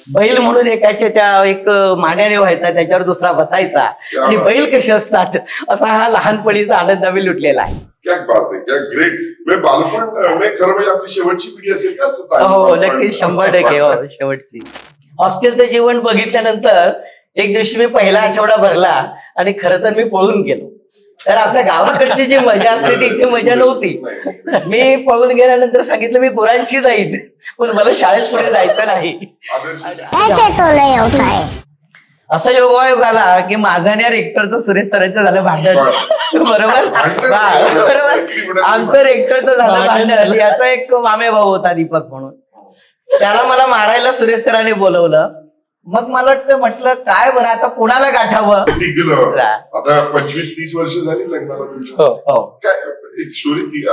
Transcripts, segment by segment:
बैल म्हणून एकाच्या त्या एक मांड्याने व्हायचा, त्याच्यावर दुसरा बसायचा आणि बैल कसे असतात असा हा लहानपणीचा आनंद आम्ही लुटलेला आहे. क्या बात आहे, क्या ग्रेट. म्हणजे बालपण खरं म्हणजे आपली शेवटची पिढी असेल का असं चालेल? हो नक्कीच 100% हो शेवटची. हॉस्टेलचं जीवन बघितल्यानंतर एक दिवशी मी पहिला आठवडा भरला आणि खरं तर मी पळून गेलो. तर आपल्या गावाकडची जी मजा असते ती इथे मजा नव्हती. मी पळून गेल्यानंतर सांगितलं मी गुरांशी जाईन, पण मला शाळेत पुढे जायचं नाही. असं योगायोग आला की माझा आणि रेक्टरचं सुरेश सरांचं झालं भांडण. बरोबर बरोबर आमचं रेक्टरचं झालं भांडण. याचा एक मामे भाऊ होता दीपक म्हणून, त्याला मला मारायला सुरेश सरांनी बोलवलं. मग मला म्हटलं काय बरं आता कोणाला गाठावं. आता 25-30 वर्ष झाली लग्नाला तुमच्या. हो काय एक स्टोरी ती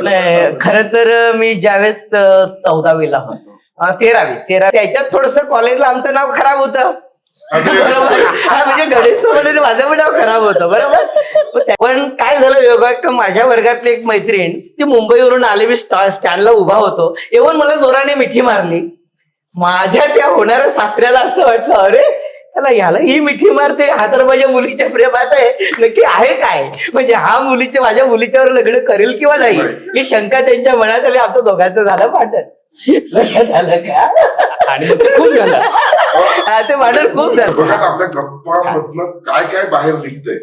नाही खरं तर मी ज्यावेळेस 14वीला होतो 13वी त्याच्यात थोडस कॉलेजला आमचं नाव खराब होतं. बरोबर हा म्हणजे गणेश म्हणून माझं पण नाव खराब होतं. बरोबर पण काय झालं योगायोग माझ्या वर्गातली एक मैत्रीण ती मुंबईवरून आली. मी स्टँडला उभा होतो, येऊन मला जोराने मिठी मारली. माझ्या त्या होणाऱ्या सासऱ्याला असं वाटलं अरे चला याला ही मिठी मारते, हा तर माझ्या मुलीच्या प्रेमात आहे, नक्की आहे काय, म्हणजे हा माझ्या मुलीच्यावर लग्न करेल किंवा नाही ही शंका त्यांच्या मनात आली. आमचं दोघांचं झालं भांडण. लक्षात झालं का? आणि मग ते खूप झालं. ते भांडण खूप झालं. आपल्या गप्पामधनं काय काय बाहेर निघतंय.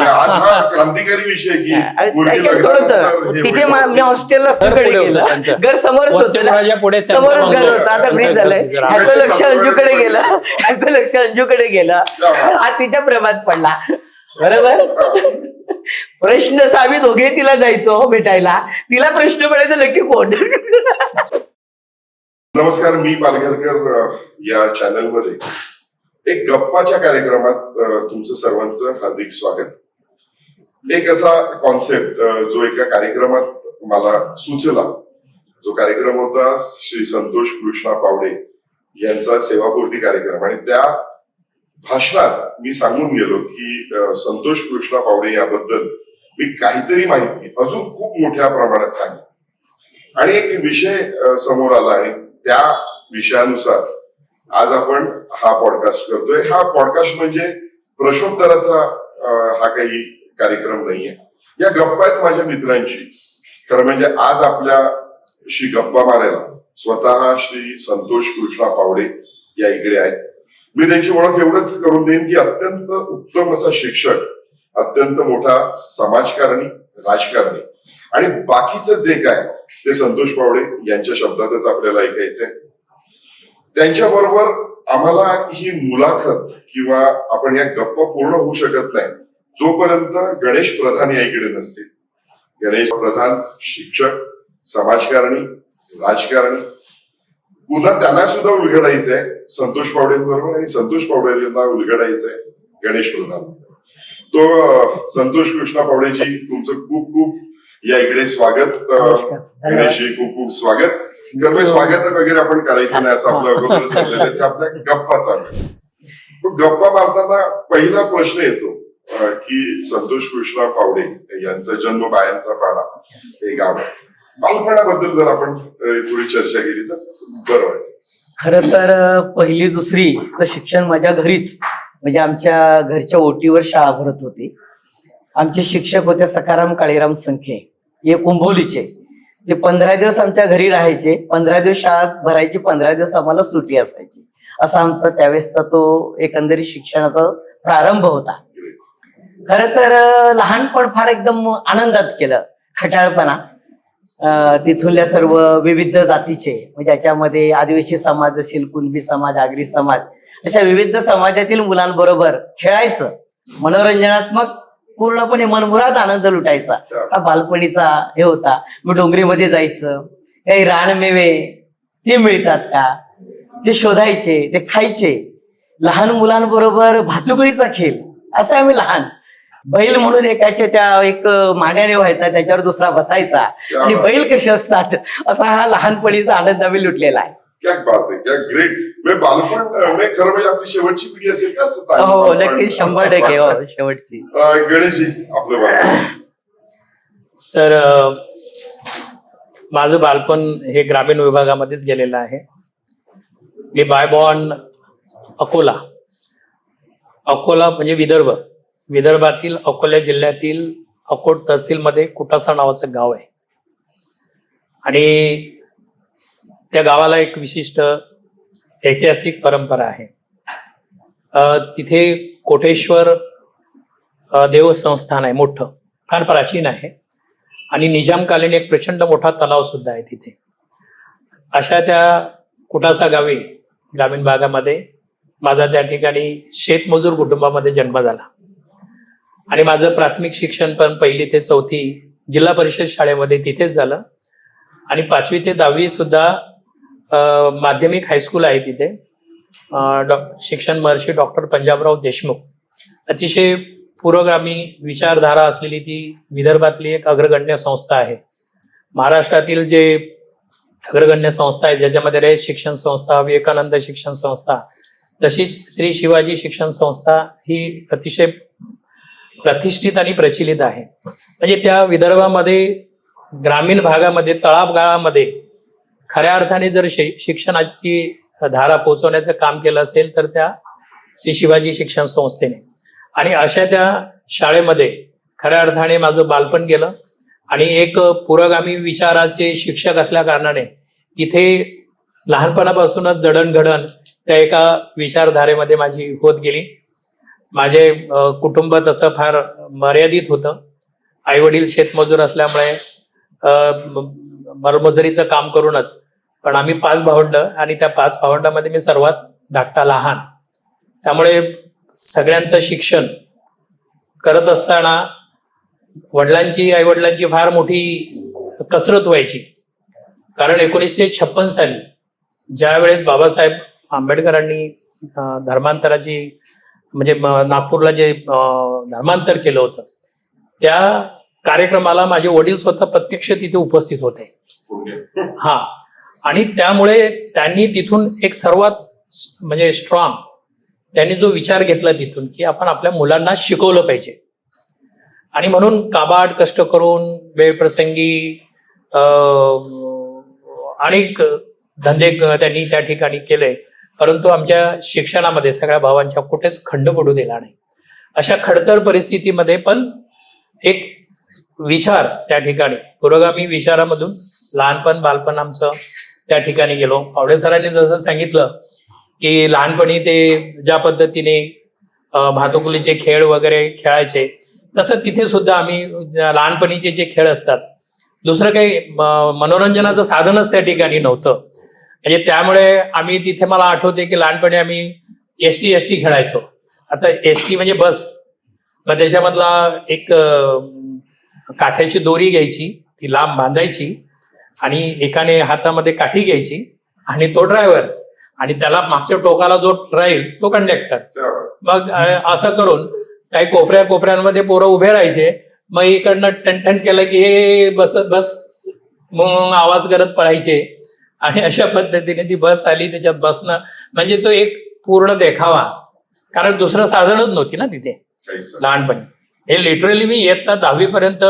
आज हा क्रांतिकारी विषय की तिथे मी हॉस्टेलला सगळीकडे गेलं, घर समोरच होतं, समोरच घर होतं. आता ब्रिज झालंय, ह्याचं लक्ष अंजूकडे गेलं, ह्याचं लक्ष अंजूकडे गेलं, हा तिच्या प्रेमात पडला. बरोबर प्रश्न आम्ही दोघे तिला जायचो भेटायला, तिला प्रश्न पडायचा नक्की कोण. नमस्कार, मी पालघरकर या चॅनल मध्ये एक गप्पाच्या कार्यक्रमात तुमचं सर्वांचं हार्दिक स्वागत. एक असा कॉन्सेप्ट जो एका कार्यक्रमात मला सुचला, जो कार्यक्रम होता श्री संतोष कृष्णा पावडे यांचा सेवापूर्ती कार्यक्रम. आणि त्या भाषणात मी सांगून गेलो की संतोष कृष्णा पावडे याबद्दल मी काहीतरी माहिती अजून खूप मोठ्या प्रमाणात सांगेन. आणि एक विषय समोर आला आणि त्या विषयानुसार आज आपण हा पॉडकास्ट करतोय. हा पॉडकास्ट म्हणजे प्रश्नोत्तराचा हा काही कार्यक्रम नाहीये. या गप्पा आहेत माझ्या मित्रांची. खरं म्हणजे आज आपल्याशी गप्पा मारायला स्वतः श्री संतोष कृष्णा पावडे या इकडे आहेत. मी त्यांची ओळख एवढंच करून देईन की अत्यंत उत्तम असा शिक्षक, अत्यंत मोठा समाजकारणी, राजकारणी आणि बाकीचं जे काय ते संतोष पावडे यांच्या शब्दातच आपल्याला ऐकायचंय. त्यांच्या बरोबर आम्हाला ही मुलाखत किंवा आपण या गप्पा पूर्ण होऊ शकत नाही जोपर्यंत गणेश प्रधान या इकडे नसतील. गणेश प्रधान शिक्षक, समाजकारणी, राजकारणी, पुन्हा त्यांना सुद्धा उलगडायचंय संतोष पावडेंबरोबर आणि संतोष पावडेंना उलगडायचंय गणेश प्रधान. तो संतोष कृष्णा पावडेजी तुमचं खूप खूप या इकडे स्वागत. गणेशजी खूप खूप स्वागत. स्वागत वगैरे आपण करायचं नाही असं आपलं अगोदर ठरलेलं आहे. ते आपल्या गप्पा चालू आहे. गप्पा मारताना पहिला प्रश्न येतो की संतोष कृष्णा पावडे यांचा जन्म बायांचा पाडा हे गाव आहे. बालपणाबद्दल जर आपण थोडी चर्चा केली तर बरं वाटेल. खरं तर पहिली दुसरीचं शिक्षण माझ्या घरीच, म्हणजे आमच्या घरच्या ओटीवर शाळा भरत होती. आमचे शिक्षक होते सखाराम काळीराम संखे, हे कुंभोलीचे. ते 15 दिवस आमच्या घरी राहायचे, 15 दिवस शाळा भरायची, 15 दिवस आम्हाला सुट्टी असायची. असा आमचा त्यावेळेसचा तो एकंदरीत शिक्षणाचा प्रारंभ होता. खरं तर लहानपण फार एकदम आनंदात केलं. खटाळपणा, तिथुल्या सर्व विविध जातीचे, म्हणजे त्याच्यामध्ये आदिवासी समाज असेल, कुणबी समाज, आगरी समाज, अशा विविध समाजातील मुलांबरोबर खेळायचं. मनोरंजनात्मक पूर्णपणे मनमुराद आनंद लुटायचा हा बालपणीचा हे होता. मग डोंगरीमध्ये जायचं, काही रानमेवे ते मिळतात का ते शोधायचे, ते खायचे. लहान मुलांबरोबर भातुकळीचा खेळ, असं आम्ही लहान. बैल म्हणून एकाच्या त्या एक मांड्याने व्हायचा, त्याच्यावर दुसरा बसायचा आणि बैल कसे असतात असा हा लहानपणीचा आनंद आम्ही लुटलेला आहे. क्या बात आहे, क्या ग्रेट. बालपण खरं म्हणजे आपली शेवटची पिढी असेल का असं चालेल? हो नक्कीच 100% हो शेवटची. गणेशजी आपलं बालपण. सर माझं बालपण हे ग्रामीण विभागामध्येच गेलेलं आहे. मी बाय बॉर्न अकोला. अकोला म्हणजे विदर्भातील अकोला जिल्ह्यातील अकोट तहसीलमध्ये कुटासा नावाचं गाव आहे. आणि त्या गावाला एक विशिष्ट ऐतिहासिक परंपरा आहे. तिथे कोटेश्वर देवस्थान आहे, मोठं, फार प्राचीन आहे. आणि निजामकालीन एक प्रचंड मोठा तलाव सुद्धा आहे तिथे. अशा त्या कुटासा गावी ग्रामीण भागामध्ये माझा त्या ठिकाणी शेतमजूर कुटुंबामध्ये जन्म झाला. आणि माझं प्राथमिक शिक्षण पण 1ली ते 4थी जिल्हा परिषद शाळेमध्ये तिथेच झालं. आणि 5वी ते 10वी सुद्धा माध्यमिक हायस्कूल आहे तिथे. शिक्षण महर्षी डॉक्टर पंजाबराव देशमुख, अतिशय पुरोगामी विचारधारा असलेली ती विदर्भातली एक अग्रगण्य संस्था आहे. महाराष्ट्रातील जे अग्रगण्य संस्था आहे ज्याच्यामध्ये रयत शिक्षण संस्था, विवेकानंद शिक्षण संस्था, तशीच श्री शिवाजी शिक्षण संस्था ही अतिशय प्रतिष्ठित आणि प्रचलित आहे. म्हणजे त्या विदर्भामध्ये ग्रामीण भागामध्ये तळागाळामध्ये खऱ्या अर्थाने जर शिक्षणाची धारा पोहोचवण्याचं काम केलं असेल तर त्या श्री शिवाजी शिक्षण संस्थेने. आणि अशा त्या शाळेमध्ये खऱ्या अर्थाने माझं बालपण गेलं. आणि एक पुरोगामी विचाराचे शिक्षक असल्या कारणाने तिथे लहानपणापासूनच जडणघडण त्या एका विचारधारेमध्ये माझी होत गेली. माझे कुटुंब तसं फार मर्यादित होतं. आईवडील शेतमजूर असल्यामुळे मलमजुरीचं काम करूनच, पण आम्ही 5 भावंड आणि त्या 5 भावंडामध्ये मी सर्वात धाकटा लहान. त्यामुळे सगळ्यांचं शिक्षण करत असताना आईवडिलांची फार मोठी कसरत व्हायची. कारण 1956 साली ज्या वेळेस बाबासाहेब आंबेडकरांनी धर्मांतराची म्हणजे नागपूरला जे धर्मांतर केलं होतं त्या कार्यक्रमाला माझे वडील स्वतः प्रत्यक्ष तिथे उपस्थित होते. हा. आणि त्यामुळे त्यांनी तिथून एक सर्वात म्हणजे स्ट्रॉंग त्यांनी जो विचार घेतला तिथून की आपण आपल्या मुलांना शिकवलं पाहिजे. आणि म्हणून काबाड कष्ट करून वेळप्रसंगी अनेक धंदे त्यांनी त्या ठिकाणी केले, परंतु आमच्या शिक्षणामध्ये सगळ्या भावांच्या कुठेच खंड पडू दिला नाही. अशा खडतर परिस्थितीमध्ये पण एक विचार त्या ठिकाणी पुरोगामी विचारामधून बालपण आमचं त्या ठिकाणी गेलो. पावडे सरांनी जसं सांगितलं की लहानपणी ते ज्या पद्धतीने भातुकलीचे खेळ वगैरे खेळायचे, तसं तिथे सुद्धा आम्ही लहानपणीचे जे खेळ असतात, दुसरं काही मनोरंजनाचं साधनच त्या ठिकाणी नव्हतं. म्हणजे त्यामुळे आम्ही तिथे मला आठवते की लहानपणी आम्ही एसटी खेळायचो. आता एसटी म्हणजे बस, मग त्याच्यामधला एक काठ्याची दोरी घ्यायची, ती लांब बांधायची आणि एकाने हातामध्ये काठी घ्यायची आणि तो ड्रायव्हर आणि त्याला मागच्या टोकाला जो राहील तो कंडक्टर. मग असं करून काही कोपऱ्यांमध्ये पोरं उभे राहायचे. मग इकडनं टन केलं की हे बस मग आवाज करत पळायचे. आणि अशा पद्धतीने ती बस आली, त्याच्यात बसणं म्हणजे तो एक पूर्ण देखावा. कारण दुसरं साधनच नव्हती ना तिथे लहानपणी. हे लिटरली मी इयत्ता 10वी पर्यंत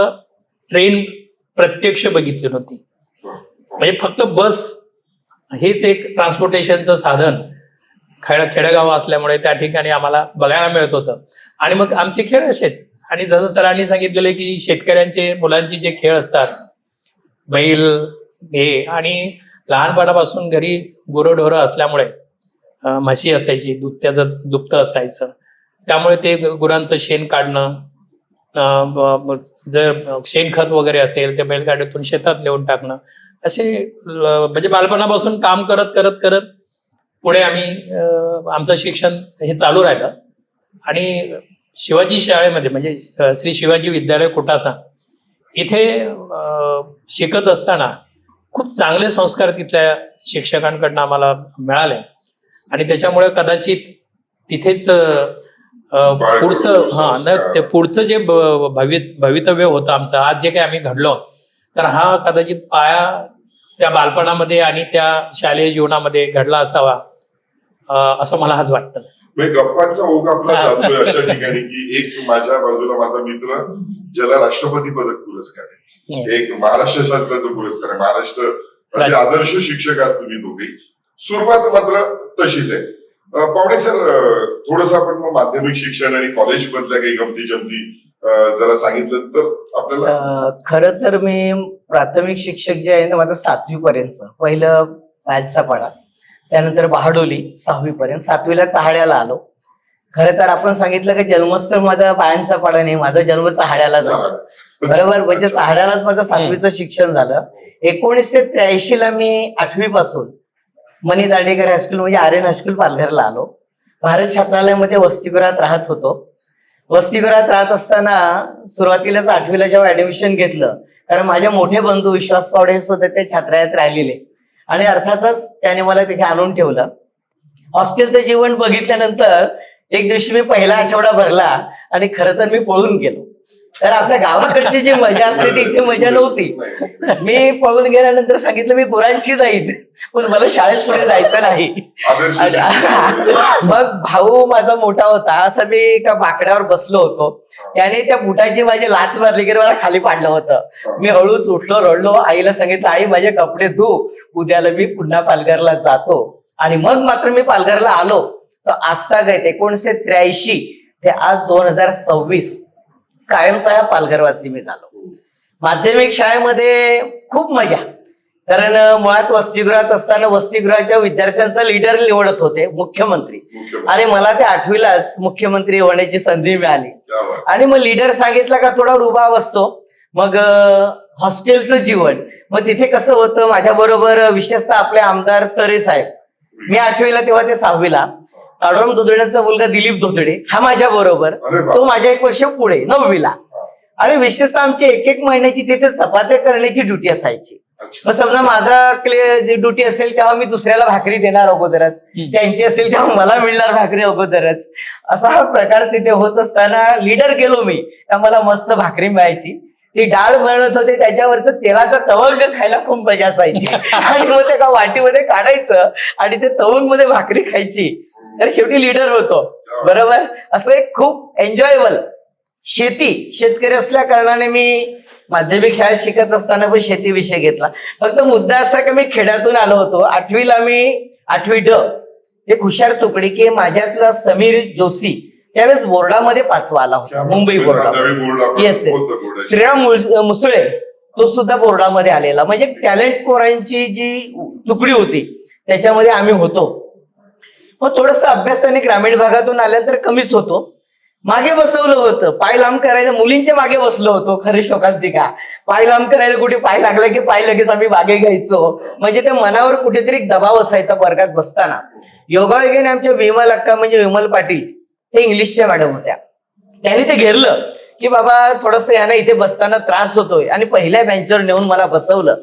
ट्रेन प्रत्यक्ष बघितली नव्हती. म्हणजे फक्त बस हेच एक ट्रान्सपोर्टेशनचं साधन खेडेगाव असल्यामुळे त्या ठिकाणी आम्हाला बघायला मिळत होतं. आणि मग आमचे खेळ असेच. आणि जसं सरांनी सांगितलेलं की शेतकऱ्यांचे मुलांचे जे खेळ असतात, बैल हे, आणि लहानपणापासून घरी गुरंढोरं असल्यामुळे म्हशी असायची, त्याचं दुभतं असायचं, त्यामुळे ते गुरांचं शेण काढणं, जर शेणखत वगैरे असेल ते बैलगाडीतून शेतात नेऊन टाकणं, असे म्हणजे बालपणापासून काम करत करत करत पुढे आम्ही आमचं शिक्षण हे चालू राहिलं. आणि शिवाजी शाळेमध्ये म्हणजे श्री शिवाजी विद्यालय कुटासा इथे शिकत असताना खूप चांगले संस्कार तिथल्या शिक्षकांकडनं आम्हाला मिळाले. आणि त्याच्यामुळे कदाचित तिथेच पुढचं जे भवितव्य होतं आमचं, आज जे काही आम्ही घडलो, तर हा कदाचित पाया त्या बालपणामध्ये आणि त्या शालेय जीवनामध्ये घडला असावा असं मला आज वाटतं. गप्पांचा ओघ आपला चालतोय अशा ठिकाणी की एक माझ्या बाजूला माझा मित्र ज्याला राष्ट्रपती पदक पुरस्कार आहे, एक महाराष्ट्र शासनाचा पुरस्कार आहे. महाराष्ट्र असे आदर्श शिक्षक आहात तुम्ही दोघे. सुरुवात मात्र तशीच आहे. पावडे सर, थोडस आपण मग माध्यमिक शिक्षण आणि कॉलेज मधल्या काही गमती जमती जरा सांगितलं तर आपल्याला. खरं तर मी प्राथमिक शिक्षक जे आहे ना माझं 7वी पर्यंत, पहिलं पायचा पाडा, त्यानंतर बहाडोली 6वी पर्यंत, 7वीला चहाड्याला आलो. खरं तर आपण सांगितलं की जन्मस्थळ माझा बायांचा पाडा नाही, माझा जन्म चहाड्याला झाला. बरोबर, म्हणजे चहाड्यालाच माझं 7वीचं शिक्षण झालं. 1983 ला मी 8वी पासून मनी दांडेकर हायस्कूल म्हणजे आर्यन हायस्कूल पालघरला आलो. भारत छात्रालयामध्ये वसतिगृहात राहत होतो. वसतिगृहात राहत असताना सुरुवातीलाच 8वीला जेव्हा ऍडमिशन घेतलं, कारण माझे मोठे बंधू विश्वास पावडे सुद्धा ते छात्रालयात राहिलेले आणि अर्थातच त्याने मला तिथे आणून ठेवलं. हॉस्टेलचं जीवन बघितल्यानंतर एक दिवशी मी पहिला आठवडा भरला आणि खरं तर मी पळून गेलो. तर आपल्या गावाकडची जी मजा असते ती इथे मजा नव्हती. मी पळून गेल्यानंतर सांगितलं मी गुरांशी जाईन, पण मला शाळेत पुढे जायचं नाही. मग भाऊ माझा मोठा होता, असं मी एका बाकड्यावर बसलो होतो, त्याने त्या बुटाची माझी लात मारली की मला खाली पाडलं होतं. मी हळूच उठलो, रडलो, आईला सांगितलं आई माझे कपडे धु, उद्याला मी पुन्हा पालघरला जातो. आणि मग मात्र मी पालघरला आलो तर आस्थागत 1983 ते आज 2026 कायमचा या पालघरवासी मी झालो. माध्यमिक शाळेमध्ये खूप मजा, कारण मुळात वसतिगृहात असताना वसतिगृहाच्या विद्यार्थ्यांचा लीडर निवडत होते मुख्यमंत्री, आणि मला त्या 8वीलाच मुख्यमंत्री होण्याची संधी मिळाली. आणि मग लीडर सांगितलं का थोडा रुबाब असतो. मग हॉस्टेलचं जीवन, मग तिथे कसं होतं, माझ्या बरोबर विशेषतः आपले आमदार तरे साहेब, मी 8वीला तेव्हा ते 6वीला, काळूराम धोतड्यांचा मुलगा दिलीप धोतडे हा माझ्या बरोबर, तो माझ्या 1 वर्ष पुढे 9वीला. आणि विशेषतः आमची 1 महिन्याची तिथे चपात्या करण्याची ड्युटी असायची. मग समजा माझा ड्युटी असेल तेव्हा मी दुसऱ्याला भाकरी देणार अगोदरच, त्यांची असेल तेव्हा मला मिळणार भाकरी अगोदरच. असा हा प्रकार तिथे होत असताना लीडर गेलो मी, मला मस्त भाकरी मिळायची. ती डाळ बनवत होते, त्याच्यावरचं तेलाचा तवंग खायला खूप मजा असायची. आणि मग ते का वाटीमध्ये काढायचं आणि ते तवंग मध्ये भाकरी खायची. तर शेवटी लीडर होतो, बरोबर. असं एक खूप एन्जॉयबल. शेतकरी असल्या कारणाने मी माध्यमिक शाळेत शिकत असताना पण शेतीविषय घेतला. फक्त मुद्दा असा की मी खेड्यातून आलो होतो. 8वीला मी 8वी ड एक हुशार तुकडी की माझ्यातला समीर जोशी त्यावेळेस बोर्डामध्ये 5वा आला होता, मुंबई बोर्डामध्ये. Yes yes. श्रीराम मुसळे तो सुद्धा बोर्डामध्ये आलेला. म्हणजे टॅलेंट पोरांची जी तुकडी होती त्याच्यामध्ये आम्ही होतो. मग थोडस अभ्यास त्याने ग्रामीण भागातून आल्यानंतर कमीच होतो. मागे बसवलं होतं, पाय लांब करायला मुलींच्या मागे बसलो होतो. खरी शोकांतिका, पाय लांब करायला कुठे पाय लागला की पाय लगेच आम्ही मागे घ्यायचो. म्हणजे त्या मनावर कुठेतरी एक दबाव असायचा वर्गात बसताना. योगायोगाने आमच्या विमल अक्का म्हणजे विमल पाटील हे इंग्लिशच्या मॅडम होत्या, त्यांनी ते घेरलं की बाबा थोडस यांना इथे बसताना त्रास होतोय, आणि पहिल्या बेंचवर नेऊन मला बसवलं.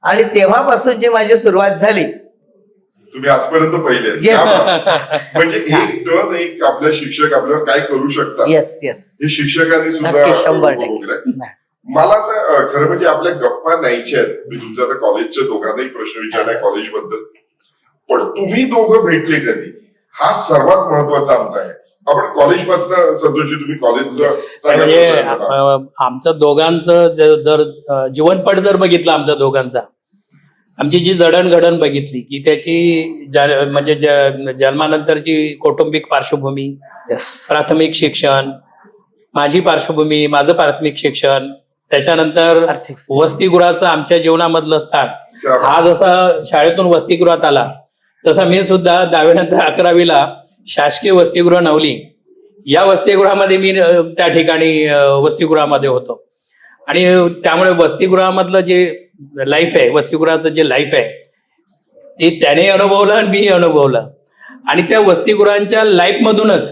आणि तेव्हापासून जी माझी सुरुवात झाली. तुम्ही आजपर्यंत पहिले म्हणजे एक आपल्या शिक्षक आपल्यावर काय करू शकतात येस येस हे शिक्षकांनी सुद्धा. मला तर खरं म्हणजे आपल्या गप्पा न्यायच्या आहेत. मी तुमचा आता कॉलेजच्या दोघांनाही प्रश्न विचारलाय कॉलेजबद्दल, पण तुम्ही दोघं भेटले कधी हा सर्वात महत्वाचा आमचा आहे. आपण कॉलेजपासून संतोषजी तुम्ही कॉलेजचं म्हणजे आमचं दोघांचं जर जीवनपट जर बघितलं आमच्या दोघांचा, आमची जी जडणघडण बघितली की त्याची म्हणजे जन्मानंतरची कौटुंबिक पार्श्वभूमी, प्राथमिक शिक्षण, माझी पार्श्वभूमी, माझं प्राथमिक शिक्षण, त्याच्यानंतर वसतिगृहाचं आमच्या जीवनामधलं स्थान. हा जसा शाळेतून वसतिगृहात आला तसा मी सुद्धा 10वी नंतर 11वीला शासकीय वसतिगृह नवली या वसतिगृहामध्ये मी त्या ठिकाणी वसतिगृहामध्ये होतो. आणि त्यामुळे वसतिगृहामधलं जे लाईफ आहे, वसतिगृहाचं जे लाईफ आहे ते त्याने अनुभवलं आणि मी अनुभवलं. आणि त्या वसतिगृहांच्या लाईफ मधूनच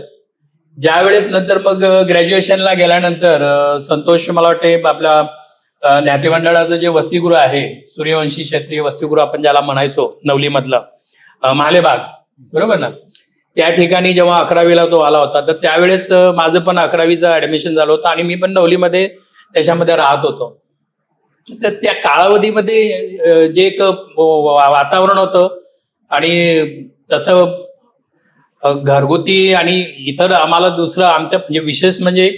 ज्या वेळेस नंतर मग ग्रॅज्युएशनला गेल्यानंतर संतोष मला वाटते आपल्या ज्ञातिमंडळाचं जे वसतिगृह आहे, सूर्यवंशी क्षेत्रीय वसतिगृह आपण ज्याला म्हणायचो, नवलीमधलं मालेबाग, बरोबर ना, त्या ठिकाणी जेव्हा 11वीला तो आला होता तर त्यावेळेस माझं पण 11वीचं ऍडमिशन झालं होतं आणि मी पण नवलीमध्ये त्याच्यामध्ये राहत होतो. तर त्या कालावधीमध्ये जे एक वातावरण होतं आणि तसं घरगुती आणि इतर आम्हाला दुसरं आमच्या म्हणजे विशेष म्हणजे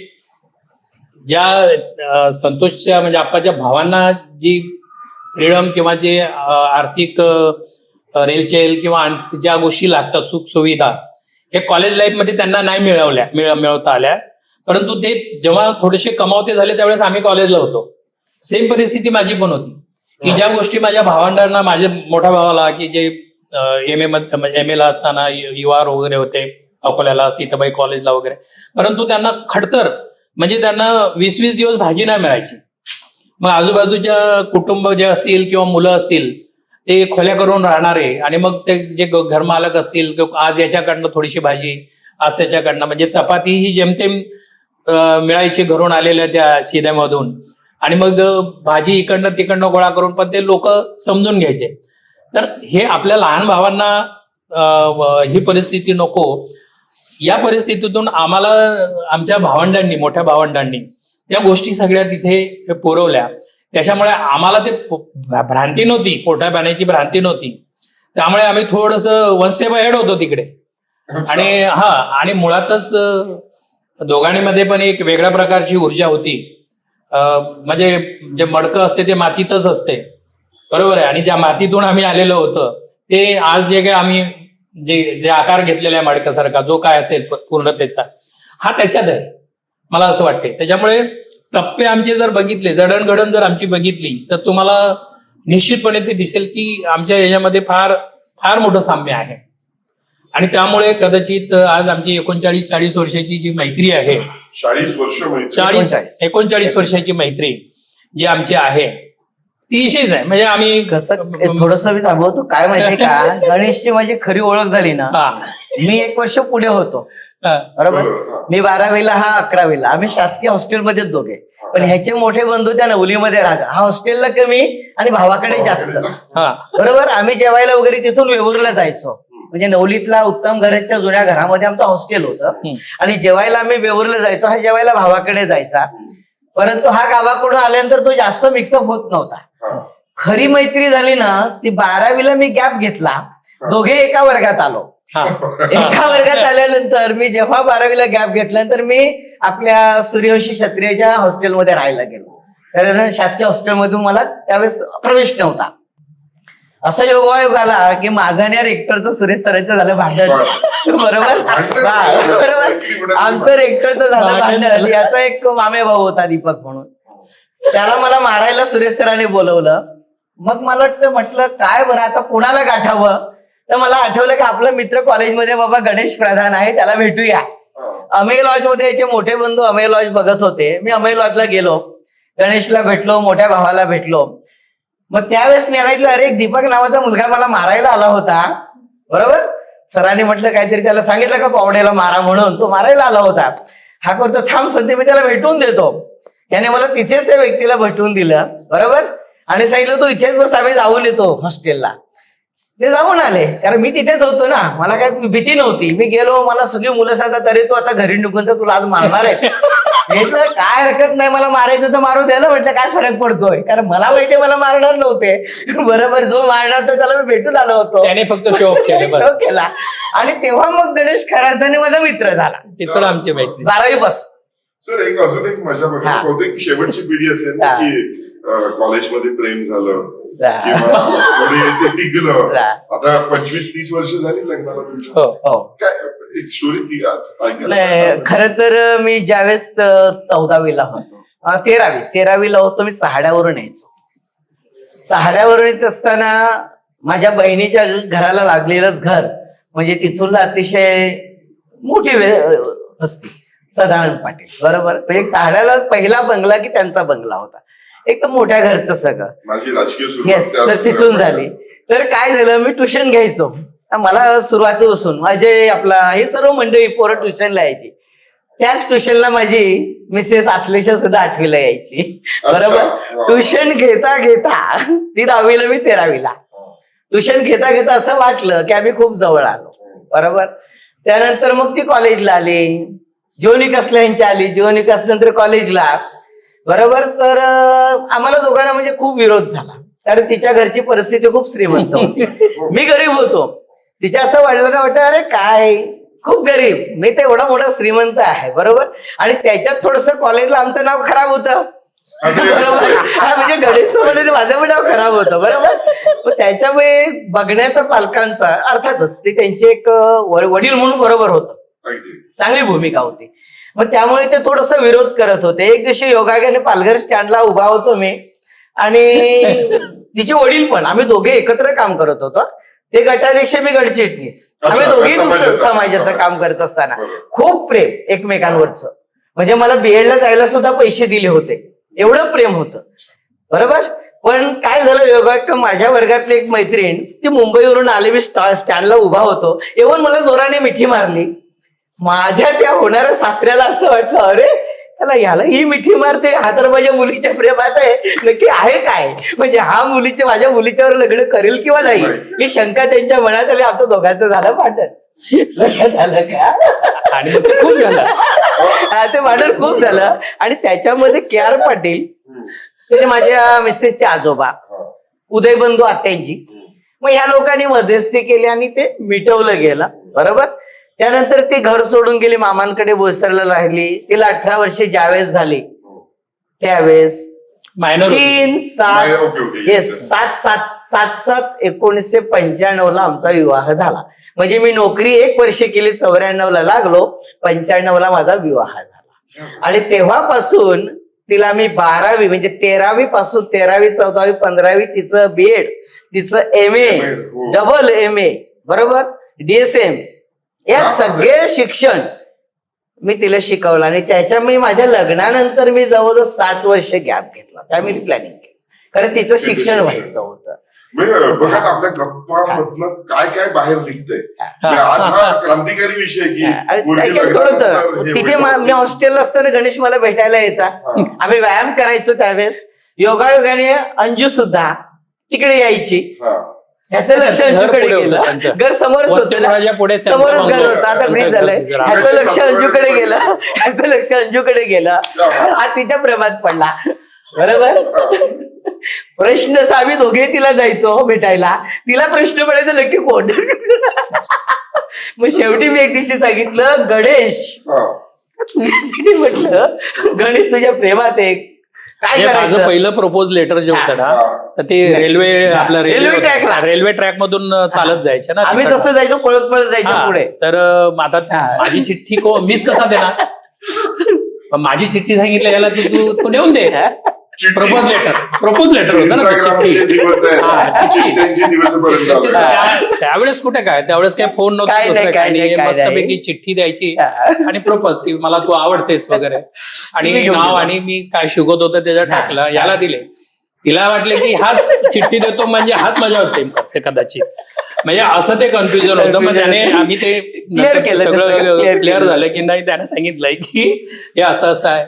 ज्या संतोषच्या म्हणजे आप्पाच्या भावांना जी फ्रीडम किंवा जे आर्थिक रेलचेल किंवा ज्या गोष्टी लागतात सुख सुविधा हे कॉलेज लाईफमध्ये त्यांना नाही मिळवता आल्या. परंतु ते जेव्हा थोडेसे कमावते झाले त्यावेळेस आम्ही कॉलेजला होतो. सेम परिस्थिती माझी पण होती की ज्या गोष्टी माझ्या भावंडांना, माझ्या मोठ्या भावाला की जे एम ला असताना युआर वगैरे होते अकोल्याला, सीताबाई कॉलेजला वगैरे, परंतु त्यांना खडतर म्हणजे त्यांना 20-20 दिवस भाजी नाही मिळायची. मग आजूबाजूच्या कुटुंब जे असतील किंवा मुलं असतील ते खोल्या करून राहणारे, आणि मग ते जे घरमालक असतील आज याच्याकडनं थोडीशी भाजी, आज त्याच्याकडनं, म्हणजे चपाती ही जेमतेम मिळायची घरून आलेल्या त्या शिद्यामधून, आणि मग भाजी इकडनं तिकडनं गोळा करून, पण ते लोक समजून घ्यायचे. तर हे आपल्या लहान भावांना ही परिस्थिती नको. या परिस्थितीतून आम्हाला आमच्या भावंडांनी, मोठ्या भावंडांनी त्या गोष्टी सगळ्या तिथे पुरवल्या. त्याच्यामुळे आम्हाला ते भ्रांती नव्हती, पोटा पाण्याची भ्रांती नव्हती. त्यामुळे आम्ही थोडंसं वन स्टेप अहेड होतो तिकडे. आणि मुळातच दोघांमध्ये पण एक वेगळ्या प्रकारची ऊर्जा होती. म्हणजे जे मडकं असते ते मातीतच असते, बरोबर आहे. आणि ज्या मातीतून आम्ही आलेलो होतो ते आज जे काय आम्ही जे आकार घेतलेला आहे मडक्यासारखा, जो काय असेल पूर्णतेचा, हा त्याच्यात आहे मला असं वाटते. त्याच्यामुळे टप्पे आमचे जर बघितले, जडणघडण जर आमची बघितली, तर तुम्हाला निश्चितपणे ते दिसेल की आमच्या याच्यामध्ये फार फार मोठं साम्य आहे. आणि त्यामुळे कदाचित आज आमची 39-40 वर्षाची जी मैत्री आहे, 39 वर्षाची मैत्री जी आमची आहे ती विशेष आहे. म्हणजे आम्ही कसं थोडस मी थांबवतो, काय माहितीये का, गणेशची माझी खरी ओळख झाली ना, मी 1 वर्ष पुढे होतो, बरोबर. मी 12वीला, हा 11वीला. आम्ही शासकीय हॉस्टेलमध्येच दोघे, पण ह्याचे मोठे बंधू त्या नवलीमध्ये राहतात. हा हॉस्टेलला कमी आणि भावाकडे जास्त, बरोबर. आम्ही जेवायला वगैरे तिथून वेऊरला जायचो. म्हणजे नवलीतला उत्तम घराच्या जुन्या घरामध्ये आमचं हॉस्टेल होतं, आणि जेवायला आम्ही वेऊरला जायचो. हा जेवायला भावाकडे जायचा, परंतु हा गावाकडून आल्यानंतर तो जास्त मिक्सअप होत नव्हता. खरी मैत्री झाली ना ती 12वीला मी गॅप घेतला, दोघे एका वर्गात आलो. एका वर्गात आल्यानंतर मी जेव्हा 12वीला गॅप घेतल्यानंतर मी आपल्या सूर्यवंशी क्षत्रियच्या हॉस्टेलमध्ये राहायला गेलो, कारण शासकीय हॉस्टेलमधून मला त्यावेळेस प्रवेश नव्हता. असं योगायोग आला की माझं आणि रेक्टरचं, सुरेश सरांचं झालं भांडण, बरोबर. आमचं रेक्टरचं झालं भांडण. याचा एक मामे भाऊ होता दीपक म्हणून, त्याला मला मारायला सुरेश सरांनी बोलवलं. मग मला वाटतं, म्हटलं काय बरं आता कोणाला गाठावं, तर मला आठवलं की आपला मित्र कॉलेजमध्ये बाबा गणेश प्रधान आहे, त्याला भेटूया. अमेय लॉज मध्ये याचे मोठे बंधू अमेय लॉज बघत होते. मी अमेय लॉजला गेलो, गणेशला भेटलो, मोठ्या भावाला भेटलो. मग त्यावेळेस मी म्हटलं, अरे दीपक नावाचा मुलगा मला मारायला आला होता, बरोबर. सरांनी म्हटलं काहीतरी त्याला सांगितलं का पावडेला मारा म्हणून, तो मारायला आला होता. हा करतो, थांब सध्या मी त्याला भेटून देतो. त्याने मला तिथेच त्या व्यक्तीला भेटून दिलं, बरोबर. आणि सांगितलं तू इथेच बस, आम्ही जाऊन येतो हॉस्टेलला. ते जाऊन आले, कारण मी तिथेच होतो ना, मला काय भीती नव्हती. मी गेलो, मला सगळी मुलं सांगतात, अरे तू आता घरी निघून तर तुला आज मारणार आहे. म्हटलं काय हरकत नाही, मला मारायचं तर मारू द्या ना, म्हटलं काय फरक पडतोय, कारण मला माहितीये मला मारणार नव्हते, बरोबर. जो मारणार तर त्याला मी भेटून आलो होतो, त्याने फक्त शो केला. आणि तेव्हा मग गणेश खऱ्या अर्थाने माझा मित्र झाला. तिथून आमची मैत्री 12वी पासून. सर अजून एक मजा बघा, बहुतेक शेवटची पिढी असेल की कॉलेजमध्ये प्रेम झालं किंवा पुढे ते टिकलं. आता 25-30 वर्ष झाली लग्नाला तुमच्या, काय एक स्टोरी ती आज? खरं तर मी ज्यावेळेस 14वीला होतो, 13वीला होतो, मी चहाड्यावरून यायचो. चहाड्यावरून येत असताना माझ्या बहिणीच्या घराला लागलेलंच घर, म्हणजे तिथून अतिशय मोठी वस्ती, सदानंद पाटील, बरोबर. म्हणजे चहाड्याला पहिला बंगला की त्यांचा बंगला होता, एकदम मोठ्या घरचं सगळं. माझी राजकीय येस, तिथून झाली. तर काय झालं, मी ट्युशन घ्यायचो. मला सुरुवातीपासून माझे आपला हे सर्व मंडळी पोरं ट्युशनला यायची. त्याच ट्युशनला माझी मिसेस आश्लेषा सुद्धा 8वीला यायची, बरोबर. ट्युशन घेता घेता ती 10वीला, मी 13वीला. ट्युशन घेता घेता असं वाटलं की आम्ही खूप जवळ आलो, बरोबर. त्यानंतर मग ती कॉलेजला आली, जिओनिकासला यांची आली, जिओनिकास नंतर कॉलेजला, बरोबर. तर आम्हाला दोघांना म्हणजे खूप विरोध झाला, कारण तिच्या घरची परिस्थिती खूप श्रीमंत होती, मी गरीब होतो. तिच्या असं वाटलं का, वाटतं अरे काय खूप गरीब, मी तर एवढा मोठा श्रीमंत आहे, बरोबर. आणि त्याच्यात थोडस कॉलेजला आमचं नाव खराब होतं, बरोबर. हा म्हणजे गणेश म्हणून माझं पण नाव खराब होतं बरोबर. मग त्याच्यामुळे बघण्याचा पालकांचा अर्थातच ते त्यांचे एक वडील म्हणून बरोबर होतं, अगदी. चांगली भूमिका होती. मग त्यामुळे ते थोडस विरोध करत होते. एक दिवशी योगायोगाने पालघर स्टँडला उभा होतो मी आणि तिचे वडील पण, आम्ही दोघे एकत्र काम करत होतो. ते गटाध्यक्ष, मी गटचिटणीस. आम्ही अच्छा, दोघे समाजाचं समाजाचं काम करत असताना बरोबर. खूप प्रेम एकमेकांवरचं. म्हणजे मला बीएडला जायला सुद्धा पैसे दिले होते, एवढं प्रेम होतं बरोबर. पण काय झालं, योगायोग माझ्या वर्गातली एक मैत्रीण, ती मुंबईवरून आली, मी स्टँडला उभा होतो, येऊन मला जोराने मिठी मारली. माझ्या त्या होणाऱ्या सासऱ्याला असं वाटलं, अरे चला याला ही मिठी मारते, हा तर माझ्या मुलीच्या प्रेमात आहे, नक्की आहे काय, म्हणजे हा माझ्या मुलीच्यावर लग्न करेल किंवा नाही, ही शंका त्यांच्या मनात आली. आमचं दोघांचं झालं भांडण. लक्षात आलं का? आणि मग ते खूप झालं. ते भांडण खूप झालं. आणि त्याच्यामध्ये के आर पाटील, ते माझ्या मिसेसचे आजोबा, उदयबंधू आत्यांची, मग ह्या लोकांनी मध्यस्थी केली आणि ते मिटवलं गेलं बरोबर. त्यानंतर ती घर सोडून गेली, मामांकडे बोसरला राहिली. तिला 18 वर्षे ज्यावेळेस झाली त्यावेळेस मायनर 1995 आमचा विवाह झाला. म्हणजे मी नोकरी 1 वर्ष केली, 94 लागलो, 95 माझा विवाह झाला. आणि तेव्हापासून तिला मी 12वी म्हणजे 13वी पासून 13वी 14वी 15वी तिचं बीएड, तिचं MA, डबल MA बरोबर, DSM, या सगळे शिक्षण मी तिला शिकवलं. आणि त्याच्यामुळे माझ्या लग्नानंतर मी जवळजवळ 7 वर्ष गॅप घेतला, फॅमिली प्लॅनिंग केलं, कारण तिचं शिक्षण व्हायचं होतं. बघा ना, आपल्या गप्पामधनं काय काय बाहेर निघतंय. आज हा क्रांतिकारी विषय की तिथे मी हॉस्टेलला असताना गणेश मला भेटायला यायचा, आम्ही व्यायाम करायचो त्यावेळेस. योगायोगाने अंजू सुद्धा तिकडे यायची. ह्याचं लक्ष अंजूकडे गेलं, घर समोरच होतं, समोरच घर होतं, आता ब्रिज झालंय. ह्याचं लक्ष अंजूकडे गेलं, ह्याचं लक्ष अंजूकडे गेलं, हा तिच्या प्रेमात पडला बरोबर. प्रश्न आम्ही दोघे तिला जायचो भेटायला, तिला प्रश्न पडायचा नक्की कोण. मग शेवटी मी एक दिवशी सांगितलं, गणेश तुझ्यासाठी म्हटलं, गणेश तुझ्या प्रेमात आहे, काय माझं करायचं. पहिलं प्रपोज लेटर जे होतं ना, तर ते रेल्वे ट्रॅक मधून चालत जायचे ना, आम्ही तसं जायचो, पळत पळत जायचो पुढे. तर आता माझी चिठ्ठी मिस कसा देणार, माझी चिठ्ठी सांगितलं याला तू नेऊन दे. प्रपोज लेटर होतं ना, चिठ्ठी. त्यावेळेस कुठे काय, त्यावेळेस काय फोन नव्हता, काय मस्तपैकी चिठ्ठी द्यायची आणि प्रपोज की मला तू आवडतेस वगैरे, आणि नाव आणि मी काय शिकवत होतं त्याच्यात टाकलं, याला दिले. तिला वाटले की हाच चिठ्ठी देतो म्हणजे हाच माझ्यावर प्रेम करते कदाचित, म्हणजे असं ते कन्फ्युजन होतं. मग त्याने आम्ही ते सगळं क्लिअर झालं की नाही, त्याने सांगितलंय की हे असं असं आहे.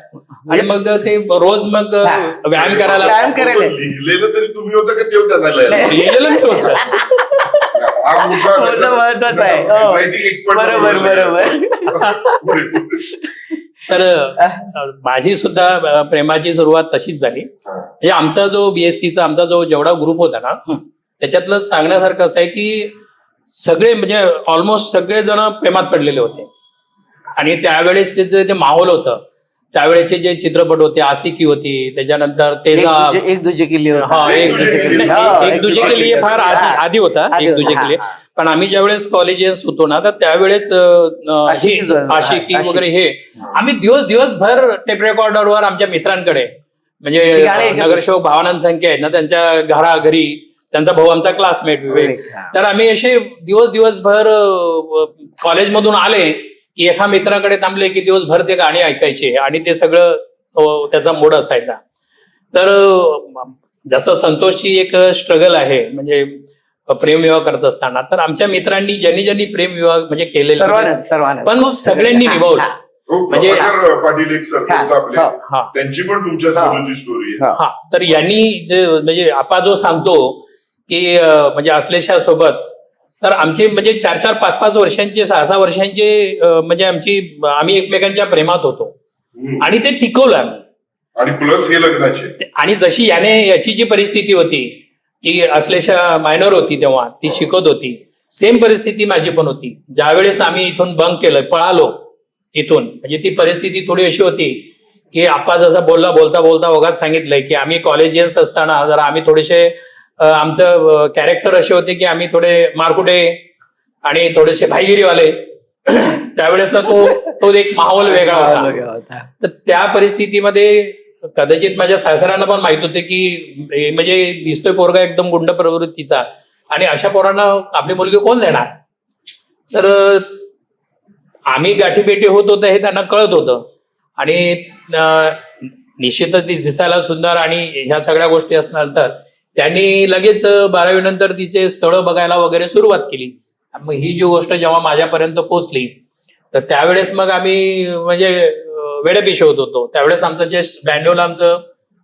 आणि मग ते रोज मग व्यायाम करायला लिहिलेलं तरी तुम्ही होतं का ते लिहिलेलं मी होतं. महत्वाचं आहे. बरोबर बरोबर. तर माझी सुद्धा प्रेमाची सुरुवात तशीच झाली. म्हणजे आमचा जो बीएससीचा आमचा जो जेवढा ग्रुप होता ना, त्याच्यातलं सांगण्यासारखं असं आहे की सगळे म्हणजे ऑलमोस्ट सगळे जण प्रेमात पडलेले होते. आणि त्यावेळेसचे जे ते माहोल होतं, त्यावेळेचे जे चित्रपट होते, आशिकी होती, त्याच्यानंतर तेजा, एक दुजे के लिए, एक दुजे के लिए फार आधी होता, एक दुजे के लिए. पण आम्ही ज्यावेळेस कॉलेजेस होतो ना, तर त्यावेळेस आशिकी वगैरे हे आम्ही दिवसभर टेप रेकॉर्डरवर आमच्या मित्रांकडे, म्हणजे नगरसेवक भावानंद संख्या आहेत ना, त्यांच्या घरी, त्यांचा भाऊ आमचा क्लासमेट विवेक, तर आम्ही असे दिवसभर कॉलेजमधून आले की एका मित्राकडे थांबले की दिवसभर ते गाणी ऐकायचे आणि ते सगळं त्याचा मूड असायचा. तर जसं संतोषची एक स्ट्रगल आहे म्हणजे प्रेमविवाह करत असताना, तर आमच्या मित्रांनी ज्यांनी प्रेमविवाह म्हणजे केलेले पण सगळ्यांनी निभावलं. म्हणजे पाटील एक सरपंच आपले, त्यांची पण तुमच्या स्टोरी आहे. तर यांनी जे म्हणजे आपा जो सांगतो की म्हणजे अश्लेषा सोबत, तर आमचे म्हणजे 4-4, 5-5 वर्षांचे, 6-6 वर्षांचे म्हणजे आम्ही एकमेकांच्या प्रेमात होतो आणि ते टिकवलं आम्ही. आणि प्लस हे लग्नाचे. आणि जशी याची जी परिस्थिती होती की अश्लेषा मायनर होती तेव्हा, ती शिकत होती, सेम परिस्थिती माझी पण होती. ज्यावेळेस आम्ही इथून बंक केलं, पळालो इथून, म्हणजे ती परिस्थिती थोडी अशी होती की आप्पा जसं बोलता बोलता ओघात सांगितलंय की आम्ही कॉलेजियन्स असताना जरा आम्ही थोडेसे आमचं कॅरेक्टर असे होते की आम्ही थोडे मारकुटे आणि थोडेसे भाईगिरीवाले त्यावेळेचा तो एक माहोल वेगळा होता. तर त्या परिस्थितीमध्ये कदाचित माझ्या सासऱ्यांना पण माहित होते की म्हणजे दिसतोय पोरगा एकदम गुंड प्रवृत्तीचा आणि अशा पोरांना आपली मुलगी कोण देणार. तर आम्ही गाठीभेटी होत होतं हे त्यांना कळत होतं आणि निश्चितच ती दिसायला सुंदर आणि ह्या सगळ्या गोष्टी असणार तर त्यांनी लगेच 12वी नंतर तिचे स्थळं बघायला वगैरे सुरुवात केली. मग ही जी गोष्ट जेव्हा माझ्यापर्यंत पोहोचली तर त्यावेळेस मग आम्ही म्हणजे वेडेपिशे होत होतो. त्यावेळेस आमचं जे 92ला आमचं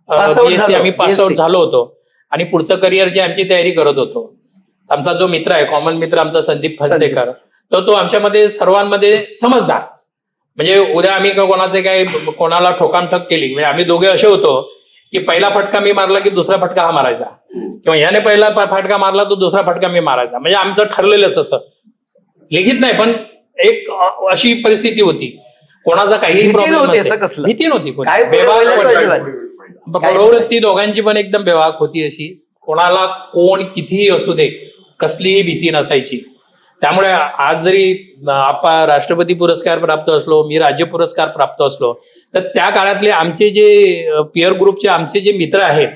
BSc आम्ही पासआउट झालो होतो आणि पुढचं करिअरची आमची तयारी करत होतो. आमचा जो मित्र आहे कॉमन मित्र आमचा संदीप फणसेकर तो आमच्यामध्ये सर्वांमध्ये समजदार म्हणजे उद्या आम्ही कोणाचे काही कोणाला ठोकामठक केली म्हणजे आम्ही दोघे असे होतो की पहिला फटका मी मारला की दुसरा फटका हा मारायचा किंवा याने पहिला फटका मारला तो दुसरा फटका मी मारायचा म्हणजे आमचं ठरलेलंच असं लिखित नाही पण एक अशी परिस्थिती होती. कोणाचा काहीही प्रॉब्लेम भीती नव्हती प्रवृत्ती दोघांची पण एकदम बेवाक होती अशी. कोणाला कोण कितीही असू दे कसलीही भीती नसायची. त्यामुळे आज जरी आपण राष्ट्रपती पुरस्कार प्राप्त असलो मी राज्य पुरस्कार प्राप्त असलो तर त्या काळातले आमचे जे पिअर ग्रुपचे आमचे जे मित्र आहेत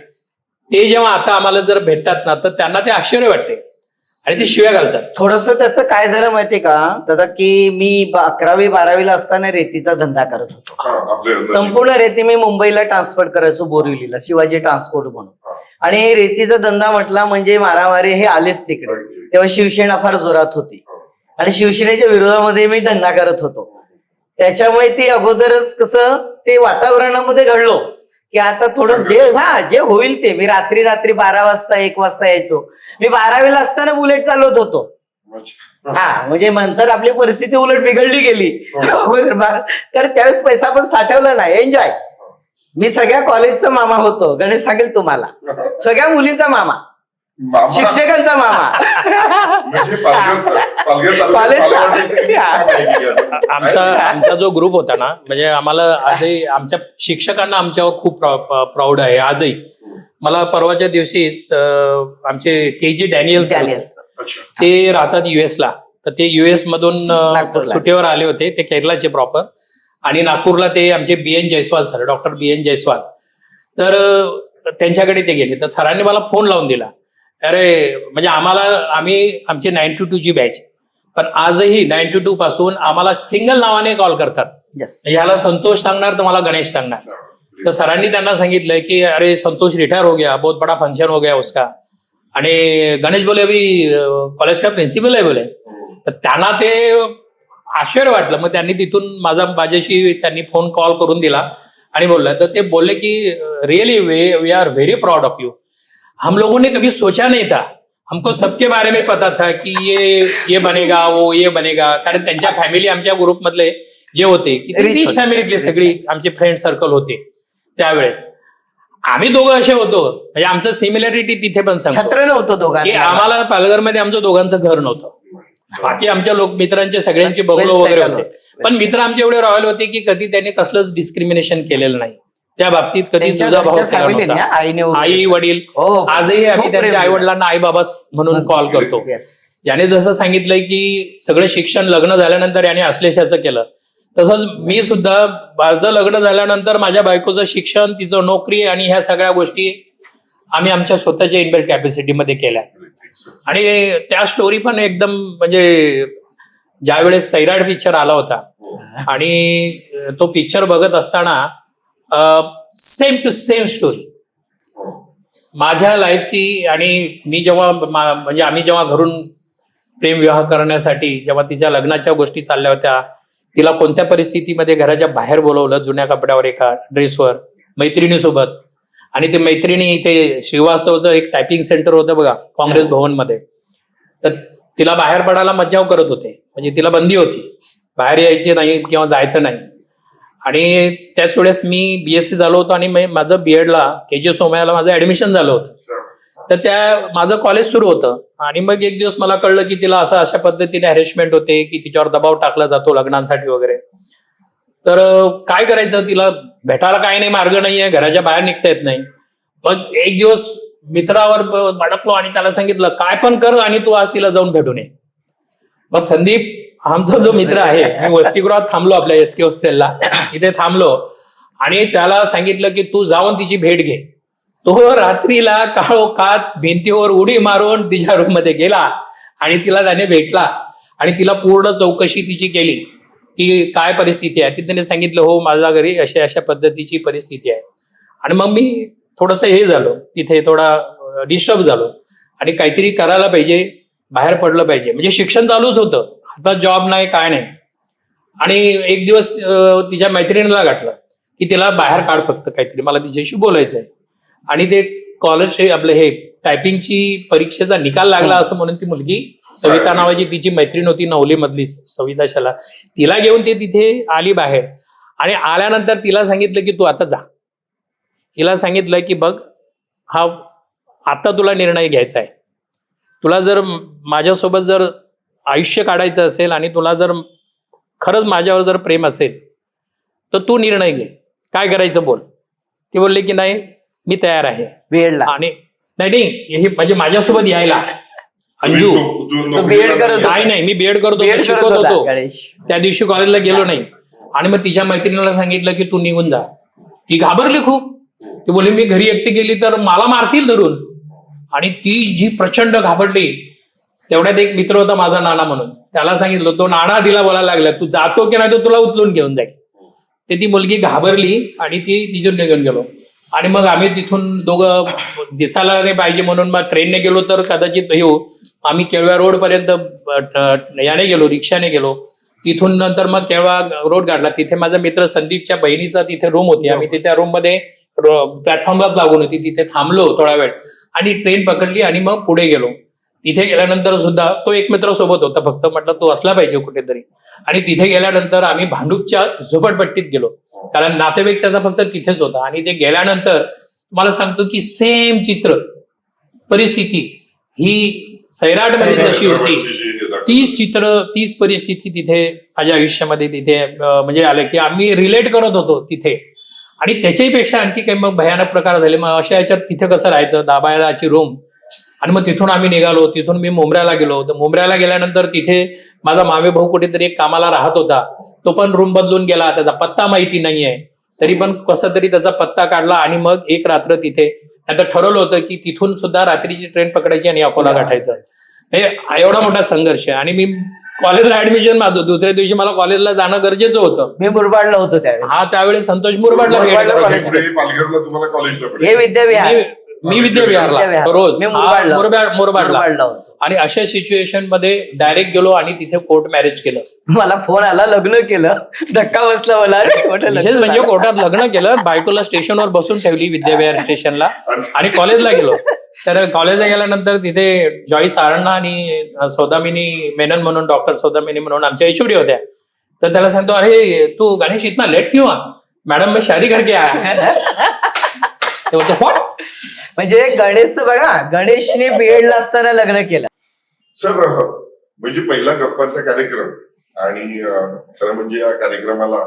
ते जेव्हा आता आम्हाला जर भेटतात ना तर त्यांना ते आश्चर्य वाटते आणि ते शिव्या घालतात. थोडंसं त्याचं काय झालं माहितीये का दादा की मी 11वी 12वीला असताना रेतीचा धंदा करत होतो. संपूर्ण रेती मी मुंबईला ट्रान्सपोर्ट करायचो बोरिवलीला शिवाजी ट्रान्सपोर्ट म्हणून. आणि रेतीचा धंदा म्हटला म्हणजे मारामारी हे आलेच तिकडे. तेव्हा शिवसेना फार जोरात होती आणि शिवसेनेच्या विरोधामध्ये मी धंदा करत होतो. त्याच्यामुळे ते अगोदरच कसं ते वातावरणामध्ये घडलो की आता थोडं जे होईल ते. मी रात्री 12 वाजता 1 वाजता यायचो. मी 12वीला असताना बुलेट चालवत होतो. म्हणजे नंतर आपली परिस्थिती उलट बिघडली गेली तर त्यावेळेस पैसा पण साठवला नाही. एन्जॉय. मी सगळ्या कॉलेजचा मामा होतो. गणेश सांगेल तुम्हाला सगळ्या मुलींचा मामा शिक्षकांचा मामा आमचा जो ग्रुप होता ना म्हणजे आम्हाला आजही आमच्या शिक्षकांना आमच्यावर खूप प्राऊड आहे आजही. मला परवाच्या दिवशीच आमचे KG डॅनियल्स ते राहतात US ला तर ते US मधून सुट्टीवर आले होते. ते केरळचे प्रॉपर आणि नागपूरला ते आमचे BN Jaiswal sir doctor BN Jaiswal तर त्यांच्याकडे ते गेले. तर सरांनी मला फोन लावून दिला. अरे म्हणजे आम्ही आमची 92 ची बॅच पण आजही 92 पासून आम्हाला सिंगल नावाने कॉल करतात. ह्याला संतोष सांगणार तर मला गणेश सांगणार. तर सरांनी त्यांना सांगितलंय की अरे संतोष रिटायर हो गया बहुत बड़ा फंक्शन हो गया उसका आणि गणेश बोले अभी कॉलेज का प्रिन्सिपल आहे बोले. तर त्यांना ते आश्चर्य वाटलं. मग त्यांनी तिथून माझ्याशी त्यांनी फोन कॉल करून दिला आणि बोलला. तर ते बोलले की really we are very proud of you. हम लोगों ने कभी सोचा नहीं था. हमको सबके बारे में पता था कि ये बनेगा वो ये बनेगा. कारण त्यांच्या फॅमिली आमच्या ग्रुपमधले जे होते की ते रिच फॅमिलीतले सगळी आमचे फ्रेंड सर्कल होते त्यावेळेस. आम्ही दोघं असे होतो म्हणजे आमचं सिमिलॅरिटी तिथे पण छत्र नव्हतं दोघांना. की आम्हाला पालघरमध्ये आमचं दोघांचं घर नव्हतं. बाकी आमच्या मित्रांचे सगळ्यांचे बंगलो वगैरे होते पण मित्र आमचे एवढे रॉयल होते की कधी त्यांनी कसलंच डिस्क्रिमिनेशन केलेलं नाही. त्या बाबतीत कधी तुझा भाव आई वडील आजही आम्ही त्यांच्या आई वडिलांना आई बाबा म्हणून कॉल करतो. याने जसं सांगितलंय की सगळं शिक्षण लग्न झाल्यानंतर याने अश्लेषाचं केलं तसंच मी सुद्धा माझं लग्न झाल्यानंतर माझ्या बायकोचं शिक्षण तिचं नोकरी आणि ह्या सगळ्या गोष्टी आम्ही आमच्या स्वतःच्या इनबिल्ट कॅपॅसिटीमध्ये केल्या. आणि त्या स्टोरी पण एकदम म्हणजे ज्यावेळेस सैराट पिक्चर आला होता आणि तो पिक्चर बघत असताना सेम टू सेम स्टोरी माझ्या लाईफची. आणि मी जेव्हा म्हणजे आम्ही जेव्हा घरून प्रेमविवाह करण्यासाठी जेव्हा तिच्या लग्नाच्या गोष्टी चालल्या होत्या तिला कोणत्या परिस्थितीमध्ये घराच्या बाहेर बोलवलं जुन्या कपड्यावर एका ड्रेसवर मैत्रिणीसोबत. आणि ते मैत्रिणी इथे श्रीवास्तवचं एक टायपिंग सेंटर होतं बघा काँग्रेस भवनमध्ये. तर तिला बाहेर पडायला मज्जाव करत होते म्हणजे तिला बंदी होती बाहेर यायची नाही किंवा जायचं नाही. आणि त्याच वेळेस मी BSc झालो होतो आणि माझं BEdला KG सोमय्याला माझं ऍडमिशन झालं होतं. तर माझं कॉलेज सुरू होतं आणि मग एक दिवस मला कळलं की तिला अशा पद्धतीने हॅरेसमेंट होते की तिच्यावर दबाव टाकला जातो लग्नांसाठी वगैरे. तर काय करायचं, तिला भेटायला काय नाही, मार्ग नाहीये, घराच्या बाहेर निघता येत नाही. मग एक दिवस मित्रावर भडकलो आणि त्याला सांगितलं काय पण कर आणि तू आज तिला जाऊन भेटून ये. मग संदीप आमचा जो मित्र आहे, मी वसतिगृहात थांबलो आपल्या SK हॉस्टेलला, इथे थांबलो आणि त्याला सांगितलं की तू जाऊन तिची भेट घे. तो रात्रीला काळोखात भिंतीवर उडी मारून तिच्या रूम मध्ये गेला आणि तिला त्याने भेटला आणि तिला पूर्ण चौकशी तिची केली की काय परिस्थिती आहे. तिने सांगितलं हो माझ्या घरी अशा अशा पद्धतीची परिस्थिती आहे. आणि मग मी थोडंसं हे झालो, तिथे थोडा डिस्टर्ब झालो आणि काहीतरी करायला पाहिजे, बाहेर पडलं पाहिजे. म्हणजे शिक्षण चालूच होतं, आता जॉब नाही काय नाही. आणि एक दिवस तिच्या मैत्रिणीला गाठलं की तिला बाहेर काढ, फक्त काहीतरी मला तिच्याशी बोलायचं आहे. आणि ते कॉलेज आपलं हे टायपिंगची परीक्षेचा निकाल लागला असं म्हणून ती मुलगी सविता नावाची तिची मैत्रीण होती नवली मधली, सविता शाला, तिला घेऊन ते तिथे आली बाहेर. आणि आल्यानंतर तिला सांगितलं की तू आता जा. तिला सांगितलं की बघ हा आता तुला निर्णय घ्यायचा आहे, तुला जर माझ्यासोबत जर आयुष्य काढायचं असेल आणि तुला जर खरंच माझ्यावर जर प्रेम असेल तर तू निर्णय घे, काय करायचं बोल. ती बोलली की नाही मी तयार आहे. बीएडला आणि नाही हे म्हणजे माझ्यासोबत यायला. अंजू तो बीएड करत होता. नाही मी बीएड करत बीएड होतो, करत शिकवत होता होतो. गणेश. त्या दिवशी कॉलेजला गेलो नाही. आणि मग तिच्या मैत्रिणीला सांगितलं की तू निघून जा. ती घाबरली खूप. ती बोलली मी घरी एकटी गेली तर मला मारतील धरून. आणि ती जी प्रचंड घाबरली. तेवढ्यात एक मित्र होता माझा नाना म्हणून, त्याला सांगितलं, तो नाना तिला बोलायला लागला तू जातो की नाही तर तुला उचलून घेऊन जाईल. ते ती मुलगी घाबरली आणि ती तिथून निघून गेलो. आणि मग आम्ही तिथून दोघं दिसायला नाही पाहिजे म्हणून मग ट्रेनने गेलो तर कदाचित येऊ. आम्ही केळव्या रोड पर्यंत याने गेलो, रिक्षाने गेलो. तिथून नंतर मग केळवा रोड काढला. तिथे माझा मित्र संदीपच्या बहिणीचा तिथे रूम होती. आम्ही त्या रूम मध्ये प्लॅटफॉर्मलाच लागून होती, तिथे थांबलो थोडा वेळ आणि ट्रेन पकडली आणि मग पुढे गेलो. तिथे गेल्यानंतर सुद्धा तो एक मित्र सोबत होता फक्त, म्हटलं तो असला पाहिजे कुठेतरी. आणि तिथे गेल्यानंतर आम्ही भांडूपच्या झोपडपट्टीत गेलो, कारण नातेवाईक त्याचा फक्त तिथेच होता. आणि ते गेल्यानंतर तुम्हाला सांगतो की सेम चित्र परिस्थिती ही सैराटमध्ये जशी होती तीच परिस्थिती तिथे माझ्या आयुष्यामध्ये तिथे म्हणजे आलं की आम्ही रिलेट करत होतो तिथे. आणि त्याच्याही पेक्षा आणखी काही मग भयानक प्रकार झाले. मग अशा याच्यात तिथे कसं राहायचं, 10 बाय 10ची रूम. आणि मग तिथून आम्ही निघालो. तिथून मी मुंब्र्याला गेलो. तर मुंब्र्याला गेल्यानंतर तिथे माझा मामे भाऊ कुठेतरी एक कामाला राहत होता, तो पण रूम बदलून गेला, त्याचा पत्ता माहिती नाहीये. तरी पण कसं तरी त्याचा पत्ता काढला आणि मग एक रात्र तिथे. आता ठरवलं होतं की तिथून सुद्धा रात्रीची ट्रेन पकडायची आणि अकोला गाठायचं. हे एवढा मोठा संघर्ष. आणि मी कॉलेजला ऍडमिशन माझं दुसऱ्या दिवशी मला कॉलेजला जाणं गरजेचं होतं. मी मुरबाडला होतो त्यावेळेस. हा त्यावेळेस संतोष मुरबाडला मुरबाडला कॉलेज. पालघरला तुम्हाला कॉलेजला हे विद्याविहार. मी विद्याविहारला रोज मी मुरबाडला मुरबाडला. आणि अशा सिच्युएशन मध्ये डायरेक्ट गेलो आणि तिथे कोर्ट मॅरेज केलं. मला फोन आला, लग्न केलं, धक्का बसला मला. विशेष म्हणजे कोर्टात लग्न केलं, बायकोला स्टेशनवर बसून ठेवली विद्याविहार स्टेशनला आणि कॉलेजला गेलो. तर कॉलेजला गेल्यानंतर तिथे जॉईस आरणा आणि सौदामिनी मेनन म्हणून, डॉक्टर सौदामिनी म्हणून आमच्या HOD होत्या. तर त्याला सांगतो अरे तू गणेश इतना लेट क्यों? मॅडम मैं शादी करके आया. ते बोलते व्हॉट? म्हणजे गणेशचं बघा, गणेशने बीएडला असताना लग्न केलं. सर म्हणजे पहिला गप्पांचा कार्यक्रम आणि खरं म्हणजे या कार्यक्रमाला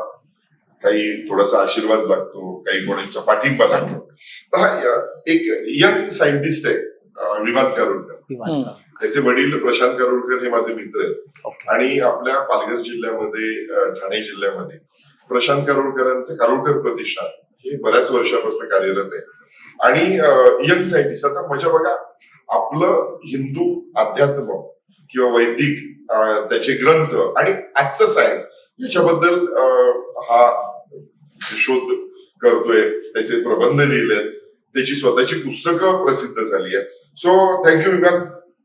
काही थोडासा आशीर्वाद लागतो, काही कोणाचा पाठिंबा लागतो. तर हा एक यंग सायंटिस्ट आहे विवाद कारुळकर. त्याचे वडील प्रशांत कारुळकर हे माझे मित्र आहेत. आणि आपल्या पालघर जिल्ह्यामध्ये, ठाणे जिल्ह्यामध्ये प्रशांत कारुळकरांचं कारुळकर प्रतिष्ठान हे बऱ्याच वर्षापासून कार्यरत आहे. आणि यंग सायंटिस्ट, आता म्हणजे बघा आपलं हिंदू अध्यात्म किंवा वैदिक त्याचे ग्रंथ आणि आजचं सायन्स याच्याबद्दल हा शोध करतोय, त्याचे प्रबंध लिहिलेत, त्याची स्वतःची पुस्तकं प्रसिद्ध झाली आहेत. सो थँक्यू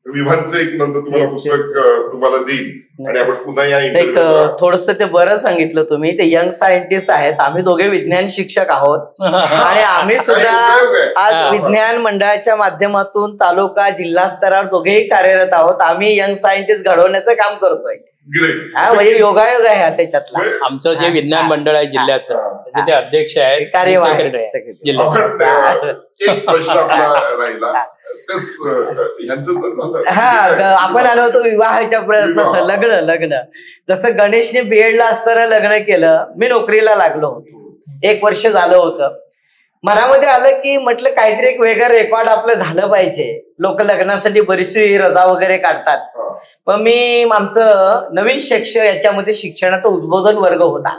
विभागचं एक नंतर तुम्हाला पुस्तक तुम्हाला देईल आणि आपण पुन्हा या एक इंटरव्ह्यूला थोडस ते बरं सांगितलं तुम्ही. ते यंग सायंटिस्ट आहेत, आम्ही दोघे विज्ञान शिक्षक आहोत आणि आम्ही सुद्धा आज विज्ञान मंडळाच्या माध्यमातून तालुका जिल्हा स्तरावर दोघेही कार्यरत आहोत. आम्ही यंग सायंटिस्ट घडवण्याचं काम करतोय. ग्रेट. हा म्हणजे योगायोग आहे हा त्याच्यातला. आमचं जे विज्ञान मंडळ आहे जिल्ह्याचं त्याचे ते अध्यक्ष आहेत, कार्यवाह आहे. सेक्रेटरी आहे जिल्ह्याचे. आपण एक प्रश्न आपला राहिला तेच ह्यांचं तर झालं. हा आपण आलो होतो विवाहाच्या प्रसंग, लग्न. जसं गणेशने बीएडला असताना लग्न केलं, मी नोकरीला लागलो होतो, 1 वर्ष झालं होतं. मनामध्ये आलं की म्हटलं काहीतरी एक वेगळं रेकॉर्ड आपलं झालं पाहिजे. लोक लग्नासाठी बरीचशी रजा वगैरे काढतात, पण मी आमचं नवीन याच्यामध्ये शिक्षणाचा उद्बोधन वर्ग होता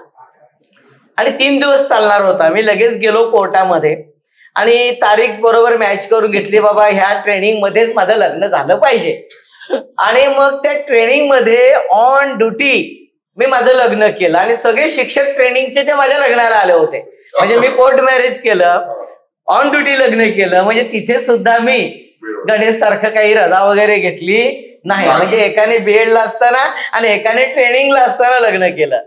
आणि 3 दिवस चालणार होता. मी लगेच गेलो कोर्टामध्ये आणि तारीख बरोबर मॅच करून घेतली. बाबा ह्या ट्रेनिंग मध्येच माझं लग्न झालं पाहिजे. आणि मग त्या ट्रेनिंग मध्ये ऑन ड्युटी मी माझं लग्न केलं आणि सगळे शिक्षक ट्रेनिंगचे ते माझ्या लग्नाला आले होते. म्हणजे मी कोर्ट मॅरेज केलं, ऑन ड्युटी लग्न केलं. म्हणजे तिथे सुद्धा मी गणेश सारखं काही रजा वगैरे घेतली नाही. म्हणजे एकाने बीएडला असताना आणि एकाने ट्रेनिंगला असताना लग्न केलं.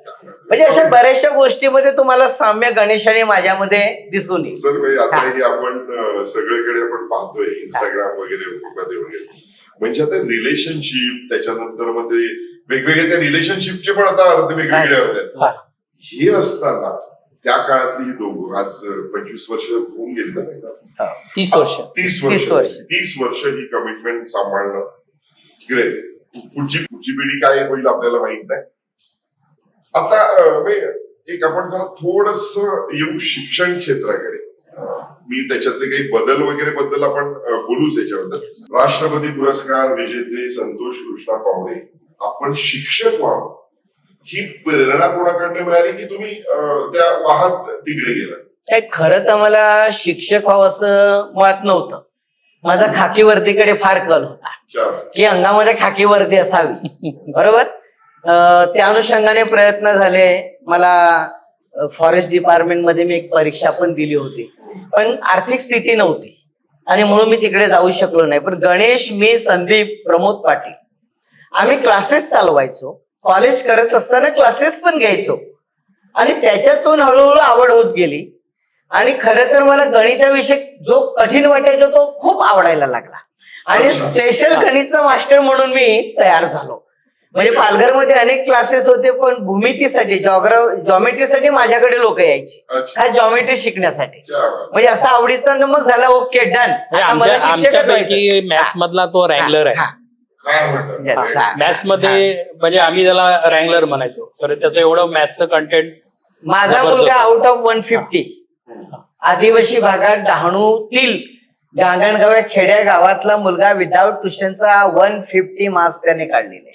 म्हणजे अशा बऱ्याचशा गोष्टीमध्ये तुम्हाला साम्य गणेश आणि माझ्यामध्ये दिसून येईल. सर आता हे आपण सगळीकडे आपण पाहतोय इंस्टाग्राम वगैरे. म्हणजे आता रिलेशनशिप त्याच्यानंतर मध्ये वेगवेगळे त्या रिलेशनशिपचे पण आता अर्थ वेगवेगळे होतात. हे असताना त्या काळातली दोघं आज 25 वर्ष होऊन गेली ना, 30 वर्ष 30 वर्ष ही कमिटमेंट सांभाळणं ग्रेट. पुढची पिढी काय होईल आपल्याला माहित नाही. आता एक आपण जरा थोडस येऊ शिक्षण क्षेत्राकडे. मी त्याच्यातले काही बदल वगैरे बद्दल आपण बोलूच याच्याबद्दल. राष्ट्रपती पुरस्कार विजेते संतोष कृष्णा कांबळे, आपण शिक्षक व्हावं ही प्रेरणा कोणाकडनं मिळाली की तुम्ही त्या वाहत तिकडे गेला? काय खरं तर मला शिक्षक व्हावं असं मुळात नव्हतं. माझा खाकी वर्दीकडे फार कल होता की अंगामध्ये खाकी वर्दी असावी, बरोबर. त्या अनुषंगाने प्रयत्न झाले. मला फॉरेस्ट डिपार्टमेंट मध्ये मी एक परीक्षा पण दिली होती, पण आर्थिक स्थिती नव्हती आणि म्हणून मी तिकडे जाऊ शकलो नाही. पण गणेश, मी, संदीप, प्रमोद पाटील आम्ही क्लासेस चालवायचो. कॉलेज करत असताना क्लासेस पण घ्यायचो आणि त्याच्यातून हळूहळू आवड होत गेली. आणि खरं तर मला गणिताविषयी जो कठीण वाटायचा तो खूप आवडायला लागला आणि स्पेशल गणितचा मास्टर म्हणून मी तयार झालो. म्हणजे पालघरमध्ये अनेक क्लासेस होते, पण भूमितीसाठी जॉमेट्रीसाठी माझ्याकडे लोक यायचे, काय जॉमेट्री शिकण्यासाठी. म्हणजे असा आवडीचा मग झाला, ओके डन. आमच्यापैकी मॅथ्स मधला तो रँगलर आहे. मॅथ्स मध्ये म्हणजे आम्ही त्याला रँगलर म्हणायचो. तर त्याचं एवढं मॅथ्सचं कंटेंट. माझा मुलगा आउट ऑफ 150 आदिवासी भागात डहाणूतील गांगणगाव या खेड्या गावातला मुलगा विदाउट ट्युशनचा 150 मार्क्स त्याने काढलेले.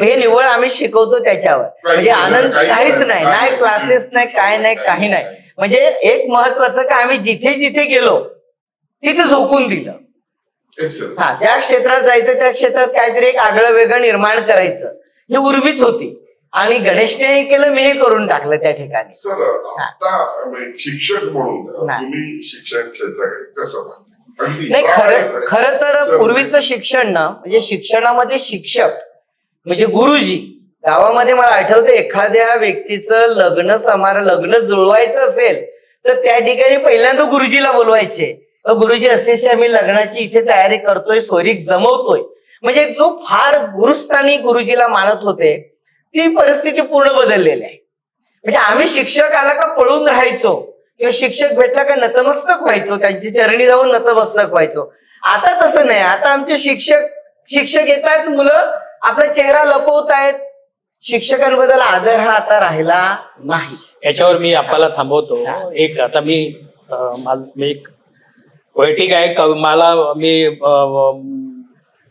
हे निवळ आम्ही शिकवतो त्याच्यावर. म्हणजे आनंद काहीच नाही, नाही क्लासेस नाही, काय नाही, काही नाही. म्हणजे एक महत्वाचं का आम्ही जिथे जिथे गेलो तिथे झोकून दिलं. त्या क्षेत्रात जायचं, त्या क्षेत्रात काहीतरी एक आगळं वेगळं निर्माण करायचं ही उर्मीच होती आणि गणेशने केलं, मीही करून टाकलं त्या ठिकाणी. सर आता शिक्षक म्हणून तुम्ही शिक्षण क्षेत्राकडे कसं? नाही, खरं तर पूर्वीचं शिक्षण ना, म्हणजे शिक्षणामध्ये शिक्षक म्हणजे गुरुजी. गावामध्ये मला आठवतं एखाद्या व्यक्तीचं लग्न जुळवायचं असेल तर त्या ठिकाणी पहिल्यांदा गुरुजीला बोलवायचे. गुरुजी असे आम्ही लग्नाची इथे तयारी करतोय, सोयरीक जमवतोय. म्हणजे जो फार गुरुस्थानी गुरुजीला मानत होते ती परिस्थिती पूर्ण बदललेली आहे. म्हणजे आम्ही शिक्षक आला का पळून राहायचो किंवा शिक्षक भेटला का नतमस्तक व्हायचो, त्यांची चरणी जाऊन नतमस्तक व्हायचो. आता तसं नाही. आता आमचे शिक्षक येत आहेत, मुलं आपला चेहरा लपवत आहेत. शिक्षकांबद्दल आदर हा आता राहिला नाही. याच्यावर मी आपल्याला थांबवतो. एक आता मी एक वैयक्तिक आहे, मला मी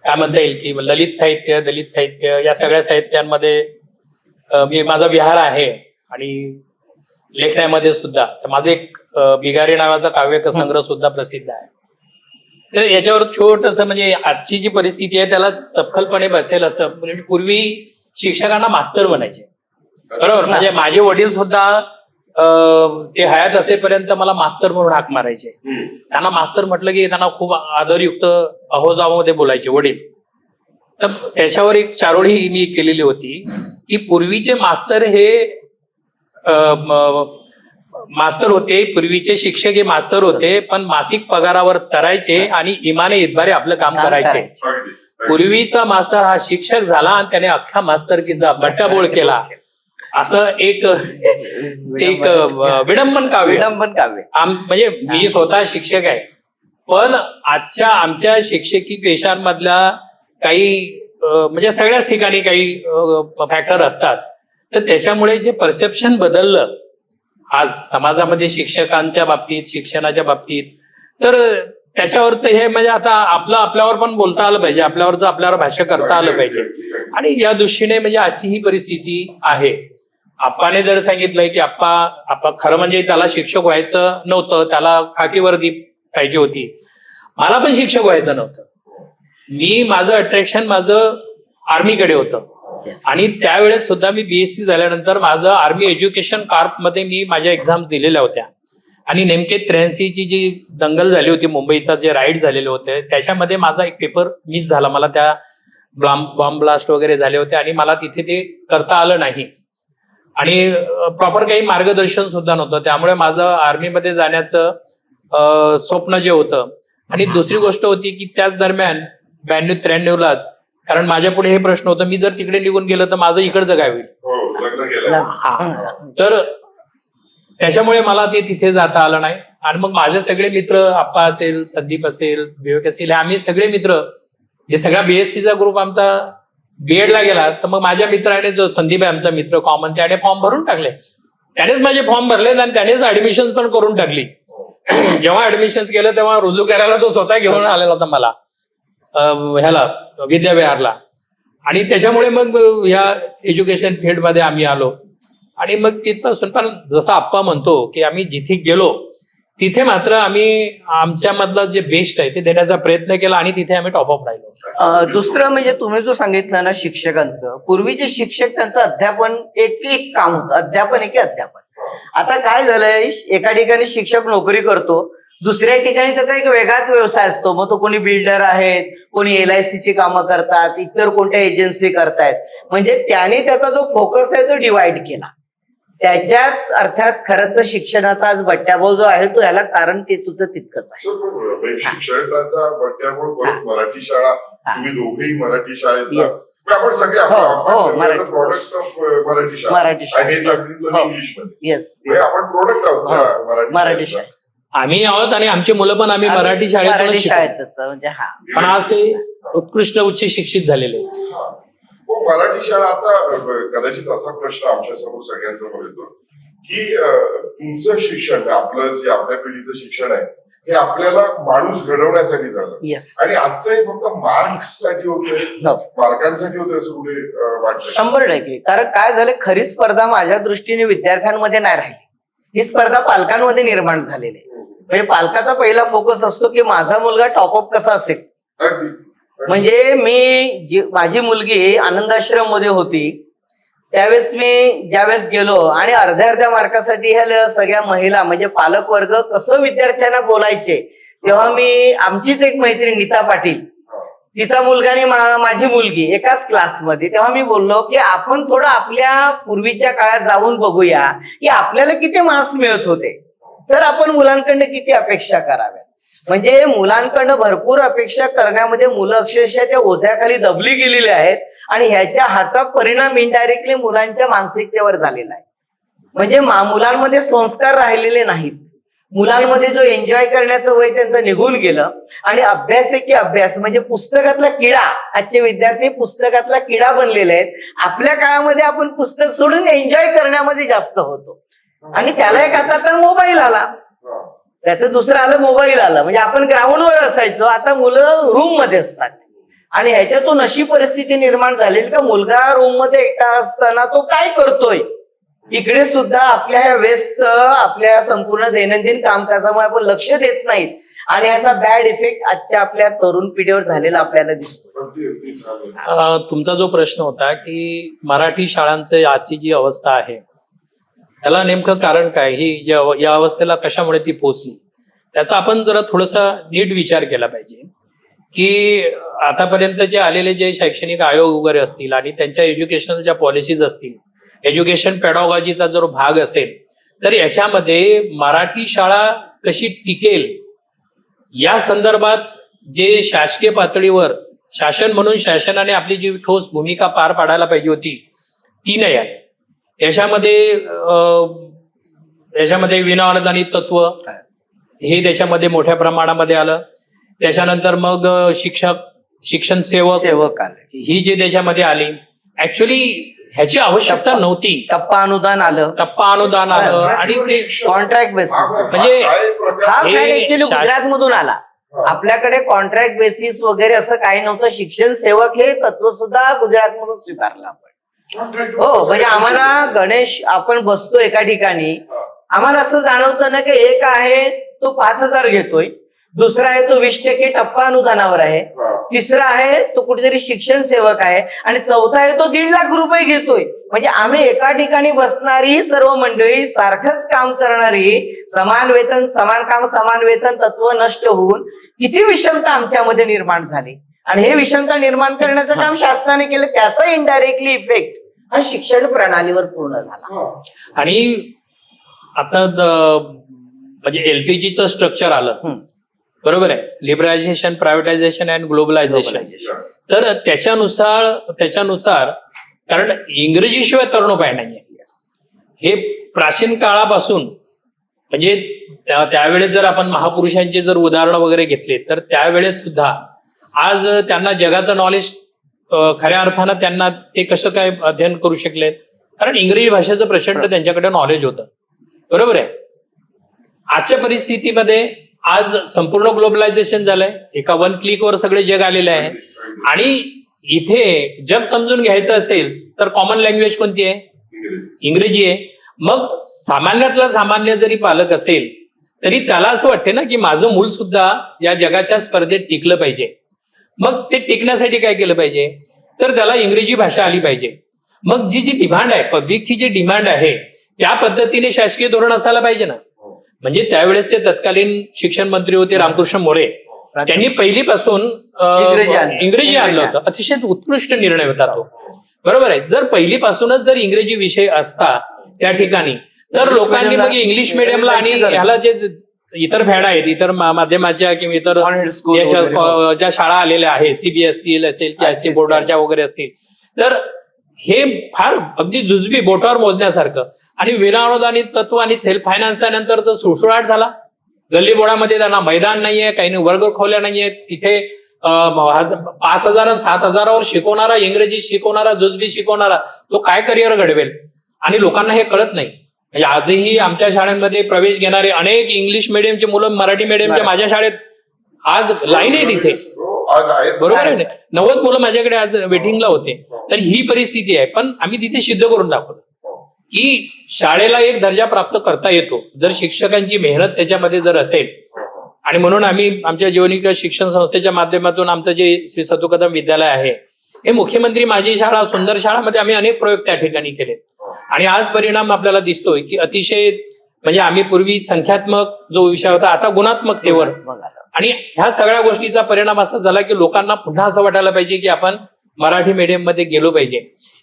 काय म्हणता येईल की ललित साहित्य, दलित साहित्य या सगळ्या साहित्यांमध्ये मी माझा विहार आहे आणि लेखण्यामध्ये सुद्धा. तर माझं एक बिगारी नावाचा काव्य संग्रह सुद्धा प्रसिद्ध आहे. तर याच्यावर छोटस म्हणजे आजची जी परिस्थिती आहे त्याला चपखलपणे बसेल असं. म्हणजे पूर्वी शिक्षकांना मास्तर बनायचे, बरोबर. म्हणजे माझे वडील सुद्धा ते हयात असेपर्यंत मला मास्तर म्हणून हाक मारायचे. त्यांना मास्तर म्हटलं की त्यांना खूप आदरयुक्त अहोजावामध्ये बोलायचे वडील. तर त्याच्यावर एक चारोळी मी केलेली होती की पूर्वीचे मास्तर हे मास्तर होते, पूर्वीचे शिक्षक हे मास्तर होते, पण मासिक पगारावर तरायचे आणि इमाने इतबारे आपलं काम करायचे. पूर्वीचा मास्तर हा शिक्षक झाला आणि त्याने अख्ख्या मास्तरकीचा बट्टाबोळ केला, असं एक विडंबन काव्य. विडंबन काव्य. म्हणजे मी स्वतः शिक्षक आहे, पण आमच्या शिक्षकी पेशांमधल्या काही म्हणजे सगळ्याच ठिकाणी काही फॅक्टर असतात, तर त्याच्यामुळे जे परसेप्शन बदललं आज समाजामध्ये शिक्षकांच्या बाबतीत, शिक्षणाच्या बाबतीत, तर त्याच्यावरचं हे म्हणजे आता आपल्यावर पण बोलता आलं पाहिजे, आपल्यावर भाष्य करता आलं पाहिजे. आणि या दृष्टीने म्हणजे आजची ही परिस्थिती आहे. आप्पाने जर सांगितलंय की आप्पा खरं म्हणजे त्याला शिक्षक व्हायचं नव्हतं, त्याला खाकी वर्दी पाहिजे होती. मला पण शिक्षक व्हायचं नव्हतं. माझं अट्रॅक्शन आर्मीकडे होतं. आणि त्यावेळेस सुद्धा मी बीएससी झाल्यानंतर माझं आर्मी एज्युकेशन कार्पमध्ये मी माझ्या एक्झाम्स दिलेल्या होत्या. आणि नेमके 83ची जी दंगल झाली होती, मुंबईचा जे राईड झालेले होते, त्याच्यामध्ये माझा एक पेपर मिस झाला. मला त्या बॉम्ब ब्लास्ट वगैरे झाले होते आणि मला तिथे ते करता आलं नाही. आणि प्रॉपर काही मार्गदर्शन सुद्धा नव्हतं. त्यामुळे माझं आर्मीमध्ये जाण्याचं स्वप्न जे होतं. आणि दुसरी गोष्ट होती की त्याच दरम्यान 92-93लाच, कारण माझ्या पुढे हे प्रश्न होतं, मी जर तिकडे निघून गेलं तर माझं इकडचं काय होईल. तर त्याच्यामुळे मला ते तिथे जाता आलं नाही. आणि मग माझे सगळे मित्र, आप्पा असेल, संदीप असेल, विवेक असेल, आम्ही सगळे मित्र, हे सगळा बीएससीचा ग्रुप आमचा बीएडला गेला. तर मग माझ्या मित्राने, जो संदीप आहे आमचा मित्र कॉमन, त्याने फॉर्म भरून टाकले. त्यानेच माझे फॉर्म भरले आणि त्यानेच ऍडमिशन पण करून टाकली. जेव्हा ऍडमिशन केलं तेव्हा रुजू करायला तो स्वतः घेऊन आलेला होता मला ह्याला विद्याविहारला. आणि त्याच्यामुळे मग ह्या एज्युकेशन फील्डमध्ये आम्ही आलो. आणि मग तिथपासून पण जसं आप्पा म्हणतो की आम्ही जिथे गेलो तिथे मात्र आम्ही आमच्यामधलं जे बेस्ट आहे ते देण्याचा प्रयत्न केला आणि तिथे आम्ही टॉपअप राहिलो. दुसरं म्हणजे तुम्ही जो सांगितलं ना शिक्षकांचं, पूर्वीचे शिक्षक त्यांचं अध्यापन एक काम होतं, अध्यापन अध्यापन. आता काय झालंय, एका ठिकाणी शिक्षक नोकरी करतो, दुसऱ्या ठिकाणी त्याचा एक वेगळाच व्यवसाय असतो. मग तो कोणी बिल्डर आहेत, कोणी LIC ची कामं करतात, इतर कोणत्या एजन्सी करतायत. म्हणजे त्याने त्याचा जो फोकस आहे तो डिवाइड केला. त्याच्यात अर्थात खरं तर शिक्षणाचा आज बट्ट्याबोळ जो आहे तो याला कारण ते तुझं तितकंच आहे. शिक्षणाचा बट्ट्याबोळ परत मराठी शाळा, तुम्ही दोघेही मराठी शाळेत, Yes. आपण सगळे मराठी शाळा हे सांगितलं इंग्लिशमध्ये. येस, आपण प्रोडक्ट आहोत मराठी शाळेत आम्ही आहोत आणि आमची मुलं पण आम्ही मराठी शाळेतून शाळेतच म्हणजे हा. पण आज ते उत्कृष्ट उच्च शिक्षित झालेले. मराठी शाळा, आता कदाचित असा प्रश्न आमच्या समोर सगळ्यांसमोर येतो की तुमचं शिक्षण, आपलं जे आपल्या पिढीचं शिक्षण आहे, हे आपल्याला माणूस घडवण्यासाठी झालं. आणि आजचं हे फक्त मार्क्स साठी होतंय, मार्कांसाठी होतंय असं कुठे वाटतं? 100%. कारण काय झालं, खरी स्पर्धा माझ्या दृष्टीने विद्यार्थ्यांमध्ये नाही राहिली, ही स्पर्धा पालकांमध्ये निर्माण झालेली आहे. म्हणजे पालकाचा पहिला फोकस असतो की माझा मुलगा टॉपअप कसा असेल. म्हणजे माझी मुलगी आनंदाश्रम मध्ये होती त्यावेळेस मी ज्यावेळेस गेलो आणि अर्ध्या मार्कासाठी ह्या सगळ्या महिला म्हणजे पालक वर्ग कसं विद्यार्थ्यांना बोलायचे, तेव्हा मी, आमचीच एक मैत्रीण नीता पाटील, तिचा मुलगा आणि माझी मुलगी एकाच क्लासमध्ये, तेव्हा मी बोललो की आपण थोडं आपल्या पूर्वीच्या काळात जाऊन बघूया की आपल्याला किती मार्क्स मिळत होते, तर आपण मुलांकडनं किती अपेक्षा कराव्या. म्हणजे मुलांकडनं भरपूर अपेक्षा करण्यामध्ये मुलं अक्षरशः त्या ओझ्याखाली दबली गेलेली आहेत आणि ह्याचा परिणाम इनडायरेक्टली मुलांच्या मानसिकतेवर झालेला आहे. म्हणजे मुलांमध्ये संस्कार राहिलेले नाहीत, मुलांमध्ये जो एन्जॉय करण्याचं वय त्यांचं निघून गेलं आणि अभ्यास आहे की अभ्यास, म्हणजे पुस्तकातला किडा, आजचे विद्यार्थी पुस्तकातला किडा बनलेले आहेत. आपल्या काळामध्ये आपण पुस्तक सोडून एन्जॉय करण्यामध्ये जास्त होतो आणि त्याला एक आता मोबाईल आला, त्याचं दुसरं आलं मोबाईल आलं. म्हणजे आपण ग्राउंडवर असायचो, आता मुलं रूम मध्ये असतात आणि ह्याच्यातून अशी परिस्थिती निर्माण झालेली का मुलगा रूम मध्ये एकटा असताना तो काय करतोय, इकडे सुद्धा आपल्या ह्या व्यस्त आपल्या संपूर्ण दैनंदिन कामकाजामुळे आपण लक्ष देत नाहीत आणि ह्याचा बॅड इफेक्ट आजच्या आपल्या तरुण पिढीवर झालेला आपल्याला दिसतो. तुमचा जो प्रश्न होता की मराठी शाळांची आजची जी अवस्था आहे त्याला नेमकं कारण काय, ही या अवस्थेला कशामुळे ती पोहोचली, त्याचा आपण जरा थोडासा नीट विचार केला पाहिजे. की आतापर्यंत जे आलेले जे शैक्षणिक आयोग वगैरे असतील आणि त्यांच्या एज्युकेशनल ज्या पॉलिसीज असतील, एज्युकेशन पेडॉगॉजीचा जर भाग असेल, तर याच्यामध्ये मराठी शाळा कशी टिकेल या संदर्भात जे शासकीय पातळीवर शासन म्हणून शासनाने आपली जी ठोस भूमिका पार पाडायला पाहिजे होती ती नाही आली. याच्यामध्ये विनाअनुदानित तत्व हे त्याच्यामध्ये मोठ्या प्रमाणामध्ये आलं. त्याच्यानंतर मग शिक्षण सेवक आले, ही जे त्याच्यामध्ये आली, ऍक्च्युली ह्याची आवश्यकता नव्हती. टप्पा अनुदान आलं आणि ते कॉन्ट्रॅक्ट बेसिस म्हणजे हा हे फॅक्ट ऍक्च्युली गुजरात मधून आला. आपल्याकडे कॉन्ट्रॅक्ट बेसिस वगैरे असं काही नव्हतं. शिक्षण सेवक हे तत्व सुद्धा गुजरात मधून स्वीकारलं आपण. हो, म्हणजे आम्हाला गणेश आपण बसतो एका ठिकाणी, आम्हाला असं जाणवतं ना की एक आहे तो 5,000 घेतोय, दुसरा आहे तो 20% टप्पा अनुदानावर आहे, तिसरा आहे तो कुठेतरी शिक्षण सेवक आहे, आणि चौथा आहे तो 1.5 लाख रुपये घेतोय. म्हणजे आम्ही एका ठिकाणी बसणारी सर्व मंडळी, सारखंच काम करणारी, समान वेतन समान काम समान वेतन तत्व नष्ट होऊन किती विषमता आमच्यामध्ये निर्माण झाली. आणि हे विषमता निर्माण करण्याचं काम शासनाने केलं, त्याचा इनडायरेक्टली इफेक्ट हा शिक्षण प्रणालीवर पूर्ण झाला. आणि आता म्हणजे एलपीजीचं स्ट्रक्चर आलं, बरोबर आहे, लिबरलायझेशन, प्रायव्हेटायझेशन अँड ग्लोबलायझेशन. तर त्याच्यानुसार कारण इंग्रजीशिवाय तरुणोपाय नाहीये. हे प्राचीन काळापासून, म्हणजे त्यावेळेस जर आपण महापुरुषांचे जर उदाहरणं वगैरे घेतले तर त्यावेळेस सुद्धा आज त्यांना जगाचं नॉलेज खऱ्या अर्थानं त्यांना ते कसं काय अध्ययन करू शकलेत, कारण इंग्रजी भाषेचं प्रचंड त्यांच्याकडे नॉलेज होतं, बरोबर आहे. आजच्या परिस्थितीमध्ये आज संपूर्ण ग्लोबलायझेशन झालंय, एका 1 क्लिकवर सगळे जग आलेले आहे. आणि इथे जग समजून घ्यायचं असेल तर कॉमन लँग्वेज कोणती आहे? इंग्रजी आहे. मग सामान्यातला सामान्य जरी पालक असेल तरी त्याला असं वाटते ना की माझं मूल सुद्धा या जगाच्या स्पर्धेत टिकलं पाहिजे. मग ते टिकण्यासाठी काय केलं पाहिजे, तर त्याला इंग्रजी भाषा आली पाहिजे. मग जी डिमांड आहे, पब्लिकची जी डिमांड आहे त्या पद्धतीने शासकीय धोरण असायला पाहिजे ना. म्हणजे त्यावेळेसचे तत्कालीन शिक्षण मंत्री होते रामकृष्ण मोरे, त्यांनी पहिलीपासून इंग्रजी आणलं होतं. अतिशय उत्कृष्ट निर्णय होता तो, बरोबर आहे. जर पहिलीपासूनच जर इंग्रजी विषय असता त्या ठिकाणी तर लोकांनी मग इंग्लिश मिडियमला आणि ह्याला जे इतर फॅड आहेत, इतर माध्यमाच्या किंवा इतर ज्या शाळा आलेल्या आहेत, सीबीएसई असेल की आयसी बोर्डाच्या वगैरे असतील, तर हे फार अगदी जुजबी बोटावर मोजण्यासारखं. आणि विनाअनुदानित तत्व आणि सेल्फ फायनान्सनंतर तर सुळसुळाट झाला. गल्ली बोळामध्ये त्यांना मैदान नाहीये, काही वर्ग खोल्या नाहीये. तिथे 5,000 7,000वर शिकवणारा, इंग्रजी शिकवणारा, जुजबी शिकवणारा तो काय करिअर घडवेल, आणि लोकांना हे कळत नाही. म्हणजे आजही आमच्या शाळांमध्ये प्रवेश घेणारे अनेक इंग्लिश मिडियमचे मुलं मराठी मिडियमच्या माझ्या शाळेत आज लाईन आहे तिथे, बरोबर आहे ना. 90 मुलं माझ्याकडे आज वेटिंगला होते. तर ही परिस्थिती आहे. पण आम्ही तिथे सिद्ध करून दाखवलं की शाळेला एक दर्जा प्राप्त करता येतो जर शिक्षकांची मेहनत त्याच्यामध्ये जर असेल. आणि म्हणून आम्ही आमच्या जीवनिका शिक्षण संस्थेच्या माध्यमातून आमचं जे श्री सदू कदम विद्यालय आहे, हे मुख्यमंत्री माझी शाळा सुंदर शाळामध्ये आम्ही अनेक प्रयोग त्या ठिकाणी केले. आणि आज परिणाम आपल्याला दिसतोय की अतिशय, म्हणजे आम्ही पूर्वी संख्यात्मक जो विषय होता आता गुणात्मकतेवर, आणि ह्या सगळ्या गोष्टीचा परिणाम असा झाला की लोकांना पुन्हा असं वाटायला पाहिजे की आपण मराठी मीडियम मध्ये गेलो पाहिजे.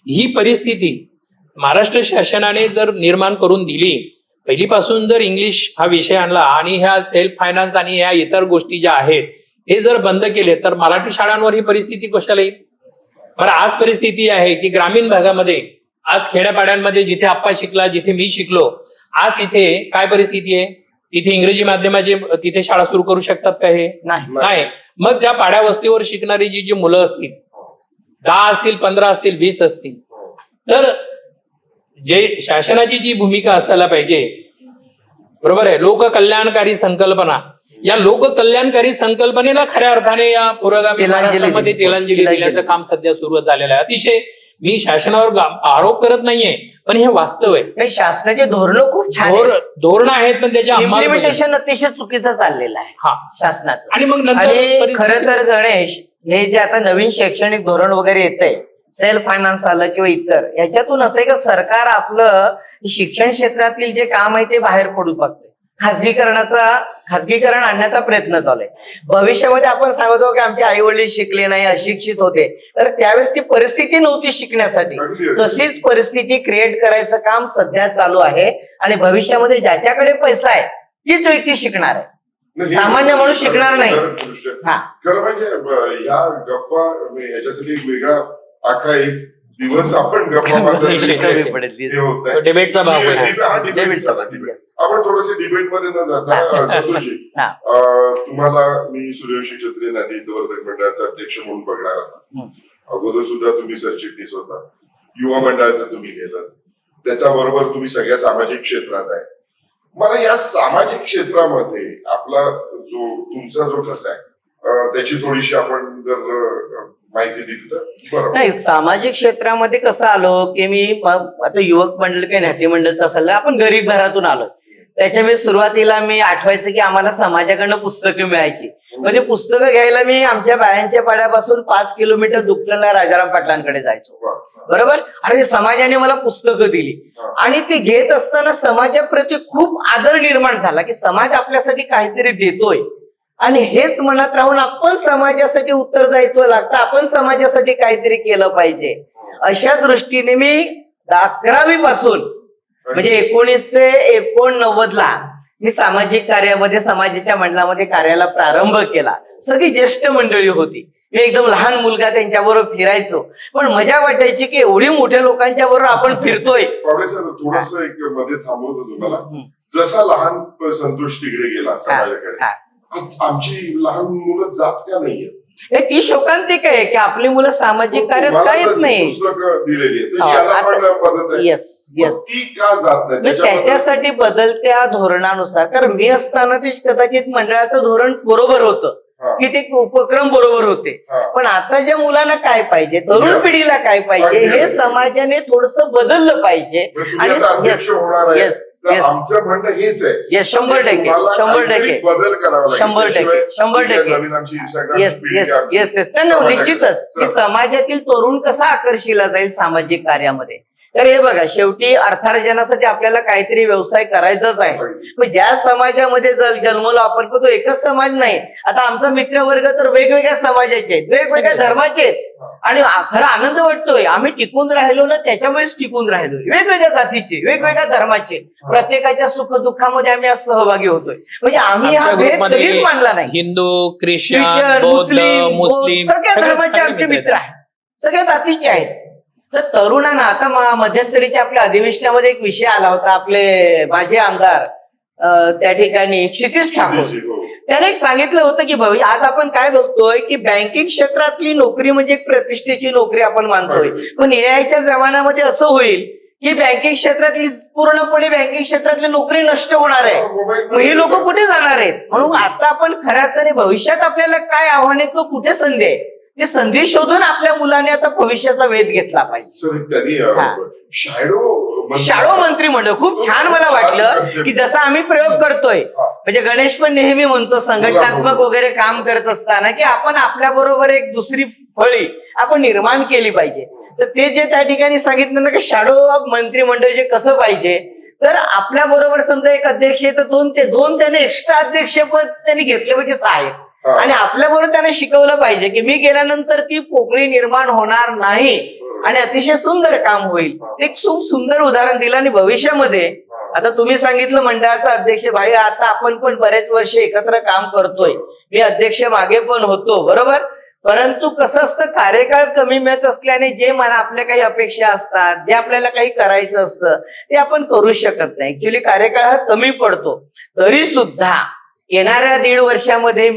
ही परिस्थिती महाराष्ट्र शासनाने जर निर्माण करून दिली, पहिलीपासून जर इंग्लिश हा विषय आणला आणि ह्या सेल्फ फायनान्स आणि ह्या इतर गोष्टी ज्या आहेत हे जर बंद केले, तर मराठी शाळांवर ही परिस्थिती कशाला येईल. बरं, आज परिस्थिती आहे की ग्रामीण भागामध्ये, आज खेड्यापाड्यांमध्ये जिथे आप्पा शिकला, जिथे मी शिकलो, आज तिथे काय परिस्थिती आहे, तिथे इंग्रजी माध्यमाचे तिथे शाळा सुरू करू शकतात का? हे नाही. मग त्या पाड्या वस्तीवर शिकणारी जी मुलं असतील, 10 असतील, 15 असतील, 20 असतील, तर जे शासनाची जी भूमिका असायला पाहिजे, बरोबर आहे, लोककल्याणकारी संकल्पना, या लोककल्याणकारी संकल्पनेला खऱ्या अर्थाने या पुरोगामी महाराष्ट्रामध्ये तिलांजली देण्याचं काम सध्या सुरू झालेलं आहे. अतिशय मी शासनावर आरोप करत नाहीये, पण हे वास्तव आहे. शासनाचे धोरणं खूप छान धोरण आहेत, पण त्याच्या इम्प्लिमेंटेशन अतिशय चुकीचं चाललेलं आहे शासनाचं. आणि मग नंतर खरं तर गणेश, हे जे आता नवीन शैक्षणिक धोरण वगैरे येत आहे, सेल्फ फायनान्स आलं किंवा इतर, याच्यातून असं आहे की सरकार आपलं शिक्षण क्षेत्रातील जे काम आहे ते बाहेर पडू बघतोय. खाजगीकरण आणण्याचा प्रयत्न चालू आहे. भविष्यामध्ये आपण सांगतो की आमचे आई वडील शिकले नाही, अशिक्षित होते, तर त्यावेळेस ती परिस्थिती नव्हती शिकण्यासाठी. तशीच परिस्थिती क्रिएट करायचं काम सध्या चालू आहे. आणि भविष्यामध्ये ज्याच्याकडे पैसा आहे तीच व्यक्ती शिकणार आहे. नाही, सामान्य माणूस शिकणार नाही. दृष्ट्या. हा खरं म्हणजे ह्या गप्पा याच्यासाठी एक वेगळा आखा एक दिवस आपण गप्पा मारण्यात निश्चित, हे निश्चित. होत आहे. डिबेटचा भाग होईल. हा, डिबेटचा भाग. Yes. आपण थोडेसे डिबेटमध्ये न जाता संतोषजी, हा. तुम्हाला मी सूर्यवंशी क्षत्रिय नाते हितवर्धक मंडळाचा अध्यक्ष म्हणून बघणार आता. अगोदर सुद्धा तुम्ही सरचिटणीस होता, युवा मंडळाचं तुम्ही केलं, त्याच्याबरोबर तुम्ही सगळ्या सामाजिक क्षेत्रात आहे. मला या सामाजिक क्षेत्रामध्ये आपला तुमचा जो ठसा आहे त्याची थोडीशी आपण जर माहिती दिली तर बरोबर. नाही, सामाजिक क्षेत्रामध्ये कसं आलो की मी आता युवक मंडळ काही नाते मंडळचं असेल ना, आपण गरीब घरातून आलो. त्याच्यामुळे सुरुवातीला मी आठवायचं की आम्हाला समाजाकडनं पुस्तकं मिळायची. म्हणजे पुस्तकं घ्यायला मी आमच्या बायांच्या पाड्यापासून 5 किलोमीटर दुपट्याला राजाराम पाटलांकडे जायचो. बरोबर. अरे समाजाने मला पुस्तकं दिली आणि ते घेत असताना समाजाप्रती खूप आदर निर्माण झाला की समाज आपल्यासाठी काहीतरी देतोय आणि हेच मनात राहून आपण समाजासाठी उत्तरदायित्व लागतं, आपण समाजासाठी काहीतरी केलं पाहिजे. अशा दृष्टीने मी 11वी पासून म्हणजे 1989 ला मी सामाजिक कार्यामध्ये समाजाच्या मंडळामध्ये कार्याला प्रारंभ केला. सगळी ज्येष्ठ मंडळी होती. मी एकदम लहान मुलगा त्यांच्याबरोबर फिरायचो, पण मजा वाटायची की एवढी मोठ्या लोकांच्या बरोबर आपण फिरतोय. थोडस एक मध्ये थांबवतो तुम्हाला. जसा लहान संतोष तिकडे गेला समाजाकडे, आमची लहान मुलं जात का नाहीये? हे ती शोकांतिक आहे की आपली मुलं सामाजिक कार्यात काहीच नाही. पुस्तकं दिलेली आहेत, तशी याला पण मदत आहे. Yes yes. ती का जात नाही? त्याच्यासाठी बदलत्या धोरणानुसार, कारण मी असताना ते कदाचित मंडळाचं धोरण बरोबर होतं की ते उपक्रम बरोबर होते, पण आताच्या मुलांना काय पाहिजे, तरुण पिढीला काय पाहिजे, हे समाजाने थोडस बदललं पाहिजे. आणि येस येस येस आमचं म्हणणं हेच आहे. येस 100% 100% बदल करावा 100% येस येस येस येस. निश्चितच की समाजातील तरुण कसा आकर्षिला जाईल सामाजिक कार्यामध्ये. तर हे बघा, शेवटी अर्थार्जनासाठी आपल्याला काहीतरी व्यवसाय करायचाच आहे. मग ज्या समाजामध्ये जन्मलो आपण, तो एकच समाज नाही. आता आमचा मित्रवर्ग तर वेगवेगळ्या समाजाचे आहेत, वेगवेगळ्या धर्माचे आहेत, आणि खरा आनंद वाटतोय आम्ही टिकून राहिलो ना, त्याच्यामुळेच टिकून राहिलोय. वेगवेगळ्या जातीचे, वेगवेगळ्या धर्माचे, प्रत्येकाच्या सुख दुःखामध्ये आम्ही आज सहभागी होतोय. म्हणजे आम्ही हा भेद कधीच मानला नाही. हिंदू, ख्रिश्चन, मुस्लिम सगळ्या धर्माचे आमचे मित्र आहेत, सगळ्या जातीचे आहेत. तर तरुणांना आता मध्यंतरीच्या आपल्या अधिवेशनामध्ये एक विषय आला होता. आपले माझे आमदार त्या ठिकाणी क्षितिज ठाकूर, त्याने एक सांगितलं होतं की भाऊ, आज आपण काय बघतोय की बँकिंग क्षेत्रातली नोकरी म्हणजे एक प्रतिष्ठेची नोकरी आपण मानतोय, पण एआयच्या जमान्यामध्ये असं होईल की बँकिंग क्षेत्रातली पूर्णपणे बँकिंग क्षेत्रातली नोकरी नष्ट होणार आहे. मग ही लोक कुठे जाणार आहेत? म्हणून आता आपण खऱ्या अर्थाने भविष्यात आपल्याला काय आव्हान आहे, तो कुठे संधी आहे, ते संधी शोधून आपल्या मुलाने आता भविष्याचा वेध घेतला पाहिजे. शाळो मंत्रिमंडळ खूप छान मला वाटलं की जसं आम्ही प्रयोग करतोय, म्हणजे गणेश पण नेहमी म्हणतो संघटनात्मक वगैरे काम करत असताना की आपण आपल्या बरोबर एक दुसरी फळी आपण निर्माण केली पाहिजे. तर ते जे त्या ठिकाणी सांगितलं ना की शॅडो मंत्रिमंडळ जे कसं पाहिजे, तर आपल्या बरोबर समजा एक अध्यक्ष आहे तर दोन त्याने एक्स्ट्रा अध्यक्षपद त्यांनी घेतले पाहिजे, सहाय्यक. आणि आपल्याबरोबर त्याने शिकवलं पाहिजे की मी गेल्यानंतर ती पोकळी निर्माण होणार नाही आणि अतिशय सुंदर काम होईल. एक खूप सुंदर उदाहरण दिलं. आणि भविष्यामध्ये आता तुम्ही सांगितलं मंडळाचा अध्यक्ष, भाई आता आपण पण बरेच वर्ष एकत्र काम करतोय, मी अध्यक्ष मागे पण होतो, बरोबर. परंतु कसं असतं, कार्यकाळ कमी मिळत असल्याने जे मला आपल्या काही अपेक्षा असतात, जे आपल्याला काही करायचं असतं ते आपण करू शकत नाही. ऍक्च्युली कार्यकाळ हा कमी पडतो. तरी सुद्धा येणाऱ्या 1.5 वर्षामध्ये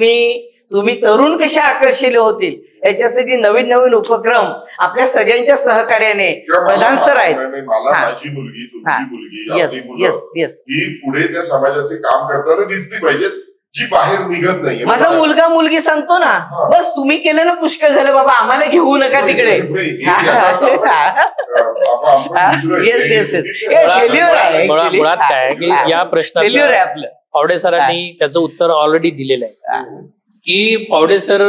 तुम्ही तरुण कशा आकर्षिले होतील याच्यासाठी नवीन नवीन उपक्रम आपल्या सगळ्यांच्या सहकार्याने प्रधान सर आहेत. माझी मुलगी, तुमची मुलगी, येस येस येस, ही पुढे त्या समाजाचे काम करताना दिसली पाहिजेत, जी बाहेर निघत नाहीये. माझा मुलगा मुलगी सांगतो ना, बस तुम्ही केलं ना पुष्कळ झालं बाबा, आम्हाला घेऊ नका तिकडे. Yes yes yes. फेल्युअर आहे मुळात काय की या प्रश्नाचं फेल्युअर आहे आपलं. पावडे सरांनी त्याचं उत्तर ऑलरेडी दिलेलं आहे की पावडे सर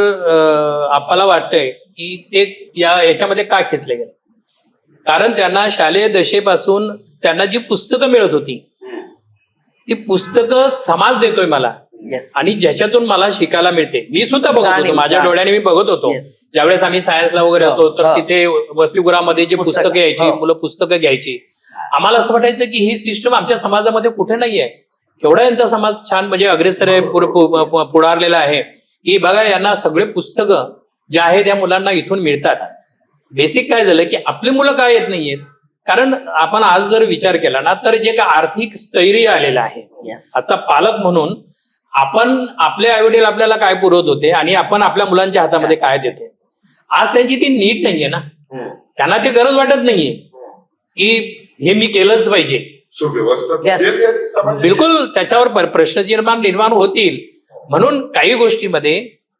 आपल्याला वाटतंय की ते याच्यामध्ये का खेचले गेले, कारण त्यांना शालेय दशेपासून त्यांना जी पुस्तकं मिळत होती ती पुस्तकं समाज देतोय मला, आणि ज्याच्यातून मला शिकायला मिळते. मी सुद्धा बघत होतो, माझ्या डोळ्याने मी बघत होतो. ज्यावेळेस आम्ही सायन्सला वगैरे होतो तर तिथे वसतिगृहामध्ये जे पुस्तकं यायची, मुलं पुस्तकं घ्यायची, आम्हाला असं वाटायचं की ही सिस्टम आमच्या समाजामध्ये कुठे नाहीये. केवढा यांचा समाज छान म्हणजे अग्रेसर आहे, पुढारलेला आहे की बघा यांना सगळे पुस्तकं जे आहे त्या मुलांना इथून मिळतात. बेसिक काय झालं की आपली मुलं काय येत नाहीयेत, कारण आपण आज जर विचार केला ना तर जे काय आर्थिक स्थैर्य आलेलं आहे, Yes. आजचा पालक म्हणून आपण आपले आईवडील आपल्याला काय पुरवत होते आणि आपण आपल्या मुलांच्या हातामध्ये काय देतो. आज त्यांची ती नीट नाहीये ना, त्यांना ती गरज वाटत नाहीये की हे मी केलंच पाहिजे. सुव्यवस्था Yes. केली आहे समाजाची. बिलकुल त्याच्यावर प्रश्न निर्माण होतील. म्हणून काही गोष्टीमध्ये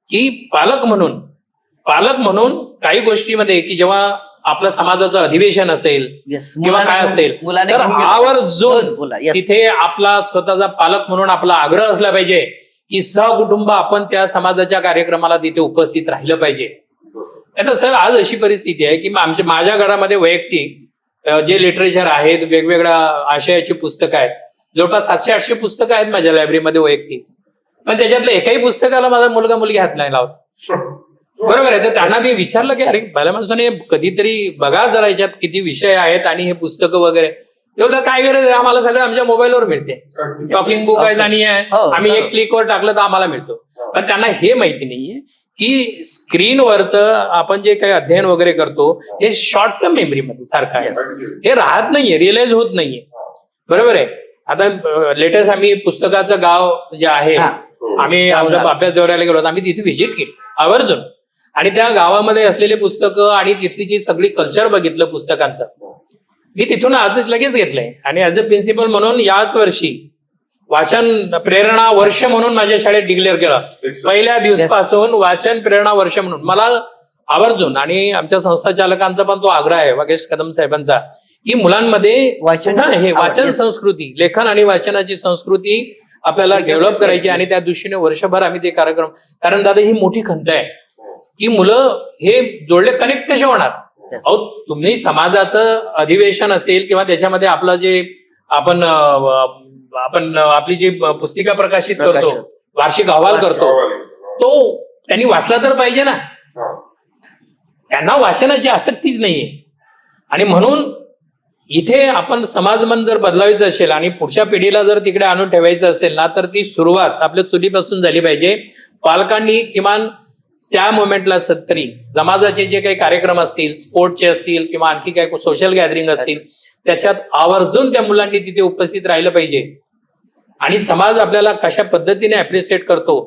की पालक म्हणून काही गोष्टीमध्ये की जेव्हा आपलं समाजाचं अधिवेशन असेल Yes. किंवा काय असेल मुलाने तर घेऊन गेलं. आवर्जून बोला. Yes. तिथे आपला स्वतःचा पालक म्हणून आपला आग्रह असला पाहिजे की सहकुटुंब आपण त्या समाजाच्या कार्यक्रमाला तिथे उपस्थित राहिलं पाहिजे. आता सर आज अशी परिस्थिती आहे की माझ्या घरामध्ये वैयक्तिक जे लिटरेचर आहेत, वेगवेगळ्या आशयाची पुस्तकं आहेत, जवळपास 700-800 पुस्तकं आहेत माझ्या लायब्ररीमध्ये वैयक्तिक. पण त्याच्यातल्या एकाही पुस्तकाला माझा मुलगा मुलगी हात नाही लावत. बरोबर आहे. तर त्यांना मी विचारलं की अरे भल्या माणसाने कधीतरी बघा जरा याच्यात किती विषय आहेत आणि हे पुस्तकं वगैरे. तेवढं काय गरज आहे, आम्हाला सगळं आमच्या मोबाईलवर मिळते. टॉकिंग बुक आहेत आणि आम्ही एक क्लिकवर टाकलं तर आम्हाला मिळतो. पण त्यांना हे माहिती नाहीये की स्क्रीनवरचं आपण जे काही अध्ययन वगैरे करतो हे शॉर्ट टर्म मेमरीमध्ये सारखं आहे, हे राहत नाहीये, रिअलाइज होत नाहीये. बरोबर आहे. आता लेटेस्ट आम्ही पुस्तकाचं गाव जे आहे, आम्ही आमचा अभ्यास दौऱ्याला गेलो होतो, आम्ही तिथे व्हिजिट केली आवर्जून आणि त्या गावामध्ये असलेले पुस्तकं आणि तिथली जी सगळी कल्चर बघितलं पुस्तकांचं. मी तिथून आजच लगेच घेतलंय आणि ऍज अ प्रिन्सिपल म्हणून याच वर्षी वाचन प्रेरणा वर्ष म्हणून माझ्या शाळेत डिक्लेअर केलं. पहिल्या दिवसापासून वाचन प्रेरणा वर्ष म्हणून मला आवर्जून आणि आमच्या संस्था चालकांचा पण तो आग्रह आहे, वागेश कदम साहेबांचा, की मुलांमध्ये हे वाचन संस्कृती, लेखन आणि वाचनाची संस्कृती आपल्याला डेव्हलप करायची आणि त्या दृष्टीने वर्षभर आम्ही ते कार्यक्रम, कारण दादा ही मोठी खंत आहे की मुलं हे जोडले कनेक्ट कसे होणार. अहो तुम्ही समाजाचं अधिवेशन असेल किंवा त्याच्यामध्ये आपलं जे आपण आपली जी पुस्तिका प्रकाशित करतो, वार्षिक अहवाल करतो, तो त्यांनी वाचला तर पाहिजे ना. त्यांना वाचनाची आसक्तीच नाहीये आणि म्हणून इथे आपण समाजमन जर बदलावायचं असेल आणि पुढच्या पिढीला जर तिकडे आणून ठेवायचं असेल ना तर ती सुरुवात आपल्या चुलीपासून झाली पाहिजे. पालकांनी किमान त्या मोमेंटला तरी समाजाचे जे काही कार्यक्रम असतील, स्पोर्टचे असतील किंवा आणखी काही सोशल गॅदरिंग असतील, त्याच्यात आवर्जून त्या मुलांनी तिथे उपस्थित राहिलं पाहिजे. आणि समाज आपल्याला कशा पद्धतीने अप्रिशिएट करतो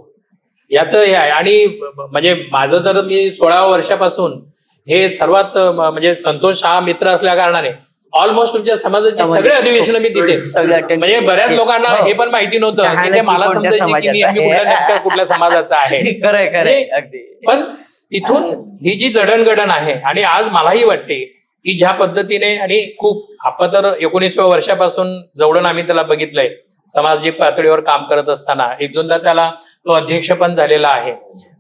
याचं हे आहे. आणि म्हणजे माझं तर मी 16 वर्षापासून हे सर्वात म्हणजे संतोष हा मित्र असल्या कारणाने ऑलमोस्ट तुमच्या समाजाचे सगळे अधिवेशन मी तिथे, म्हणजे बऱ्याच लोकांना हे पण माहिती नव्हतं की ते मला समजायचे की मी कुठल्या समाजाचा आहे. पण तिथून ही जी जडणघडण आहे आणि आज मलाही वाटते की ज्या पद्धतीने, आणि खूप आपण तर 19व्या वर्षापासून जवळून आम्ही त्याला बघितलंय, सामाजिक पातळीवर काम करत असताना 1-2दा त्याला तो अध्यक्ष पण झालेला आहे.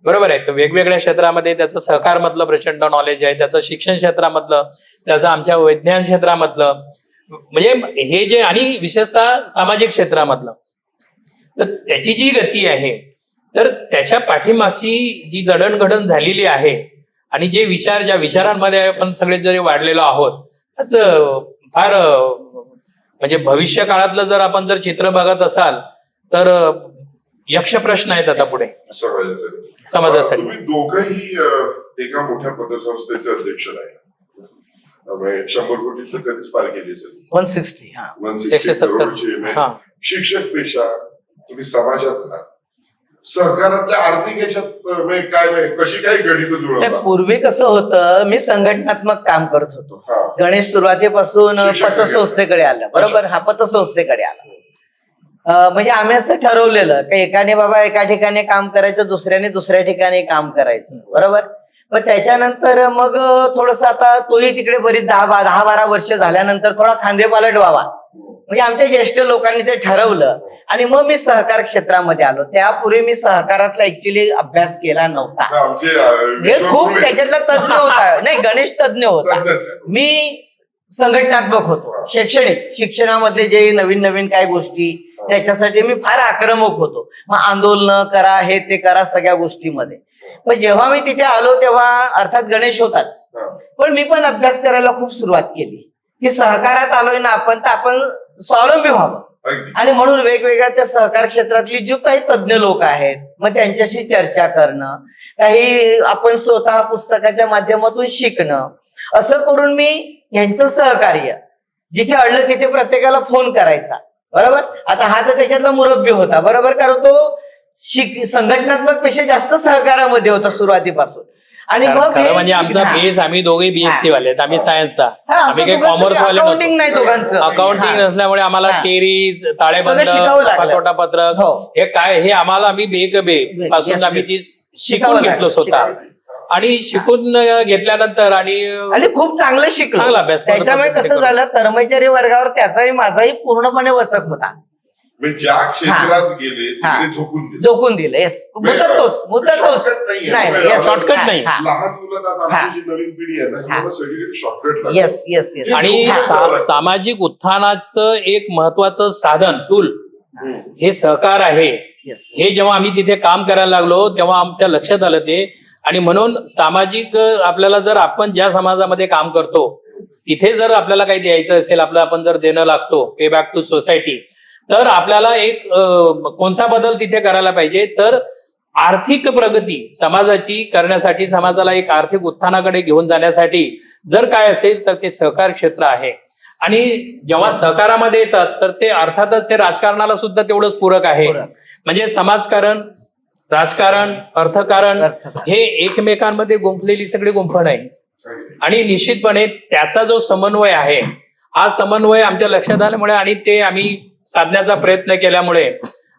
बरोबर आहे. तर वेगवेगळ्या क्षेत्रामध्ये त्याचं सहकार मधलं प्रचंड नॉलेज आहे, त्याचं शिक्षण क्षेत्रामधलं, त्याचं आमच्या विज्ञान क्षेत्रामधलं, म्हणजे हे जे, आणि विशेषतः सामाजिक क्षेत्रामधलं, तर त्याची जी गती आहे, तर त्याच्या पाठीमागची जी जडणघडण झालेली आहे आणि जे विचार, ज्या विचारांमध्ये आपण सगळे जरी वाढलेलो आहोत, असं फार म्हणजे भविष्य काळातलं जर आपण जर चित्र बघत असाल तर यक्ष प्रश्न आहेत आता पुढे समाजासाठी. तुम्ही दोघंही एका मोठ्या पतसंस्थेचे अध्यक्ष आहे, 100 कोटी तर कधीच पार केली असेल. 160 करोडची शिक्षक पेशा, तुम्ही समाजात सहकारातल्या आर्थिक याच्यात काय कशी काय गणित जुळवता? पूर्वी कसं होतं, मी संघटनात्मक काम करत होतो. गणेश सुरुवातीपासून पतसंस्थेकडे आलं. बरोबर. हा पतसंस्थेकडे आला. म्हणजे आम्ही असं ठरवलेलं की एकाने बाबा एका ठिकाणी काम करायचं, दुसऱ्याने दुसऱ्या ठिकाणी काम करायचं. बरोबर. मग त्याच्यानंतर मग थोडस आता तोही तिकडे बरीच 10-12 वर्ष झाल्यानंतर थोडा खांदेपालट व्हावा, म्हणजे आमच्या ज्येष्ठ लोकांनी ते ठरवलं आणि मग मी सहकार क्षेत्रामध्ये आलो. त्यापूर्वी मी सहकारातला ऍक्च्युली अभ्यास केला नव्हता. हे खूप त्याच्यातला तज्ञ होता, नाही गणेश तज्ञ होता. मी संघटनात्मक होतो. शिक्षणामधले जे नवीन नवीन काय गोष्टी, त्याच्यासाठी मी फार आक्रमक होतो. मग आंदोलन करा, हे ते करा, सगळ्या गोष्टीमध्ये. पण जेव्हा मी तिथे आलो तेव्हा अर्थात गणेश होताच, पण मी पण अभ्यास करायला खूप सुरुवात केली की सहकारात आलोय ना आपण, तर आपण स्वावलंबी व्हावं. अगदी. आणि म्हणून वेगवेगळ्या त्या सहकार क्षेत्रातली जी काही तज्ज्ञ लोक आहेत मग त्यांच्याशी चर्चा करणं, काही आपण स्वतः पुस्तकाच्या माध्यमातून शिकणं, असं करून मी यांचं सहकार्य जिथे अडलं तिथे प्रत्येकाला फोन करायचा. बरोबर. आता हा तर त्याच्यातला मुरब्बी होता. बरोबर. कारण तो संघटनात्मक पेक्षा जास्त सहकारामध्ये होता सुरुवातीपासून. आणि मग खरं म्हणजे आमचा बेस, आम्ही दोघे बीएससी वाले आहेत, आम्ही सायन्सचा, आम्ही काही कॉमर्स वाले अकाउंटिंग नाही दोघांचं. अकाउंटिंग नसल्यामुळे आम्हाला टेरीज, ताळेबंद, नफा पत्रक हे काय हे आम्हाला आम्ही बे पासून आम्ही ती शिकून घेतलं स्वतः. आणि शिकून घेतल्यानंतर आणि खूप चांगलं शिकलो. चांगला अभ्यास. त्याच्यामुळे कसं झालं, कर्मचारी वर्गावर त्याचाही माझाही पूर्णपणे वचक होता. ज्या क्षेत्रात गेले तिकडे झोकून दिलं. येस, मुद्दा तोच नाही, शॉर्टकट नाही. लहान मुलं आता जी नवीन पिढी आहे ना सगळीकडे शॉर्टकट. Yes yes yes. आणि सामाजिक उत्थानाचं एक महत्वाचं साधन टूल हे सहकार आहे. हे जेव्हा आम्ही तिथे काम करायला लागलो तेव्हा आमच्या लक्षात आलं ते. आणि म्हणून सामाजिक आपल्याला जर आपण ज्या समाजामध्ये काम करतो तिथे जर आपल्याला काही द्यायचं असेल, आपलं आपण जर देणं लागतो, पे बॅक टू सोसायटी, तर आपल्याला एक कोणता बदल तिथे करायला पाहिजे, तर आर्थिक प्रगती समाजाची करण्यासाठी, समाजाला एक आर्थिक उत्थानाकडे घेऊन जाण्यासाठी जर काय असेल तर ते सहकार क्षेत्र आहे. आणि जेव्हा सहकारामध्ये येतात तर ते अर्थातच ते राजकारणाला सुद्धा तेवढंच पूरक आहे. म्हणजे समाजकारण, राजकारण, अर्थकारण हे एकमेकांमध्ये गुंफलेली सगळी गुंफण आहे. आणि निश्चितपणे त्याचा जो समन्वय आहे, हा समन्वय आमच्या लक्षात आल्यामुळे आणि ते आम्ही साधण्याचा प्रयत्न केल्यामुळे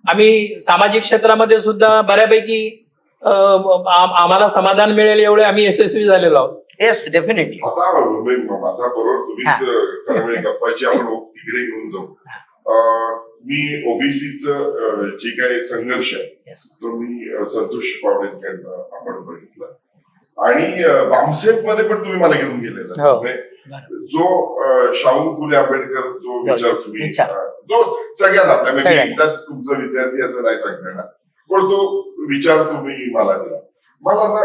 आम्ही सामाजिक क्षेत्रामध्ये सुद्धा बऱ्यापैकी आम्हाला समाधान मिळेल एवढे आम्ही यशस्वी झालेलो आहोत. Yes, definitely. आता माझा बरोबर तुम्हीच गप्पाची आपण तिकडे घेऊन जाऊ. मी ओबीसीचं जे काही संघर्ष आहे तो मी संतोष पावडेंकडनं आपण बघितला. आणि बामसेफ मध्ये पण तुम्ही मला घेऊन गेलेला. जो शाहू फुले आंबेडकर जो विचार तुम्ही, जो सगळ्यात आपल्या एकटाच तुमचा विद्यार्थी असं नाही सांगणार, पण तो विचार तुम्ही मला दिला. मला आता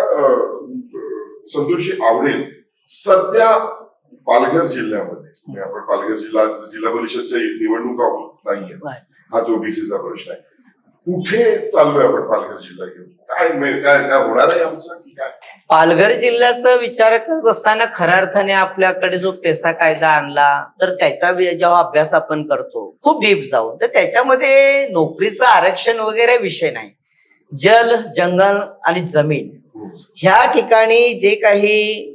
संतोषजी आवडेल, सध्या पालघर जिल्ह्यामध्ये, आपण पालघर जिल्हा परिषदच्या निवडणुका होत नाहीये, हा जो ओबीसीचा प्रश्न आहे, कुठे चाललोय आपण पालघर जिल्हा घेऊन? काय होणार आहे आमचं की काय? पालघर जिल्ह्याचा विचार करत असताना खऱ्या अर्थाने आपल्याकडे जो पेसा कायदा आणला तर त्याचा जेव्हा अभ्यास आपण करतो खूप डीप जाऊन, तर त्याच्यामध्ये नोकरीचं आरक्षण वगैरे विषय नाही. जल, जंगल आणि जमीन ह्या ठिकाणी जे काही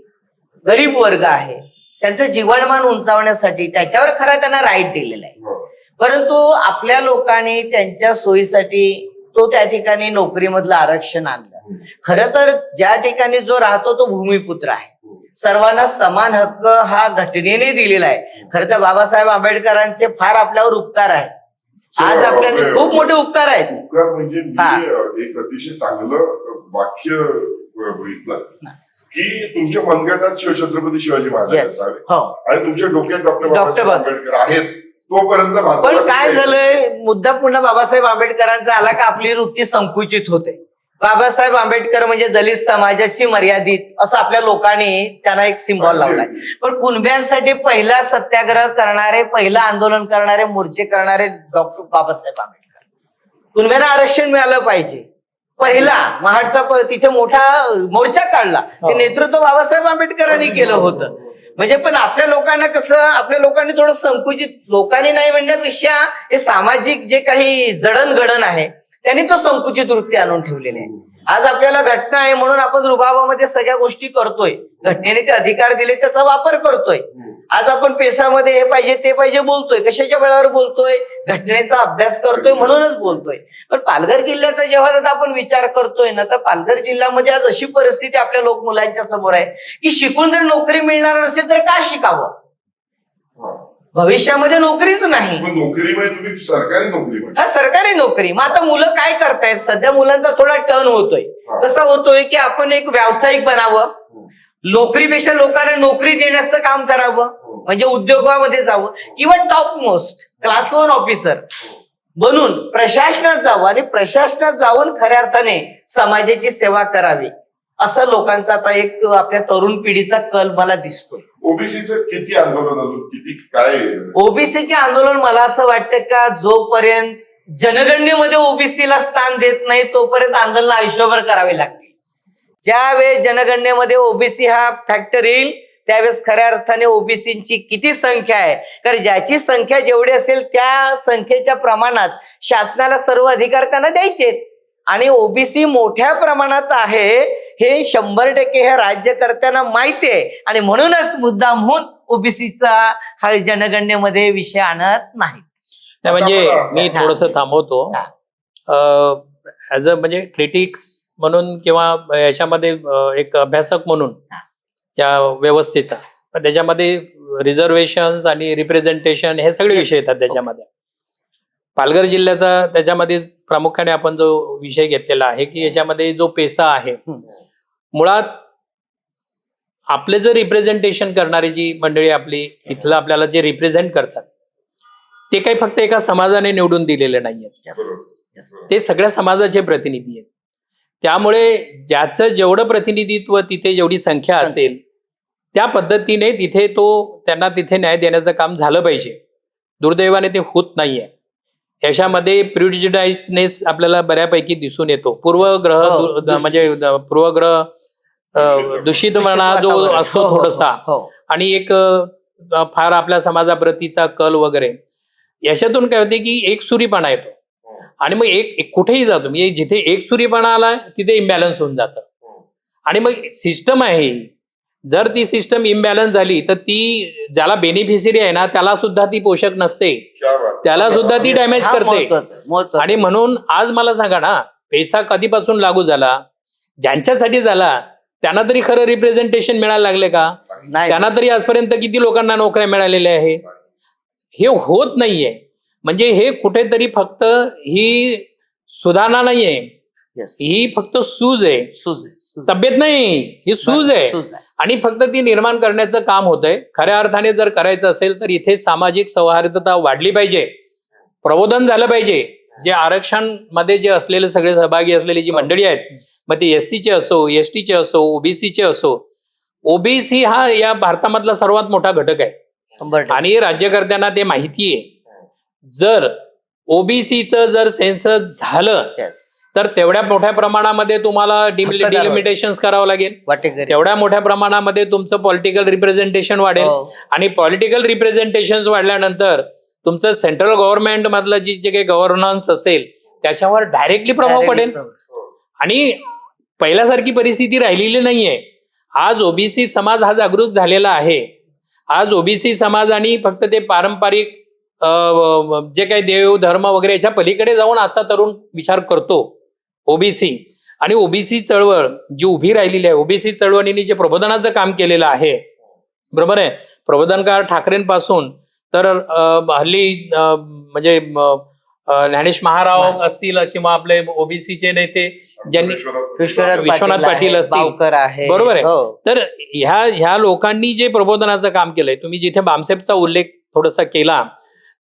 गरीब वर्ग आहे त्यांचं जीवनमान उंचावण्यासाठी त्याच्यावर खरा त्यांना राईट दिलेला आहे. परंतु आपल्या लोकांनी त्यांच्या सोयीसाठी तो त्या ठिकाणी नोकरीमधलं आरक्षण आणलं. खरं तर ज्या ठिकाणी जो राहतो तो भूमिपुत्र आहे. सर्वांना समान हक्क हा घटनेने दिलेला आहे. खरं तर बाबासाहेब आंबेडकरांचे फार आपल्यावर उपकार आहेत. आज आपल्याला खूप मोठे उपकार आहेत. उपकार म्हणजे मी एक अतिशय चांगलं वाक्य बघितलं की तुमच्या मनगटात शिवछत्रपती शिवाजी महाराज असावे आणि तुमच्या डोक्यात डॉक्टर बाबासाहेब आंबेडकर आहेत तोपर्यंत. पण काय झालंय, मुद्दा पुन्हा बाबासाहेब आंबेडकरांचा आला का आपली वृत्ती संकुचित होते. बाबासाहेब आंबेडकर म्हणजे दलित समाजाशी मर्यादित असं आपल्या लोकांनी त्यांना एक सिम्बॉल लावलाय. पण कुणब्यांसाठी पहिला सत्याग्रह करणारे, पहिलं आंदोलन करणारे, मोर्चे करणारे डॉक्टर बाबासाहेब आंबेडकर. कुणब्यांना आरक्षण मिळालं पाहिजे. पहिला महाडचा तिथे मोठा मोर्चा काढला, ते नेतृत्व बाबासाहेब आंबेडकरांनी केलं होतं. म्हणजे पण आपल्या लोकांना कसं, आपल्या लोकांनी थोडं संकुचित, लोकांनी नाही म्हणण्यापेक्षा हे सामाजिक जे काही जडणघडण आहे त्यांनी तो संकुचित वृत्ती आणून ठेवलेली आहे. आज आपल्याला घटना आहे म्हणून आपण रुबाबामध्ये सगळ्या गोष्टी करतोय, घटनेने ते अधिकार दिले त्याचा वापर करतोय. आज आपण पेसामध्ये हे पाहिजे ते पाहिजे बोलतोय, कशाच्या वेळावर बोलतोय, घटनेचा अभ्यास करतोय म्हणूनच बोलतोय. पण पालघर जिल्ह्याचा जेव्हा आपण विचार करतोय ना, तर पालघर जिल्ह्यामध्ये आज अशी परिस्थिती आपल्या लोक मुलांच्या समोर आहे की शिकून जर नोकरी मिळणार नसेल तर का शिकावं? भविष्यामध्ये नोकरीच नाही. नोकरी म्हणजे तुम्ही सरकारी नोकरी, हा सरकारी नोकरी. मग आता मुलं काय करतायत, सध्या मुलांचा थोडा टर्न होतोय. कसा होतोय की आपण एक व्यावसायिक बनावं, नोकरीपेक्षा लोकांना नोकरी देण्याचं काम करावं, म्हणजे उद्योगामध्ये जावं किंवा टॉप मोस्ट क्लास 1 ऑफिसर बनून प्रशासनात जावं आणि प्रशासनात जाऊन खऱ्या अर्थाने समाजाची सेवा करावी, असं लोकांचा आता एक आपल्या तरुण पिढीचा कल मला दिसतोय. ओबीसीचं किती आंदोलन अजून किती काय ओबीसीचे आंदोलन मला असं वाटतं का जोपर्यंत जनगणनेमध्ये ओबीसीला स्थान देत नाही तोपर्यंत आंदोलन आयुष्यभर करावे लागतील. ज्यावेळेस जनगणनेमध्ये ओबीसी हा फॅक्टर येईल त्यावेळेस खऱ्या अर्थाने ओबीसीची किती संख्या आहे, कारण ज्याची संख्या जेवढी असेल त्या संख्येच्या प्रमाणात शासनाला सर्व अधिकार त्यांना द्यायचे आणि ओबीसी मोठ्या प्रमाणात आहे हे 100% हे राज्यकर्त्यांना माहिती आहे आणि म्हणूनच मुद्दामहून ओबीसीचा हा जनगणनेमध्ये विषय आणत नाही. नाही म्हणजे मी थोडस थांबवतो ऍज अ म्हणजे क्रिटिक्स म्हणून किंवा याच्यामध्ये एक अभ्यासक म्हणून या व्यवस्थेचा, पण त्याच्यामध्ये रिझर्वेशन आणि रिप्रेझेंटेशन हे सगळे विषय येतात त्याच्यामध्ये. पालघर जिल्ह्याचा त्याच्यामध्ये प्रामुख्याने आपण जो विषय घेतलेला आहे की याच्यामध्ये जो पेसा आहे मुळात आपले जर रिप्रेझेंटेशन करणारी जी मंडळी आपली इथलं आपल्याला जे रिप्रेझेंट करतात ते काही फक्त एका समाजाने निवडून दिलेले नाहीयेत, ते सगळ्या समाजाचे प्रतिनिधी आहेत. त्यामुळे ज्याचं जेवढं प्रतिनिधित्व तिथे जेवढी संख्या असेल त्या पद्धतीने तिथे त्यांना तिथे न्याय देण्याचं काम झालं पाहिजे. दुर्दैवाने ते होत नाहीये. याच्यामध्ये प्रिजुडाइसनेस आपल्याला बऱ्यापैकी दिसून येतो. पूर्वग्रह म्हणजे पूर्वग्रह दूषितपणा जो असतो थोडासा आणि एक फार आपल्या समाजाप्रतीचा कल वगैरे याच्यातून काय होते की एकसुरीपणा येतो आणि मग एक कुठेही जातो मी जिथे एकसुरीपणा आला तिथे इम्बॅलन्स होऊन जातं आणि मग सिस्टम आहे जर ती सिस्टम इम्बॅलन्स झाली तर ती ज्याला बेनिफिशियरी आहे ना त्याला सुद्धा ती पोषक नसते, त्याला सुद्धा ती डॅमेज करते. आणि म्हणून आज मला सांगा ना पैसा कधीपासून लागू झाला, ज्यांच्यासाठी झाला त्यांना तरी खरं रिप्रेझेंटेशन मिळायला लागले का, त्यांना तरी आजपर्यंत किती लोकांना नोकऱ्या मिळालेल्या आहेत, हे होत नाहीये. म्हणजे हे कुठेतरी फक्त ही सुधारणा नाहीये, ही फक्त सूज आहे, तब्येत नाही, ही सूज आहे आणि फक्त ती निर्माण करण्याचं काम होतंय. खऱ्या अर्थाने जर करायचं असेल तर इथे सामाजिक सौहार्दता वाढली पाहिजे, प्रबोधन झालं पाहिजे. जे आरक्षण मध्ये जे असलेले सगळे सहभागी असलेली जी मंडळी आहेत, मग ते एससीचे असो, एसटीचे असो, ओबीसीचे असो, ओबीसी हा या भारतामधला सर्वात मोठा घटक आहे आणि राज्यकर्त्यांना ते माहिती आहे. जर ओबीसीचं जर सेन्सस झालं तर तेवढ्या मोठ्या प्रमाणामध्ये तुम्हाला डिलिमिटेशन करावं लागेल, तेवढ्या मोठ्या प्रमाणामध्ये तुमचं पॉलिटिकल रिप्रेझेंटेशन वाढेल आणि पॉलिटिकल रिप्रेझेंटेशन वाढल्यानंतर तुमचं सेंट्रल गव्हर्नमेंट मधलं जे काही गव्हर्नन्स असेल त्याच्यावर डायरेक्टली प्रभाव पडेल आणि पहिल्यासारखी परिस्थिती राहिलेली नाहीये. आज ओबीसी समाज हा जागृत झालेला आहे. आज ओबीसी समाजाने फक्त ते पारंपरिक जे काही देव धर्म वगैरे याच्या पलीकडे जाऊन आजचा तरुण विचार करतो ओबीसी. आणि ओबीसी चळवळ जी उभी राहिलेली आहे, ओबीसी चळवळीने जे प्रबोधनाचं काम केलेलं आहे, बरोबर आहे, प्रबोधनकार ठाकरेंपासून तर हल्ली म्हणजे ज्ञानेश महाराव असतील किंवा आपले ओबीसीचे नेते ज्यांनी विश्वनाथ पाटील असतील, बरोबर आहे. तर ह्या लोकांनी जे प्रबोधनाचं काम केलंय, तुम्ही जिथे बामसेपचा उल्लेख थोडासा केला,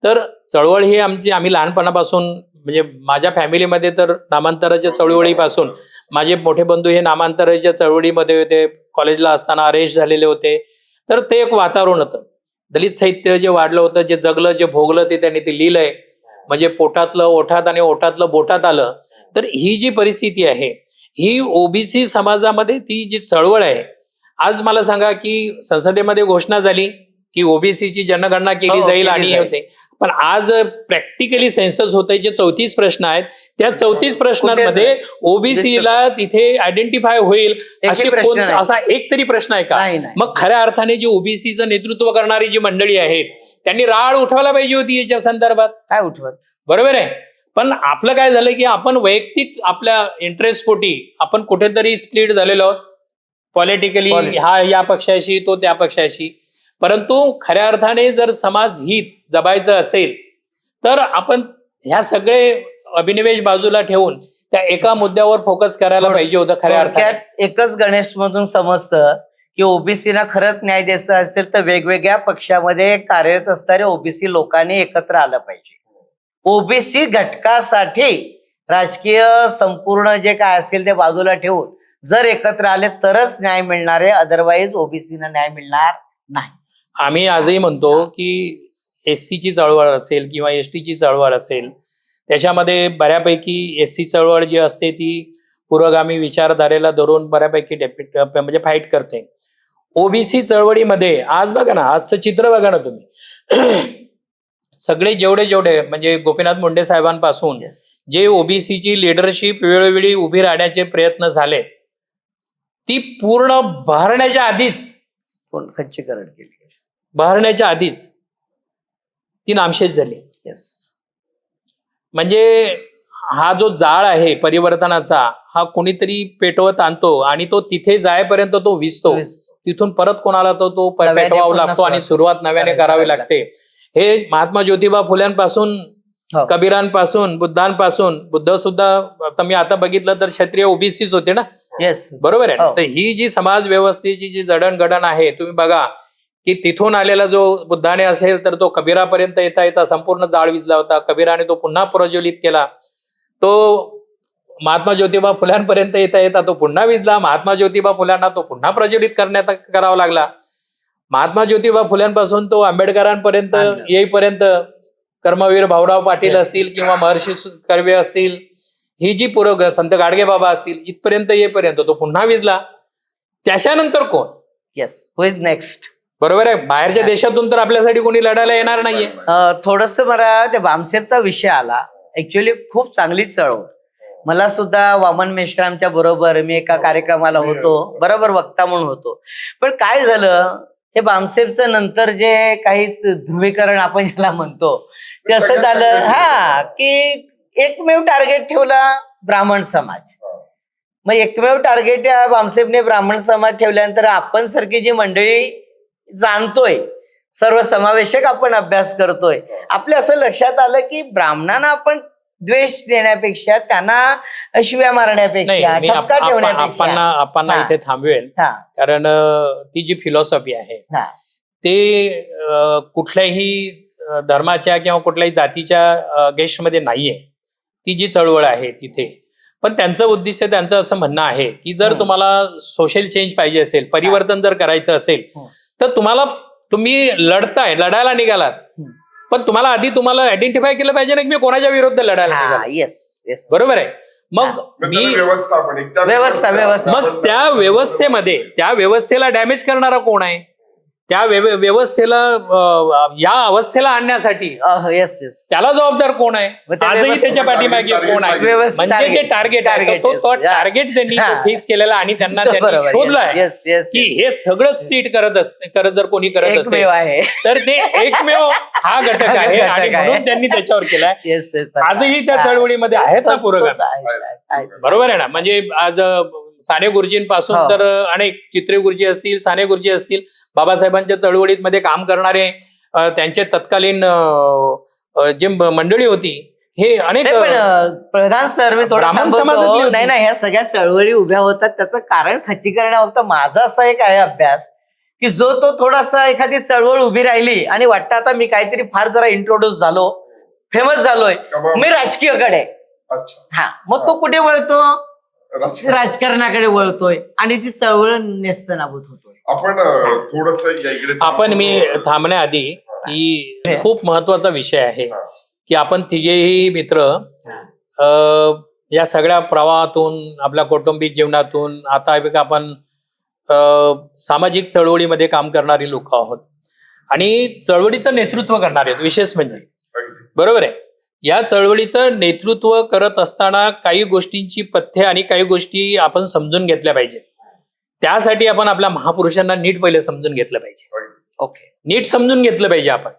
तर चळवळ ही आम्ही लहानपणापासून म्हणजे माझ्या फॅमिलीमध्ये तर नामांतराच्या चळवळीपासून माझे मोठे बंधू हे नामांतराच्या चळवळीमध्ये होते, कॉलेजला असताना अरेस्ट झालेले होते. तर ते एक वातावरण होतं, दलित साहित्य जे वाढलं होतं, जे जगलं जे भोगलं ते त्यांनी ते लिहिलंय, म्हणजे पोटातलं ओठात आणि ओठातलं बोटात आलं. तर ही जी परिस्थिती आहे ही ओबीसी समाजामध्ये ती जी चळवळ आहे, आज मला सांगा की संसदेमध्ये घोषणा झाली की ओबीसीची जनगणना केली जाईल आणि होते, पण आज प्रॅक्टिकली सेन्सस होतंय. जे 34 प्रश्न आहेत त्या 34 प्रश्नांमध्ये ओबीसीला तिथे आयडेंटिफाय होईल असा एक तरी प्रश्न आहे का? मग खऱ्या अर्थाने जे ओबीसीचं नेतृत्व करणारी जी मंडळी आहेत त्यांनी राळ उठवायला पाहिजे होती याच्या संदर्भात. काय उठवत, बरोबर आहे. पण आपलं काय झालं की आपण वैयक्तिक आपल्या इंटरेस्ट पोटी आपण कुठेतरी स्प्लिट झालेलो आहोत पॉलिटिकली, हा या पक्षाशी तो त्या पक्षाशी. परंतु खऱ्या अर्थाने जर समाज हित जपायचं असेल तर आपण ह्या सगळे अभिनिवेश बाजूला ठेवून त्या एका मुद्द्यावर फोकस करायला पाहिजे होतं. खऱ्या अर्थात एकच गणेश मधून समजतं की ओबीसीना खरंच न्याय द्यायचा असेल तर वेगवेगळ्या पक्षामध्ये कार्यरत असणारे ओबीसी लोकांनी एकत्र आलं पाहिजे. ओबीसी घटकासाठी राजकीय संपूर्ण जे काय असेल ते बाजूला ठेवून जर एकत्र आले तरच न्याय मिळणार आहे, अदरवाईज ओबीसीना न्याय मिळणार नाही. आम्ही आजही म्हणतो की SC ची चळवळ असेल किंवा ST ची चळवळ असेल, त्याच्यामध्ये बऱ्यापैकी SC चळवळ जी असते ती पुरोगामी विचारधारेला धरून बऱ्यापैकी म्हणजे फाईट करते. ओबीसी चळवळीमध्ये आज बघा ना, आजचं चित्र बघा ना तुम्ही. सगळे जेवढे म्हणजे गोपीनाथ मुंडे साहेबांपासून Yes. जे ओबीसीची लिडरशिप वेळोवेळी उभी राहण्याचे प्रयत्न झाले, ती पूर्ण बहरण्याच्या आधीच कोण खच्चीकरण केली. बहरण्याच्या आधीच ती नामशेष झाली. येस. म्हणजे हा जो जाळ आहे परिवर्तनाचा, हा कुणीतरी पेटवत आणतो आणि तो तिथे जायपर्यंत तो विजतो. तिथून परत कोणाला तो नव्याने पेटवावा पुन्हा लागतो आणि सुरुवात सुरुवात नव्याने करावी करावी लागते. हे महात्मा ज्योतिबा फुल्यांपासून, हो. कबीरांपासून, बुद्धांपासून, बुद्ध सुद्धा तुम्ही आता बघितलं तर क्षत्रिय ओबीसीच होते ना, येस. बरोबर आहे. हो. तर ही जी समाज व्यवस्थेची जी जडणघडण आहे, तुम्ही बघा की तिथून आलेला जो बुद्धाने असेल तर तो कबीरापर्यंत येता येता संपूर्ण जाळ विजला होता. कबीराने तो पुन्हा प्रज्वलित केला. तो महात्मा ज्योतिबा फुल्यांपर्यंत येता येता तो पुन्हा विजला. महात्मा ज्योतिबा फुल्यांना तो पुन्हा प्रज्वलित करावा लागला. महात्मा ज्योतिबा फुल्यांपासून तो आंबेडकरांपर्यंत येईपर्यंत कर्मवीर भाऊराव पाटील Yes. असतील किंवा महर्षी कर्वे असतील, ही जी संत गाडगे बाबा असतील, इथपर्यंत येईपर्यंत तो पुन्हा विजला. त्याच्यानंतर कोण? येस. Who is next? बरोबर आहे. बाहेरच्या देशातून तर आपल्यासाठी कोणी लढायला येणार नाहीये. थोडस मला ते बामसेबचा विषय आला. ऍक्च्युअली खूप चांगली चळवळ. मला सुद्धा वामन मेश्रामच्या बरोबर मी एका कार्यक्रमाला होतो, बरोबर वक्ता म्हणून होतो. पण काय झालं, हे बामसेबचं नंतर जे काही ध्रुवीकरण आपण ज्याला म्हणतो ते असं झालं, हा, की एकमेव टार्गेट ठेवला ब्राह्मण समाज. मग एकमेव टार्गेट या बामसेबने ब्राह्मण समाज ठेवल्यानंतर आपण सारखी जी मंडळी जाणतोय, सर्वसमावेशक आपण अभ्यास करतोय, आपल्या असं लक्षात आलं की ब्राह्मणांना आपण द्वेष देण्यापेक्षा, त्यांना शिव्या मारण्यापेक्षा, नाही, ठपका ठेवण्यापेक्षा, आपण हा. इथे थांबवेल. हा, कारण ती जी फिलॉसॉफी आहे हा, ते कुठल्याही धर्माच्या किंवा कुठल्याही जातीच्या अगेन्स्टमध्ये नाहीये. ती जी चळवळ आहे तिथे, पण त्यांचं उद्दिष्ट, त्यांचं असं म्हणणं आहे की जर तुम्हाला सोशल चेंज पाहिजे असेल, परिवर्तन जर करायचं असेल, तर तुम्ही लढायला निघालात, पण तुम्हाला आधी आयडेंटिफाय केलं पाहिजे ना की मी कोणाच्या विरुद्ध लढायला हा. निघालो. Yes, yes. बरोबर आहे. मग व्यवस्था. मग त्या व्यवस्थेला डॅमेज करणारा कोण आहे? त्या व्यवस्थेला या अवस्थेला आणण्यासाठी येस, येस. त्याला जबाबदार कोण आहे? मग त्या आजही व्यवस्थेला त्याच्या पाठीमागे कोण आहे? म्हणजे जे टार्गेट आहे तो टार्गेट त्यांनी फिक्स केलेला आणि त्यांना शोधलाय येस, येस. की हे सगळं स्प्लिट करत जर कोणी करत असेल एकमेव आहे. तर ते एकमेव हा घटक आहे आणि म्हणून त्यांनी त्याच्यावर केलाय. Yes, yes. आजही त्या चळवळीमध्ये आहेत ना पुरोगामी. बरोबर आहे ना. म्हणजे आज साने गुरुजींपासून हो. तर अनेक चित्रे गुरुजी असतील, साने गुरुजी असतील, बाबासाहेबांच्या चळवळीत मध्ये काम करणारे त्यांचे तत्कालीन जे मंडळी होती, हे अनेक प्रधान सर, मी थोडं ब्राह्मण थांबवतो. समाजातली होती. नाही, ह्या सगळ्या चळवळी उभ्या होतात त्याचं कारण खच्चीकरणावरतं माझा असा एक आहे अभ्यास की जो तो थोडासा एखादी चळवळ उभी राहिली आणि वाटतं आता मी काहीतरी फार जरा इंट्रोड्यूस झालो, फेमस झालोय, मी राजकीयकडे, हा, मग तो कुठे वळतो? राजकारणाकडे वळतोय आणि ती चळवळ नेस्तनाबूत होतोय. आपण मी थांबण्याआधी की खूप महत्वाचा विषय आहे की आपण तिघेही मित्र या सगळ्या प्रवाहातून, आपल्या कौटुंबिक जीवनातून, आता आपण सामाजिक चळवळीमध्ये काम करणारी लोक आहोत आणि चळवळीचं नेतृत्व करणारे आहेत विशेष म्हणजे. बरोबर आहे. या चळवळीचं नेतृत्व करत असताना काही गोष्टींची पथ्य आणि काही गोष्टी आपण समजून घेतल्या पाहिजेत. त्यासाठी आपण आपल्या महापुरुषांना नीट पहिले समजून घेतलं पाहिजे. ओके. नीट समजून घेतलं पाहिजे. आपण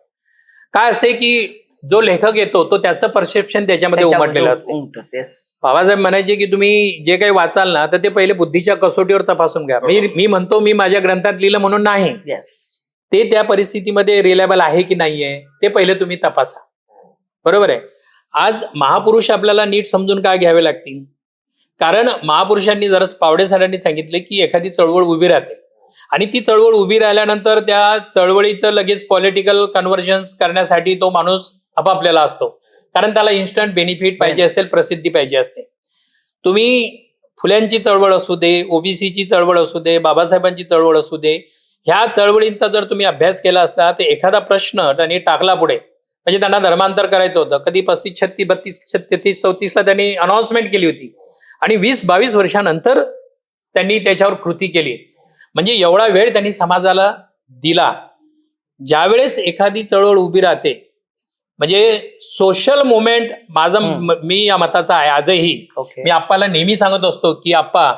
काय असते की जो लेखक येतो तो त्याचं परसेप्शन त्याच्यामध्ये उमटलेलं असते. बाबासाहेब म्हणायचे की तुम्ही जे काही वाचाल ना तर ते पहिले बुद्धीच्या कसोटीवर तपासून घ्या. मी म्हणतो मी माझ्या ग्रंथात लिहिलं म्हणून नाही, ते त्या परिस्थितीमध्ये रिलायबल आहे की नाहीये ते पहिले तुम्ही तपासा. बरोबर आहे. आज महापुरुष आपल्याला नीट समजून काय घ्यावे लागतील? कारण महापुरुषांनी जरा पावडे सरांनी सांगितले की एखादी चळवळ उभी राहते आणि ती चळवळ उभी राहिल्यानंतर त्या चळवळीचं लगेच पॉलिटिकल कन्व्हर्जन्स करण्यासाठी तो माणूस आपापलेला असतो. कारण त्याला इन्स्टंट बेनिफिट पाहिजे असेल, प्रसिद्धी पाहिजे असते. तुम्ही फुल्यांची चळवळ असू दे, ओबीसीची चळवळ असू दे, बाबासाहेबांची चळवळ असू दे, ह्या चळवळींचा जर तुम्ही अभ्यास केला असता तर एखादा प्रश्न त्यांनी टाकला पुढे, म्हणजे त्यांना धर्मांतर करायचं होतं, कधी 35, 36, 32, 33, 34ला त्यांनी अनाउन्समेंट केली होती आणि 20-22 वर्षानंतर त्यांनी त्याच्यावर कृती केली. म्हणजे एवढा वेळ त्यांनी समाजाला दिला. ज्यावेळेस एखादी चळवळ उभी राहते, म्हणजे सोशल मुवमेंट मी या मताचा आहे आजही. ओके. मी आप्पाला नेहमी सांगत असतो की आप्पा,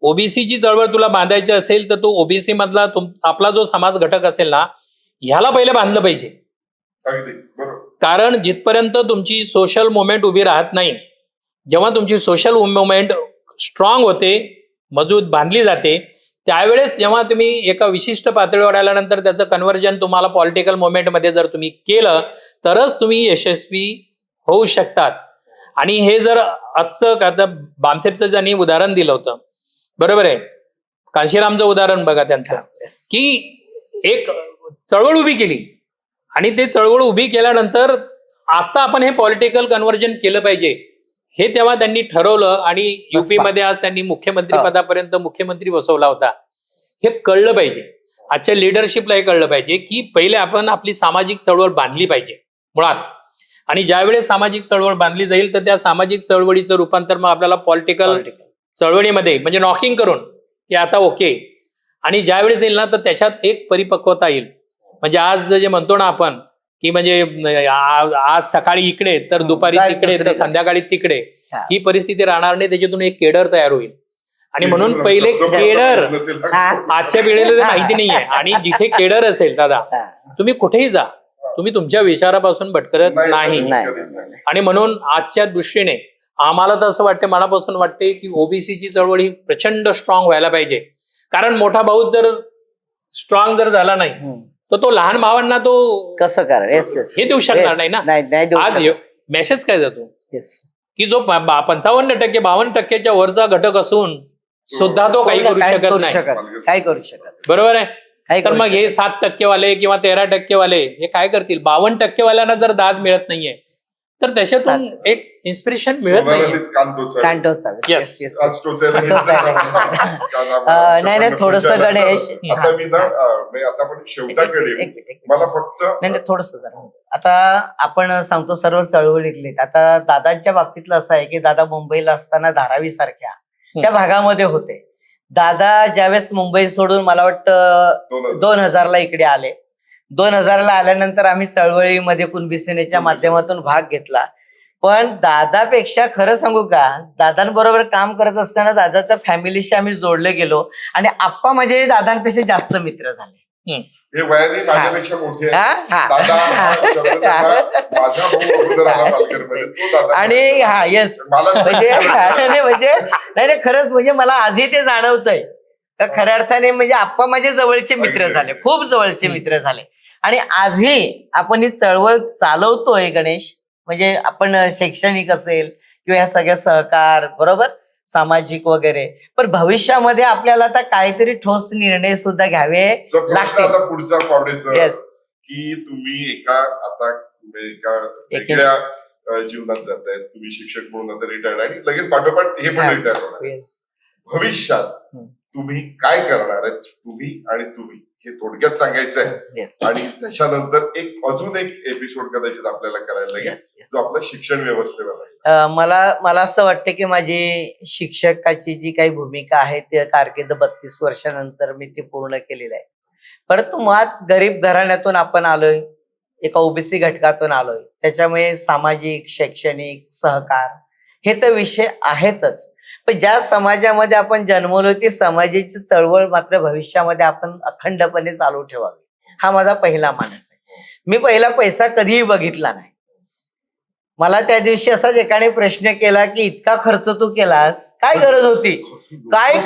ओबीसीची चळवळ तुला बांधायची असेल तर तो ओबीसी मधला आपला जो समाज घटक असेल ना, ह्याला पहिले बांधलं पाहिजे. अगदी बरोबर. कारण जिथपर्यंत तुमची सोशल मुवमेंट उभी राहत नाही, जेव्हा तुमची सोशल मुवमेंट स्ट्रॉंग होते, मजबूत बांधली जाते, त्यावेळेस जेव्हा तुम्ही एका विशिष्ट पातळीवर आल्यानंतर त्याचं कन्व्हर्जन तुम्हाला पॉलिटिकल मुवमेंटमध्ये जर तुम्ही केलं तरच तुम्ही यशस्वी होऊ शकतात. आणि हे जर आजचं आता बामसेपचं ज्यांनी उदाहरण दिलं होतं, बरोबर आहे, कांशीरामचं उदाहरण बघा त्यांचं, की एक चळवळ उभी केली आणि ते चळवळ उभी केल्यानंतर आता आपण हे पॉलिटिकल कन्व्हर्जन केलं पाहिजे, हे तेव्हा त्यांनी ठरवलं आणि युपी मध्ये आज त्यांनी मुख्यमंत्री पदापर्यंत मुख्यमंत्री बसवला होता. हे कळलं पाहिजे, आजच्या लिडरशिपला हे कळलं पाहिजे की पहिले आपण आपली सामाजिक चळवळ बांधली पाहिजे मुळात, आणि ज्यावेळेस सामाजिक चळवळ बांधली जाईल तर त्या सामाजिक चळवळीचं रूपांतर मग आपल्याला पॉलिटिकल चळवळीमध्ये म्हणजे नॉकिंग करून की आता ओके, आणि ज्यावेळेस येईल ना तर त्याच्यात एक परिपक्वता येईल. म्हणजे आज जे म्हणतो ना आपण की म्हणजे आज सकाळी इकडे तर दुपारी तिकडे तर संध्याकाळी तिकडे, ही परिस्थिती राहणार नाही, त्याच्यातून एक केडर तयार होईल. आणि म्हणून पहिले केडर आजच्या वेळेला माहिती नाहीये, आणि जिथे केडर असेल दादा, तुम्ही कुठेही जा, तुम्ही तुमच्या विचारापासून भटकत नाही. आणि म्हणून आजच्या दृष्टीने आम्हाला तर असं वाटते, मनापासून वाटते की ओबीसीची चळवळ ही प्रचंड स्ट्रॉंग व्हायला पाहिजे. कारण मोठा भाऊ जर स्ट्रॉंग जर झाला नाही तर तो लहान भावांना तो कसं करा हे देऊ शकणार नाही ना. आज मेसेज काय जातो की जो 55% 52%च्या वरचा घटक असून सुद्धा तो काही करू शकत नाही, काय करू शकत, बरोबर आहे. तर मग हे 7% वाले किंवा 13% वाले हे काय करतील? 52% वाल्यांना जर दाद मिळत नाहीये तर त्याच्यातून एक इन्स्पिरेशन मिळत नाही. नाही थोडस गणेश, आता मी ना आता आपण शेवटाकडे मला फक्त नाही थोडस जरा, आता आपण सांगतो सर्व चळवळीतले. आता दादांच्या बाबतीतलं असं आहे की दादा मुंबईला असताना धारावी सारख्या त्या भागामध्ये होते. दादा ज्यावेळेस मुंबई सोडून मला वाटतं 2000ला इकडे आले, 2000ला आल्यानंतर आम्ही चळवळीमध्ये कुणबी सेनेच्या माध्यमातून भाग घेतला. पण दादापेक्षा खरं सांगू का, दादांबरोबर काम करत असताना दादाच्या फॅमिलीशी आम्ही जोडले गेलो आणि आप्पा माझे दादांपेक्षा जास्त मित्र झाले. हे वयाने माझ्यापेक्षा मोठे दादा माझा भाऊ अगोदर आला पालघरमध्ये, तो दादा. आणि हा येस म्हणजे नाही खरंच, म्हणजे मला आजही ते जाणवतंय का खऱ्या अर्थाने म्हणजे आप्पा माझे जवळचे मित्र झाले, खूप जवळचे मित्र झाले. आणि आजही आपण ही चळवळ चालवतोय गणेश, म्हणजे आपण शैक्षणिक असेल किंवा या सगळ्या सहकार बरोबर सामाजिक वगैरे, पण भविष्यामध्ये आपल्याला आता काहीतरी ठोस निर्णय सुद्धा घ्यावे लागतील. आता पुढचा पावडे येस की तुम्ही एका वेगळ्या जीवनात जाताय, तुम्ही शिक्षक म्हणून आता रिटायर्ड आणि लगेच पाठोपाठ हे पण रिटायर होणार. भविष्यात तुम्ही काय करणार आहेत, तुम्ही आणि तुम्ही, हे थोडक्यात सांगायचं आहे. आणि त्याच्यानंतर अजून एक एपिसोड कदाचित आपल्याला करायला लागेल जो आपला शिक्षण व्यवस्थेवर आहे. मला असं वाटतं की माझी शिक्षकाची जी काही भूमिका आहे ते कारकीर्द 32 वर्षानंतर मी ती पूर्ण केलेली आहे. परंतु मुळात गरीब घराण्यातून आपण आलोय, एका ओबीसी घटकातून आलोय, त्याच्यामुळे सामाजिक शैक्षणिक सहकार हे तर विषय आहेतच. पण ज्या समाजामध्ये आपण जन्मलो ती समाजाची चळवळ मात्र भविष्यामध्ये आपण अखंडपणे चालू ठेवावी, हा माझा पहिला मानस आहे. मी पहिला पैसा कधीही बघितला नाही. मला त्या दिवशी असाच एकाने प्रश्न केला की इतका खर्च तू केलास, काय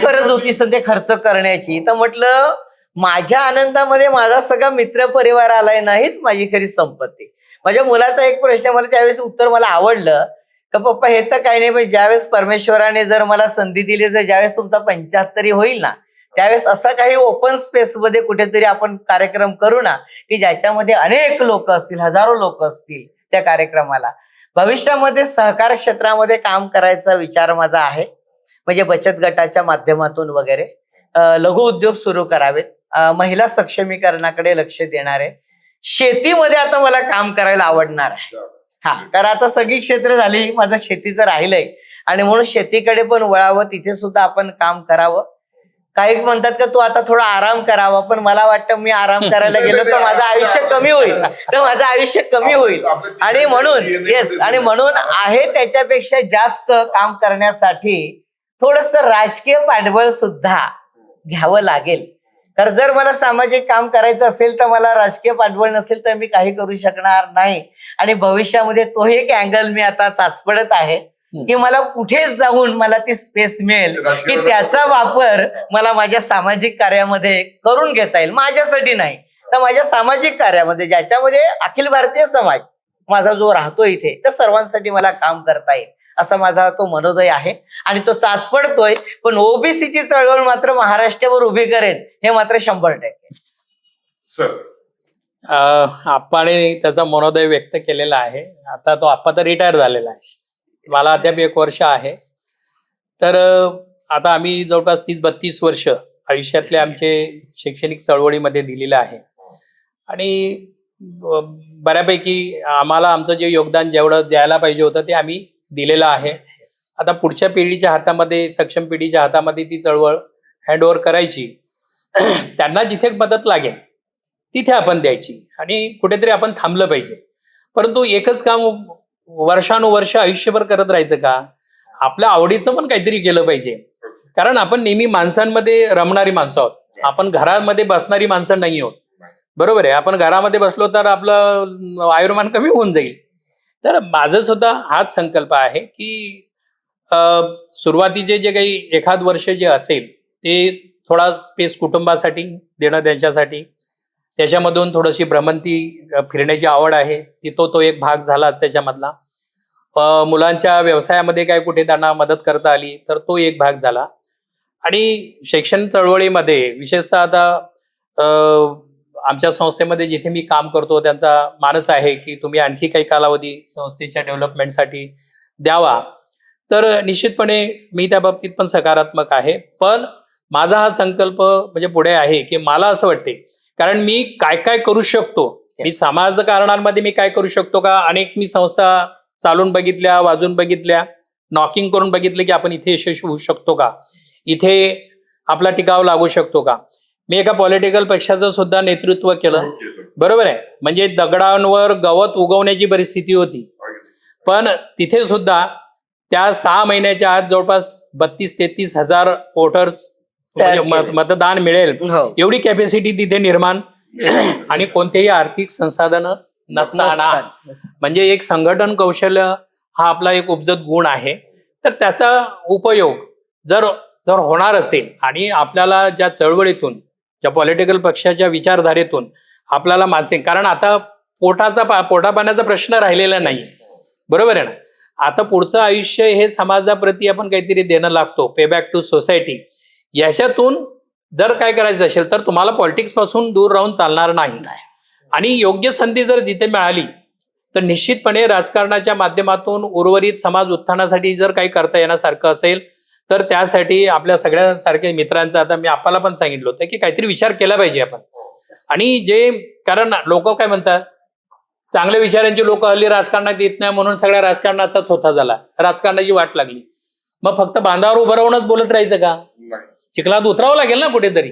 गरज होती सध्या खर्च करण्याची? तर म्हटलं माझ्या आनंदामध्ये माझा सगळा मित्र परिवार आलाय नाहीच माझी खरी संपत्ती. माझ्या मुलाचा एक प्रश्न मला त्यावेळेस उत्तर मला आवडलं का पप्पा हे तर काही नाही, पण ज्यावेळेस परमेश्वराने जर मला संधी दिली तर ज्यावेळेस तुमचा 75 होईल ना त्यावेळेस असा काही ओपन स्पेस मध्ये कुठेतरी आपण कार्यक्रम करू ना की ज्याच्यामध्ये अनेक लोक असतील, हजारो लोक असतील त्या कार्यक्रमाला. भविष्यामध्ये सहकार क्षेत्रामध्ये काम करायचा विचार माझा आहे, म्हणजे बचत गटाच्या माध्यमातून वगैरे. लघु उद्योग सुरू करावेत, महिला सक्षमीकरणाकडे लक्ष देणार आहे. शेतीमध्ये आता मला काम करायला आवडणार आहे. हा, कारण आता सगळी क्षेत्र झाली, माझं शेतीचं राहिलंय आणि म्हणून शेतीकडे पण वळावं, तिथे सुद्धा आपण काम करावं. काही म्हणतात का तू आता थोडा आराम करावा, पण मला वाटतं मी आराम करायला गेलो तर माझं आयुष्य कमी होईल, आणि म्हणून आहे त्याच्यापेक्षा जास्त काम करण्यासाठी थोडस राजकीय पाठबळ सुद्धा घ्यावं लागेल. तर जर मला सामाजिक काम करायचं असेल तर मला राजकीय पाठबळ नसेल तर मी काही करू शकणार नाही. आणि भविष्यामध्ये तो एक अँगल मी आता चाचपडत आहे की मला कुठे जाऊन मला ती स्पेस मिळेल की त्याचा वापर मला माझ्या सामाजिक कार्यामध्ये करून घेता येईल. माझ्यासाठी नाही तर माझ्या सामाजिक कार्यामध्ये, ज्याच्यामध्ये अखिल भारतीय समाज माझा जो राहतो इथे, त्या सर्वांसाठी मला काम करता येईल असा माझा तो मनोदय आहे आणि तो चाचपडतोय. पण ओबीसीची चळवळ मात्र महाराष्ट्रावर उभी करेन हे मात्र 100%. सर, आप्पाने त्याचा मनोदय व्यक्त केलेला आहे. आता तो आप्पा तर रिटायर झालेला आहे, मला अद्याप 1 वर्ष आहे. तर आता आम्ही जवळपास 30-32 वर्ष आयुष्यातले आमचे शैक्षणिक चळवळीमध्ये दिलेलं आहे आणि बऱ्यापैकी आम्हाला आमचं जे योगदान जेवढं द्यायला पाहिजे होतं ते आम्ही दिलेलं आहे. आता पुढच्या पिढीच्या हातामध्ये, सक्षम पिढीच्या हातामध्ये ती चळवळ हँडओव्हर करायची. त्यांना जिथे मदत लागेल तिथे आपण द्यायची आणि कुठेतरी आपण थांबलं पाहिजे. परंतु एकच काम वर्षानुवर्ष आयुष्यभर करत राहायचं का? आपल्या आवडीचं पण काहीतरी केलं पाहिजे. कारण आपण नेहमी माणसांमध्ये रमणारी माणसं आहोत, आपण घरामध्ये बसणारी माणसं नाही आहोत. बरोबर आहे, आपण घरामध्ये बसलो तर आपलं आयुर्मान कमी होऊन जाईल. तर माझं सुद्धा हाच संकल्प आहे की सुरुवातीचे जे काही एखाद वर्ष जे असेल ते थोडा स्पेस कुटुंबासाठी देणं, त्यांच्यासाठी, त्याच्यामधून थोडीशी भ्रमंती फिरण्याची आवड आहे ती तो एक भाग झालाच त्याच्यामधला. मुलांच्या व्यवसायामध्ये काय कुठे त्यांना मदत करता आली तर तो एक भाग झाला. आणि शिक्षण चळवळीमध्ये विशेषतः आता आमच्या संस्थेमध्ये जिथे मी काम करतो त्यांचा मानस आहे की तुम्ही आणखी काही कालावधी संस्थेच्या डेव्हलपमेंटसाठी द्यावा. तर निश्चितपणे मी त्या बाबतीत पण सकारात्मक आहे. पण माझा हा संकल्प म्हणजे पुढे आहे की मला असं वाटते, कारण मी काय काय करू शकतो, मी समाजकारणांमध्ये मी काय करू शकतो का, अनेक मी संस्था चालून बघितल्या, वाजून बघितल्या, नॉकिंग करून बघितले की आपण इथे यशस्वी होऊ शकतो का, इथे आपला टिकाव लागू शकतो का. मी एका पॉलिटिकल पक्षाचं सुद्धा नेतृत्व केलं, बरोबर आहे. म्हणजे दगडांवर गवत उगवण्याची परिस्थिती होती, पण तिथे सुद्धा त्या 6 महिन्याच्या आत जवळपास 32-33 हजार वोटर्स मतदान मिळेल एवढी कॅपॅसिटी तिथे निर्माण आणि कोणतेही आर्थिक संसाधनं नसताना, म्हणजे एक संघटन कौशल्य हा आपला एक उपजत गुण आहे. तर त्याचा उपयोग जर होणार असेल आणि आपल्याला ज्या चळवळीतून, ज्या पॉलिटिकल पक्षाच्या विचारधारेतून आपल्याला मानसिक, कारण आता पोटापाण्याचा प्रश्न राहिलेला नाही, बरोबर आहे ना. आता पुढचं आयुष्य हे समाजाप्रती आपण काहीतरी देणं लागतो, पे बॅक टू सोसायटी. याच्यातून जर काय करायचं असेल तर तुम्हाला पॉलिटिक्स पासून दूर राहून चालणार नाही. आणि योग्य संधी जर जिथे मिळाली तर निश्चितपणे राजकारणाच्या माध्यमातून उर्वरित समाज उत्थानासाठी जर काही करता येण्यासारखं असेल तर त्यासाठी आपल्या सगळ्यांसारख्या मित्रांचा, आता मी आपल्याला पण सांगितलं होतं की काहीतरी विचार केला पाहिजे आपण. आणि कारण लोक काय म्हणतात, चांगल्या विचारांची लोक हल्ली राजकारणात येत नाही म्हणून सगळ्या राजकारणाचाच होता झाला, राजकारणाची वाट लागली. मग फक्त बांधावर उभं राहूनच बोलत राहायचं का? चिखलात उतरावं लागेल ना कुठेतरी.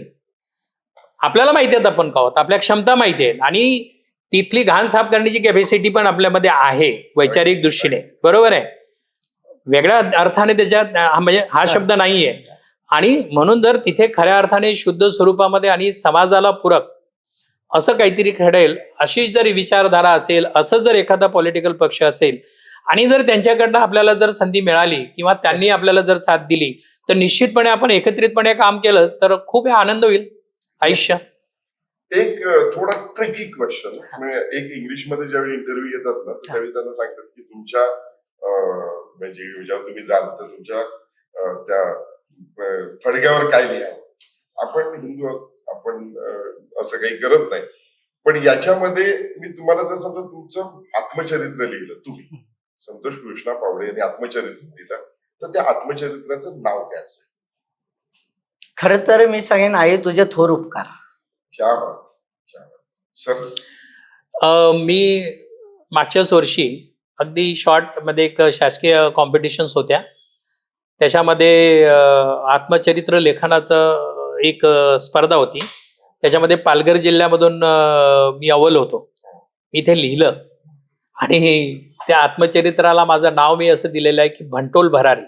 आपल्याला माहिती आहेत आपण का आहोत, आपल्या क्षमता माहिती आहेत आणि तिथली घाण साफ करण्याची कॅपॅसिटी पण आपल्यामध्ये आहे वैचारिक दृष्टीने, बरोबर आहे. वेगळ्या अर्थाने त्याच्यात म्हणजे हा शब्द नाहीये. आणि म्हणून जर तिथे खऱ्या अर्थाने शुद्ध स्वरूपामध्ये आणि समाजाला पूरक असं काहीतरी घडेल, अशी जर विचारधारा असेल, असं जर एखादा पॉलिटिकल पक्ष असेल आणि जर त्यांच्याकडनं आपल्याला जर संधी मिळाली किंवा त्यांनी आपल्याला जर साथ दिली तर निश्चितपणे आपण एकत्रितपणे काम केलं तर खूप आनंद होईल आयुष्य. एक थोडा ट्रिकी क्वेश्चन, एक इंग्लिशमध्ये ज्यावेळी इंटरव्ह्यू घेतात ना त्यावेळी त्यांना सांगतात की तुमच्या म्हणजे जेव्हा तुम्ही जाल तर तुमच्या त्या फडक्यावर काय लिहा. आपण हिंदू आहोत, आपण असं काही करत नाही. पण याच्यामध्ये मी तुम्हाला जर समजा तुमचं आत्मचरित्र लिहिलं, तुम्ही संतोष कृष्णा पावडे यांनी आत्मचरित्र लिहिलं, तर त्या आत्मचरित्राचं नाव काय असेल? खर तर मी सांगेन आई तुझे थोर उपकार. क्या बात, क्या बात. सर, मी मागच्याच वर्षी अगदी शॉर्ट मध्ये एक शासकीय कॉम्पिटिशन्स होत्या. त्याच्यामध्ये आत्मचरित्र लेखनाचं एक स्पर्धा होती. त्याच्यामध्ये पालघर जिल्ह्यामधून मी अव्वल होतो. मी इथे लिहिलं आणि त्या आत्मचरित्राला माझं नाव मी असं दिलेलं आहे की भंटोल भरारी.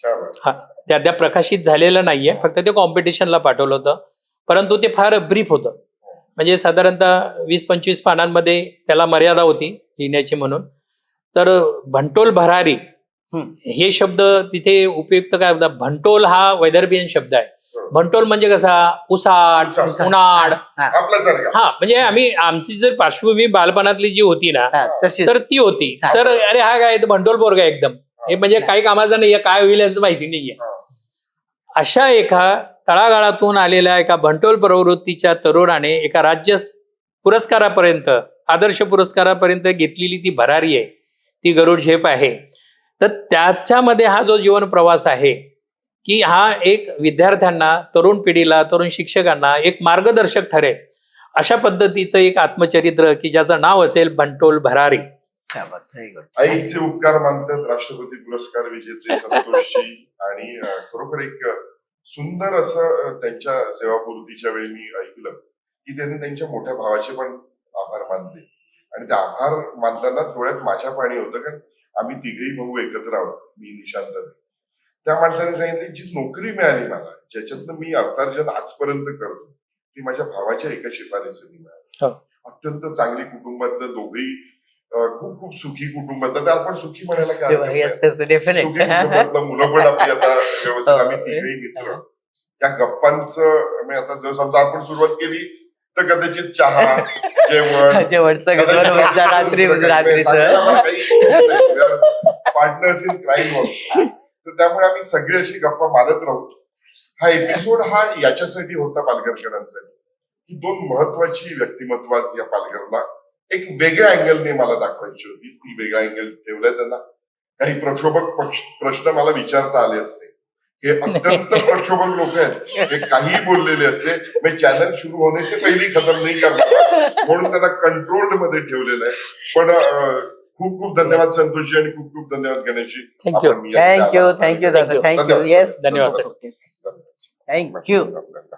क्या बात. हा, ते अद्याप प्रकाशित झालेलं नाहीये, फक्त ते कॉम्पिटिशनला पाठवलं होतं. परंतु ते फार ब्रीफ होतं, म्हणजे साधारणतः 20-25 पानांमध्ये त्याला मर्यादा होती लिहिण्याची म्हणून. तर भंटोल भरारी हे शब्द तिथे उपयुक्त काय होता. भंटोल हा वैदर्भीयन शब्द आहे. भंटोल म्हणजे कसा उसाट, उन्हाळ. आपल्यासारखा. हा, म्हणजे आमची जर पार्श्वभूमी बालपणातली जी होती ना, तशीच. तर ती होती. तर अरे हा काय भंटोल पोरगा एकदम, हे म्हणजे काही कामाचा नाहीये, काय होईल याचं माहिती नाहीये. अशा एका तळागाळातून आलेल्या एका भंटोल प्रवृत्तीच्या तरुणाने एका राज्य पुरस्कारापर्यंत, आदर्श पुरस्कारापर्यंत घेतलेली ती भरारी आहे, ती गरुड झेप आहे. तर त्याच्यामध्ये हा जो जीवन प्रवास आहे की हा एक विद्यार्थ्यांना, तरुण पिढीला, तरुण शिक्षकांना एक मार्गदर्शक ठरेल अशा पद्धतीचं एक आत्मचरित्र की ज्याचं नाव असेल भंटोल भरारी. आईचे उपकार मानतात राष्ट्रपती पुरस्कार विजेते संतोषजी. आणि खरोखर एक सुंदर असं त्यांच्या सेवापूर्तीच्या वेळी मी ऐकलं की त्यांनी त्यांच्या मोठ्या भावाचे पण आभार मानले. आणि ते आभार मानताना डोळ्यात माझ्या पाणी होतं, कारण आम्ही तिघही भाऊ एकत्र आहोत, मी निशांत. त्या माणसाने सांगितले जी नोकरी मिळाली मला, ज्याच्यातनं मी अर्थार्जन आजपर्यंत करतो, ती माझ्या भावाच्या एका शिफारसीने मिळाली. अत्यंत चांगली कुटुंबातलं, दोघेही खूप खूप सुखी कुटुंबातलं. तर आपण सुखी म्हणायला काय हरकत नाही. सुखी कुटुंबातलं, मुलं पण आपली आता व्यवस्थित, आम्ही तिघही मित्र. त्या गप्पांचं म्हणजे आता जर समजा आपण सुरुवात केली तर कदाचित चहा, जेवण पार्टनर्स इन क्राईम ऑल्सो. तर त्यामुळे आम्ही सगळे अशी गप्पा मारत राहू. हा एपिसोड हा याच्यासाठी होता पालघरकरांसाठी की दोन महत्वाची व्यक्तिमत्व आज या पालघरला एक वेगळ्या अँगलने मला दाखवायची होती. ती वेगळा अँगल ठेवलाय त्यांना. काही प्रक्षोभक प्रश्न मला विचारता आले असते. हे अत्यंत प्रक्षोभक लोक आहेत, हे काही बोललेले असते. मी चॅनल सुरू होने से पहिले खतम नाही करणार, म्हणून त्यांना कंट्रोल्ड मध्ये ठेवलेलं आहे. पण खूप खूप धन्यवाद संतोषजी आणि खूप खूप धन्यवाद गणेशजी. थँक्यू. थँक्यू. येस, धन्यवाद. थँक्यू.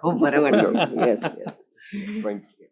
खूप बरं वाटलं. Yes, yes. थँक्यू.